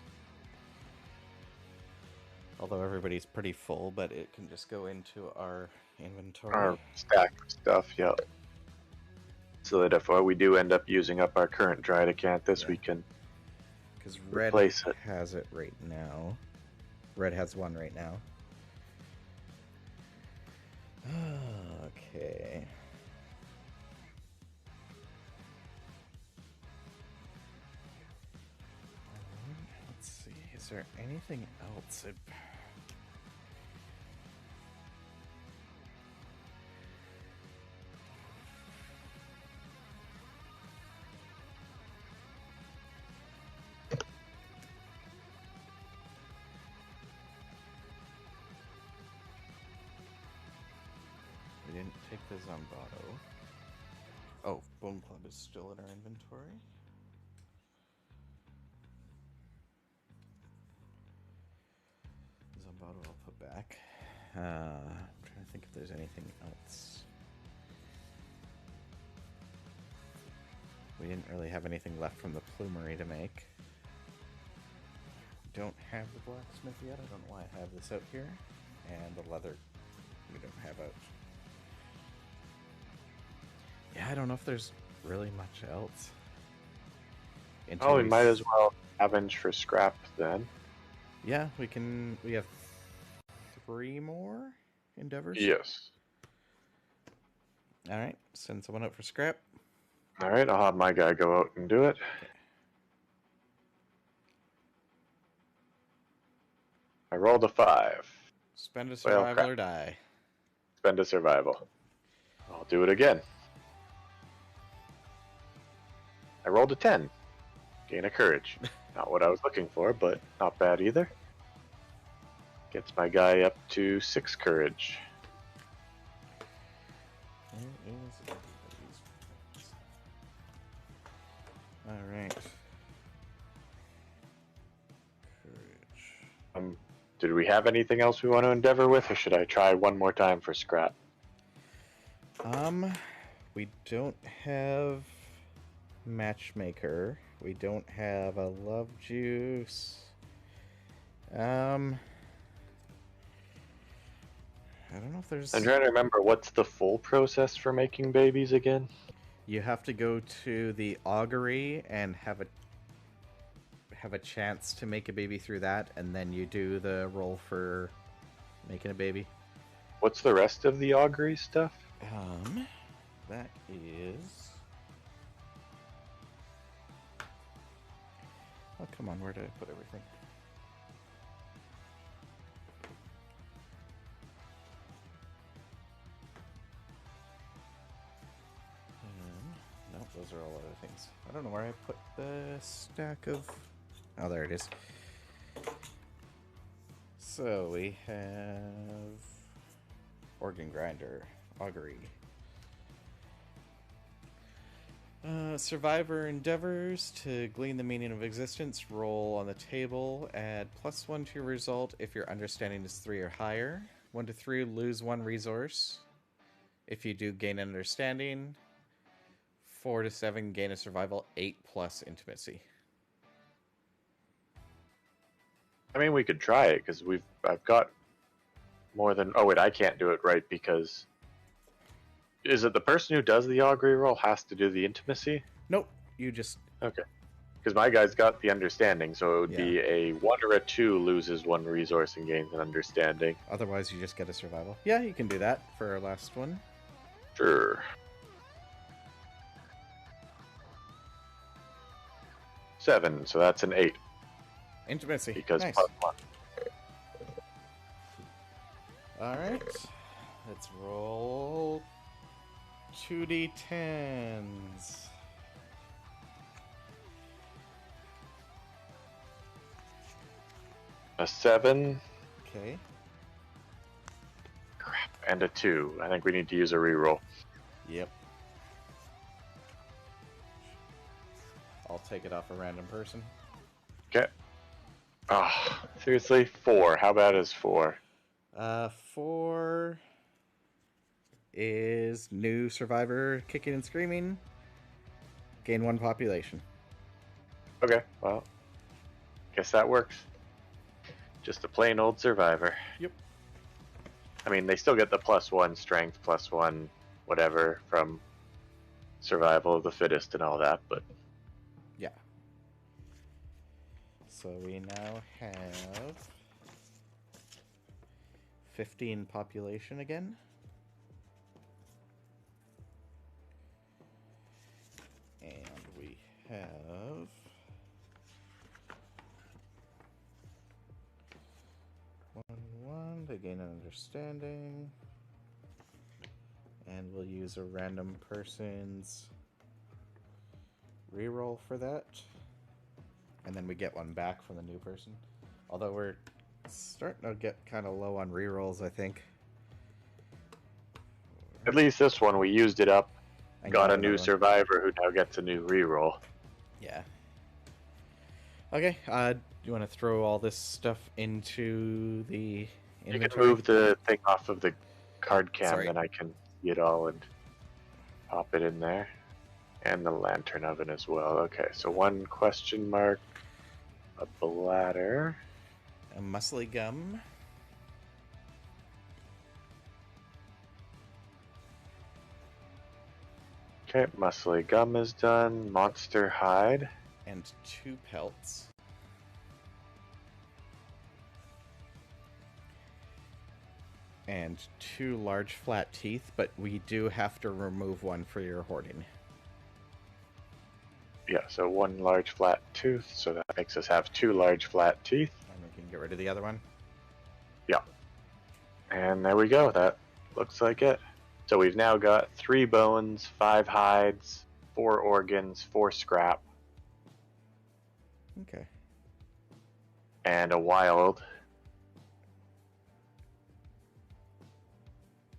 Although everybody's pretty full, but it can just go into our inventory. Our stack of stuff, yep. So that if we do end up using up our current dried acanthus, we can replace it. Has it right now. Red has 1 right now. Okay. Let's see. Is there anything else? We didn't take the Zombato. Oh, Bone Club is still in our inventory. Zombato I'll put back. I'm trying to think if there's anything else. We didn't really have anything left from the plumery to make. don't have the blacksmith yet. I don't know why I have this out here. And the leather we don't have out. Yeah, I don't know if there's really much else. Oh, we might as well scavenge for scrap then. Yeah, we can. We have 3 more endeavors. Yes. All right, send someone out for scrap. All right, I'll have my guy go out and do it. Okay. I rolled a 5. Spend a survival or die. Spend a survival. I'll do it again. I rolled a 10. Gain a courage. Not what I was looking for, but not bad either. Gets my guy up to 6 courage. All right. Courage. Did we have anything else we want to endeavor with, or should I try one more time for scrap? We don't have matchmaker. We don't have a love juice. I don't know if there's... I'm trying to remember, what's the full process for making babies again? You have to go to the augury and have a chance to make a baby through that, and then you do the roll for making a baby. What's the rest of the augury stuff? That is... Oh, come on, where did I put everything? Nope, those are all other things. I don't know where I put the stack of... Oh, there it is. So we have organ grinder, augury. Survivor endeavors to glean the meaning of existence. Roll on the table. Add +1 to your result if your understanding is 3 or higher. 1 to 3, lose 1 resource. If you do, gain an understanding. 4 to 7, gain a survival. 8 plus intimacy. I mean, we could try it because I've got more than. Oh wait, I can't do it right because. Is it the person who does the augury roll has to do the intimacy? Nope, you just... Okay. Because my guy's got the understanding, so it would be a 1 or a 2 loses 1 resource and gains an understanding. Otherwise, you just get a survival. Yeah, you can do that for our last one. Sure. 7, so that's an 8. Intimacy. Because nice. +1. Alright. Let's roll 2d10s. A 7. Okay. Crap. And a 2. I think we need to use a reroll. Yep. I'll take it off a random person. Okay. Oh, seriously? 4. How bad is 4? 4 is new survivor kicking and screaming. Gain 1 population. Okay, well, guess that works. Just a plain old survivor. Yep. I mean, they still get the +1 strength, +1 whatever from survival of the fittest and all that, but... Yeah. So we now have 15 population again. And we have 1 to gain an understanding. And we'll use a random person's reroll for that. And then we get 1 back from the new person. Although we're starting to get kind of low on rerolls, I think. At least this one, we used it up. And Got a another new one. survivor who now gets a new reroll. Yeah. Okay, do you want to throw all this stuff into the inventory? You can move the thing off of the card cam, Sorry. then I can see it all and pop it in there. And the lantern oven as well. Okay, so 1 question mark a bladder. A muscly gum. Okay, muscly gum is done. Monster hide. And 2 pelts. And 2 large flat teeth, but we do have to remove one for your hoarding. Yeah, so 1 large flat tooth, so that makes us have 2 large flat teeth. And we can get rid of the other one. Yeah. And there we go. That looks like it. So we've now got 3 bones, 5 hides, 4 organs, 4 scrap, Okay. and a wild.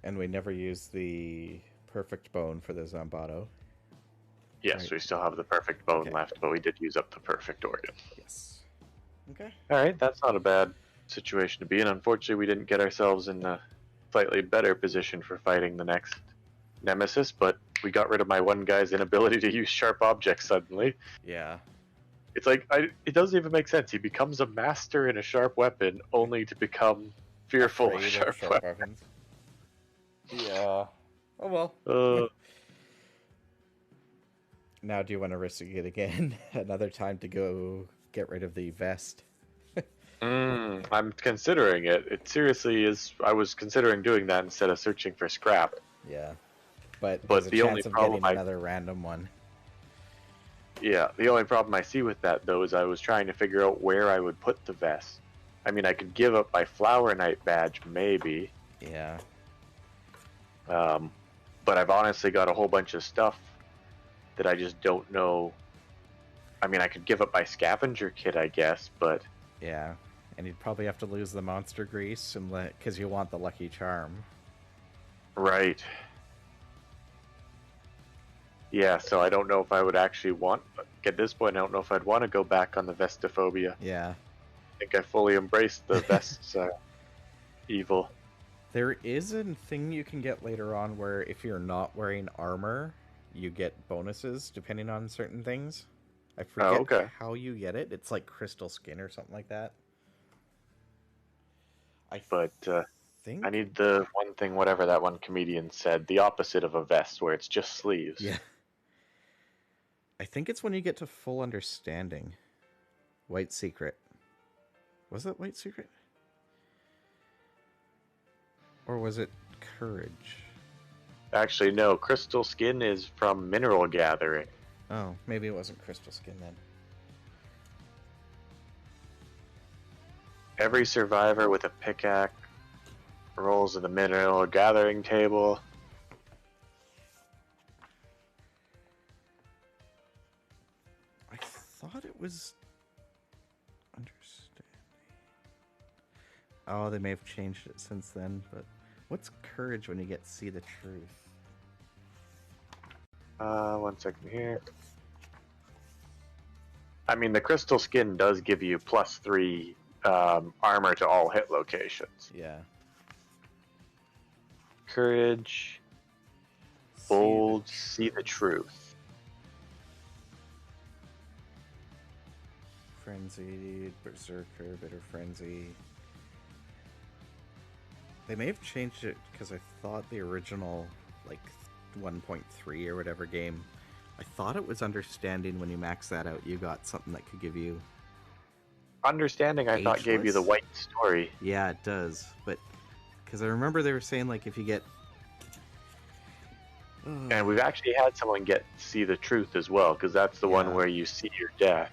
And we never use the perfect bone for the Zombato. Yes, Right. we still have the perfect bone Okay. left, but we did use up the perfect organ. Yes. Okay. Alright, that's not a bad situation to be in. Unfortunately, we didn't get ourselves in a slightly better position for fighting the next nemesis, but we got rid of my one guy's inability to use sharp objects suddenly. Yeah. It's like, it doesn't even make sense. He becomes a master in a sharp weapon only to become fearful of Afraid sharp weapons. weapons. Yeah. Oh well. Now, do you want to risk it again? Another time to go get rid of the vest? I'm considering it. It seriously is. I was considering doing that instead of searching for scrap. Yeah. But there's But a the only chance of problem getting another random one. Yeah, the only problem I see with that, though, is I was trying to figure out where I would put the vest. I mean, I could give up my Flower Knight badge, maybe. Yeah. But I've honestly got a whole bunch of stuff that I just don't know. I mean, I could give up my scavenger kit, I guess, but... Yeah. And you'd probably have to lose the monster grease and because you want the lucky charm. Right. Yeah, so I don't know if I would actually want... At this point, I don't know if I'd want to go back on the Vestophobia. Yeah. I think I fully embraced the Vest's evil. There is a thing you can get later on where if you're not wearing armor, you get bonuses depending on certain things. I forget how you get it. It's like crystal skin or something like that. But think I need the one thing, whatever that one comedian said, the opposite of a vest, where it's just sleeves. Yeah. I think it's when you get to full understanding. White Secret. Was it White Secret? Or was it Courage? Actually, no. Crystal skin is from mineral gathering. Oh, maybe it wasn't Crystal Skin then. Every survivor with a pickaxe rolls to the mineral gathering table. I thought it was understanding. Oh, they may have changed it since then, but what's Courage when you get See the Truth? 1 second here. I mean, the crystal skin does give you +3 armor to all hit locations. Yeah. Courage. Bold. See the truth. Frenzied, Berserker, Bitter Frenzy. They may have changed it because I thought the original, like 1.3 or whatever game, I thought it was Understanding. When you max that out, you got something that could give you Understanding, I thought, gave you the white story. Yeah, it does. But because I remember they were saying, like, if you get... And we've actually had someone get See the Truth as well, because that's the one where you see your death.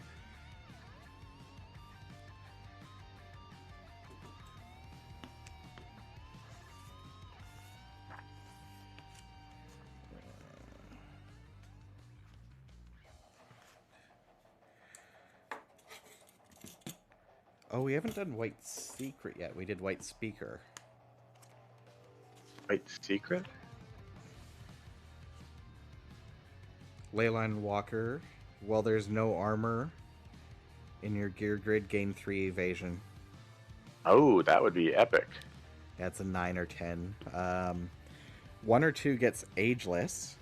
Oh, we haven't done White Secret yet. We did White Speaker. White Secret? Leyline Walker. Well, there's no armor in your gear grid, gain 3 evasion. Oh, that would be epic. Yeah, it's a 9 or 10. 1 or 2 gets Ageless.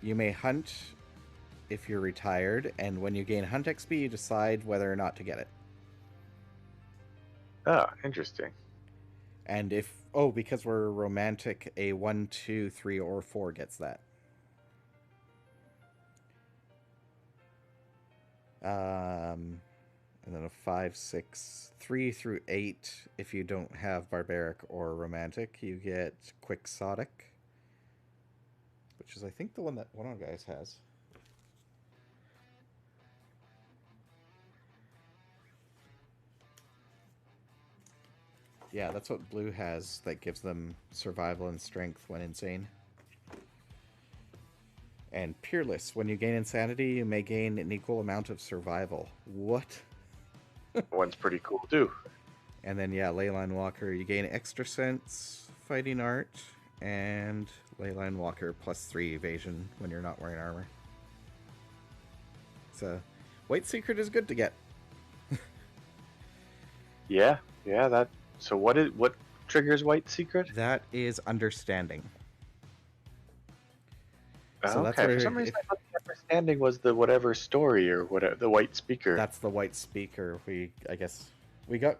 You may hunt if you're retired, and when you gain Hunt XP, you decide whether or not to get it. Oh, interesting. And if because we're romantic, a 1, 2, 3, or 4 gets that. And then a 5, 6, 3 through 8. If you don't have barbaric or romantic, you get quixotic, which is I think the one that one of our guys has. Yeah, that's what blue has that gives them survival and strength when insane. And peerless. When you gain insanity, you may gain an equal amount of survival. What? One's pretty cool too. And then yeah, Leyline Walker. You gain extra sense, fighting art, and Leyline Walker +3 evasion when you're not wearing armor. So, White Secret is good to get. Yeah. That. So what triggers White Secret? That is understanding. So okay. For some reason, I thought the understanding was the whatever story or whatever the White Speaker. That's the White Speaker. I guess we got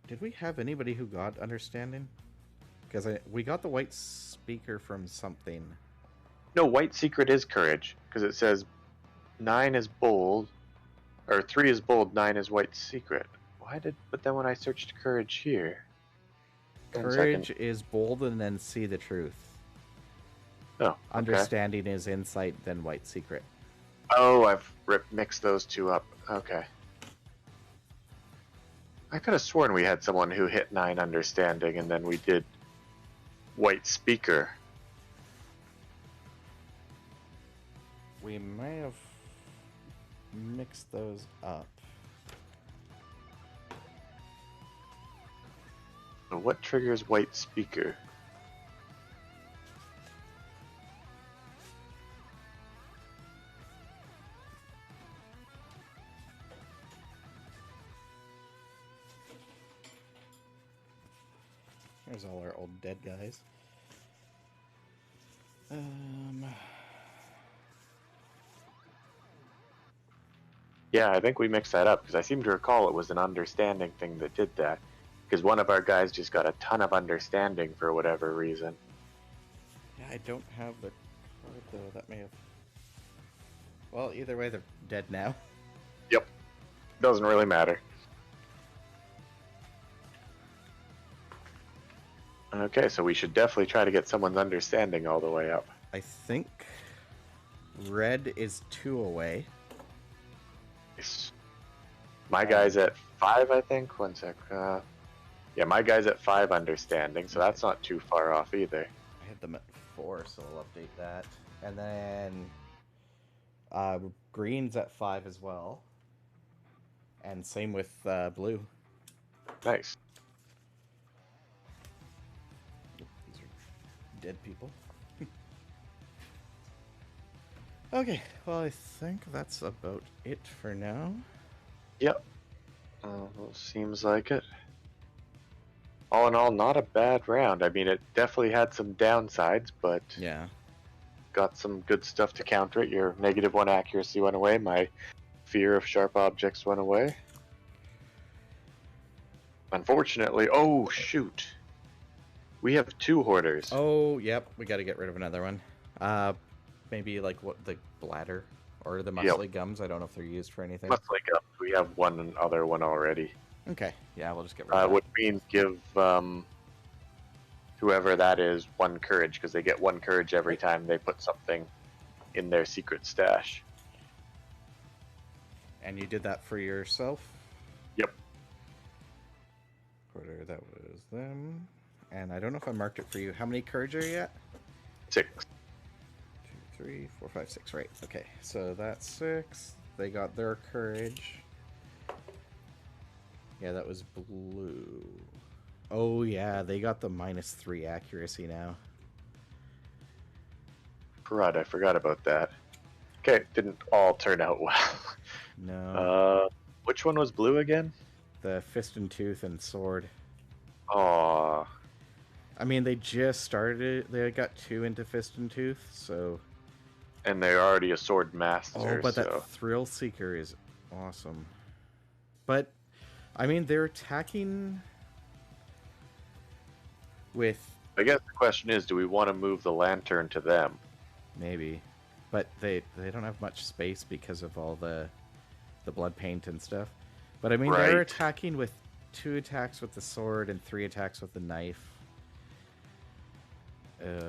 Did we have anybody who got understanding? Because we got the White Speaker from something. No, White Secret is courage because it says 9 is bold, or 3 is bold, 9 is White Secret. But then when I searched courage here, courage is bold and then see the truth. Oh, okay. Understanding is insight, then White Secret. Oh, I've mixed those two up. Okay. I could have sworn we had someone who hit 9 understanding and then we did White Speaker. We may have mixed those up. So what triggers White Speaker? There's all our old dead guys. Yeah, I think we mixed that up because I seem to recall it was an understanding thing that did that. Because one of our guys just got a ton of understanding for whatever reason. Yeah, I don't have the card though. That may have. Well, either way, they're dead now. Yep. Doesn't really matter. Okay, so we should definitely try to get someone's understanding all the way up. I think red is 2 away. Nice. My guy's at 5, I think. One sec. Yeah, my guy's at 5 understanding, so that's not too far off either. I had them at 4, so I'll update that. And then green's at 5 as well. And same with blue. Nice. These are dead people. Okay, well, I think that's about it for now. Yep. Seems like it. All in all, not a bad round. I mean, it definitely had some downsides, but yeah, got some good stuff to counter it. Your -1 accuracy went away. My fear of sharp objects went away. Unfortunately, oh shoot, we have 2 hoarders. Oh, yep, we got to get rid of another one. Maybe like what, the bladder or the muscly gums. I don't know if they're used for anything. Muscly gums. We have one other one already. Okay, yeah, we'll just get rid of that. Which means give whoever that is 1 courage, because they get 1 courage every time they put something in their secret stash. And you did that for yourself? Yep. Quarter, that was them. And I don't know if I marked it for you. How many courage are you at? 6. 2, 3, 4, 5, 6. Right. Okay, so that's 6. They got their courage. Yeah, that was blue. Oh, yeah, they got the -3 accuracy now. Crud, I forgot about that. Okay, didn't all turn out well. No. Which one was blue again? The fist and tooth and sword. Aww. I mean, they just started it. They got 2 into fist and tooth, so... And they're already a sword master. Oh, but that thrill seeker is awesome. But I mean, they're attacking with I guess the question is, do we want to move the lantern to them? maybe, but they don't have much space because of all the blood paint and stuff. But I mean, they're Right. attacking with 2 attacks with the sword and 3 attacks with the knife.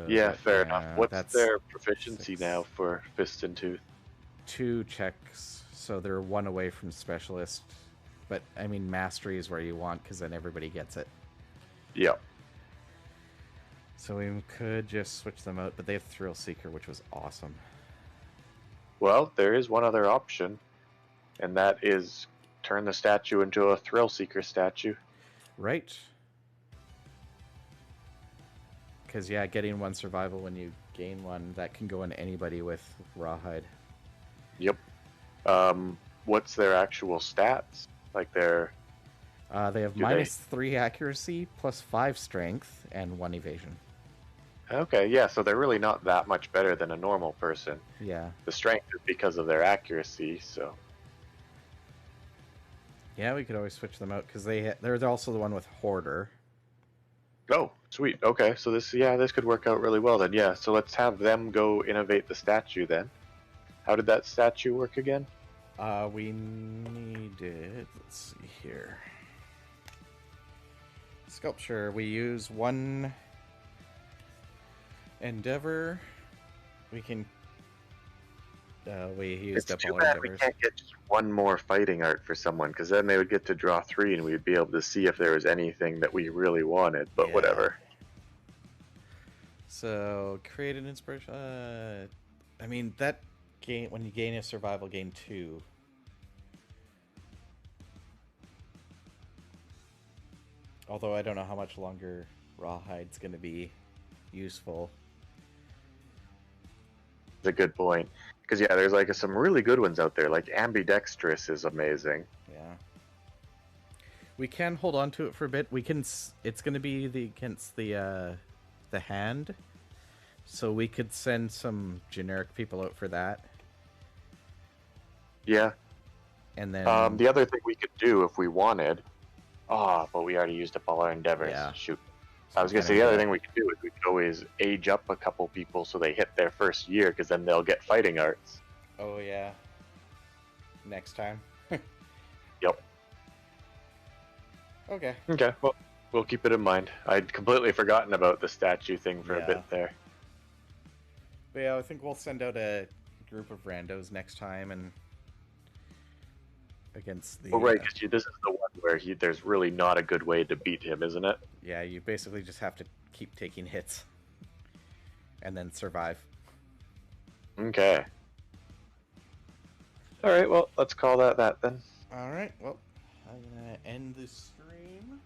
Yeah, fair enough. What's That's their proficiency 6. now for Fist and Tooth? 2 checks, so they're 1 away from specialist. But I mean, mastery is where you want, because then everybody gets it. Yep. So we could just switch them out, but they have Thrill Seeker, which was awesome. Well, there is one other option, and that is turn the statue into a Thrill Seeker statue. Right. Because, yeah, getting 1 survival when you gain 1, that can go in anybody with Rawhide. Yep. What's their actual stats? Like their... They have -3 accuracy, +5 strength, and 1 evasion. Okay, yeah, so they're really not that much better than a normal person. Yeah. The strength is because of their accuracy, so... Yeah, we could always switch them out, because they're also the one with Hoarder. Oh, sweet. Okay, so this could work out really well then. Yeah, so let's have them go innovate the statue then. How did that statue work again? We needed... Let's see here. Sculpture. We use 1 endeavor. We can... we used up all our endeavors. We can't get just 1 more fighting art for someone, because then they would get to draw 3 and we'd be able to see if there was anything that we really wanted, but Yeah. whatever. So, create an inspiration... I mean, that gain... When you gain a survival, gain 2. Although I don't know how much longer Rawhide's going to be useful. That's a good point. Because, yeah, there's like some really good ones out there. Like Ambidextrous is amazing. Yeah. We can hold on to it for a bit. We can... It's going to be against the hand. So we could send some generic people out for that. Yeah. And then... the other thing we could do if we wanted... but we already used up all our endeavors. Yeah. Shoot. So I was going to say, the other thing we could do is we could always age up a couple people so they hit their first year, because then they'll get fighting arts. Oh, yeah. Next time. Yep. Okay. Okay, well, we'll keep it in mind. I'd completely forgotten about the statue thing for a Yeah. bit there. But yeah, I think we'll send out a group of randos next time and against the... Well, right, because this is the one where there's really not a good way to beat him, isn't it? Yeah, you basically just have to keep taking hits. And then survive. Okay. Alright, well, let's call that then. Alright, well, I'm gonna end this stream.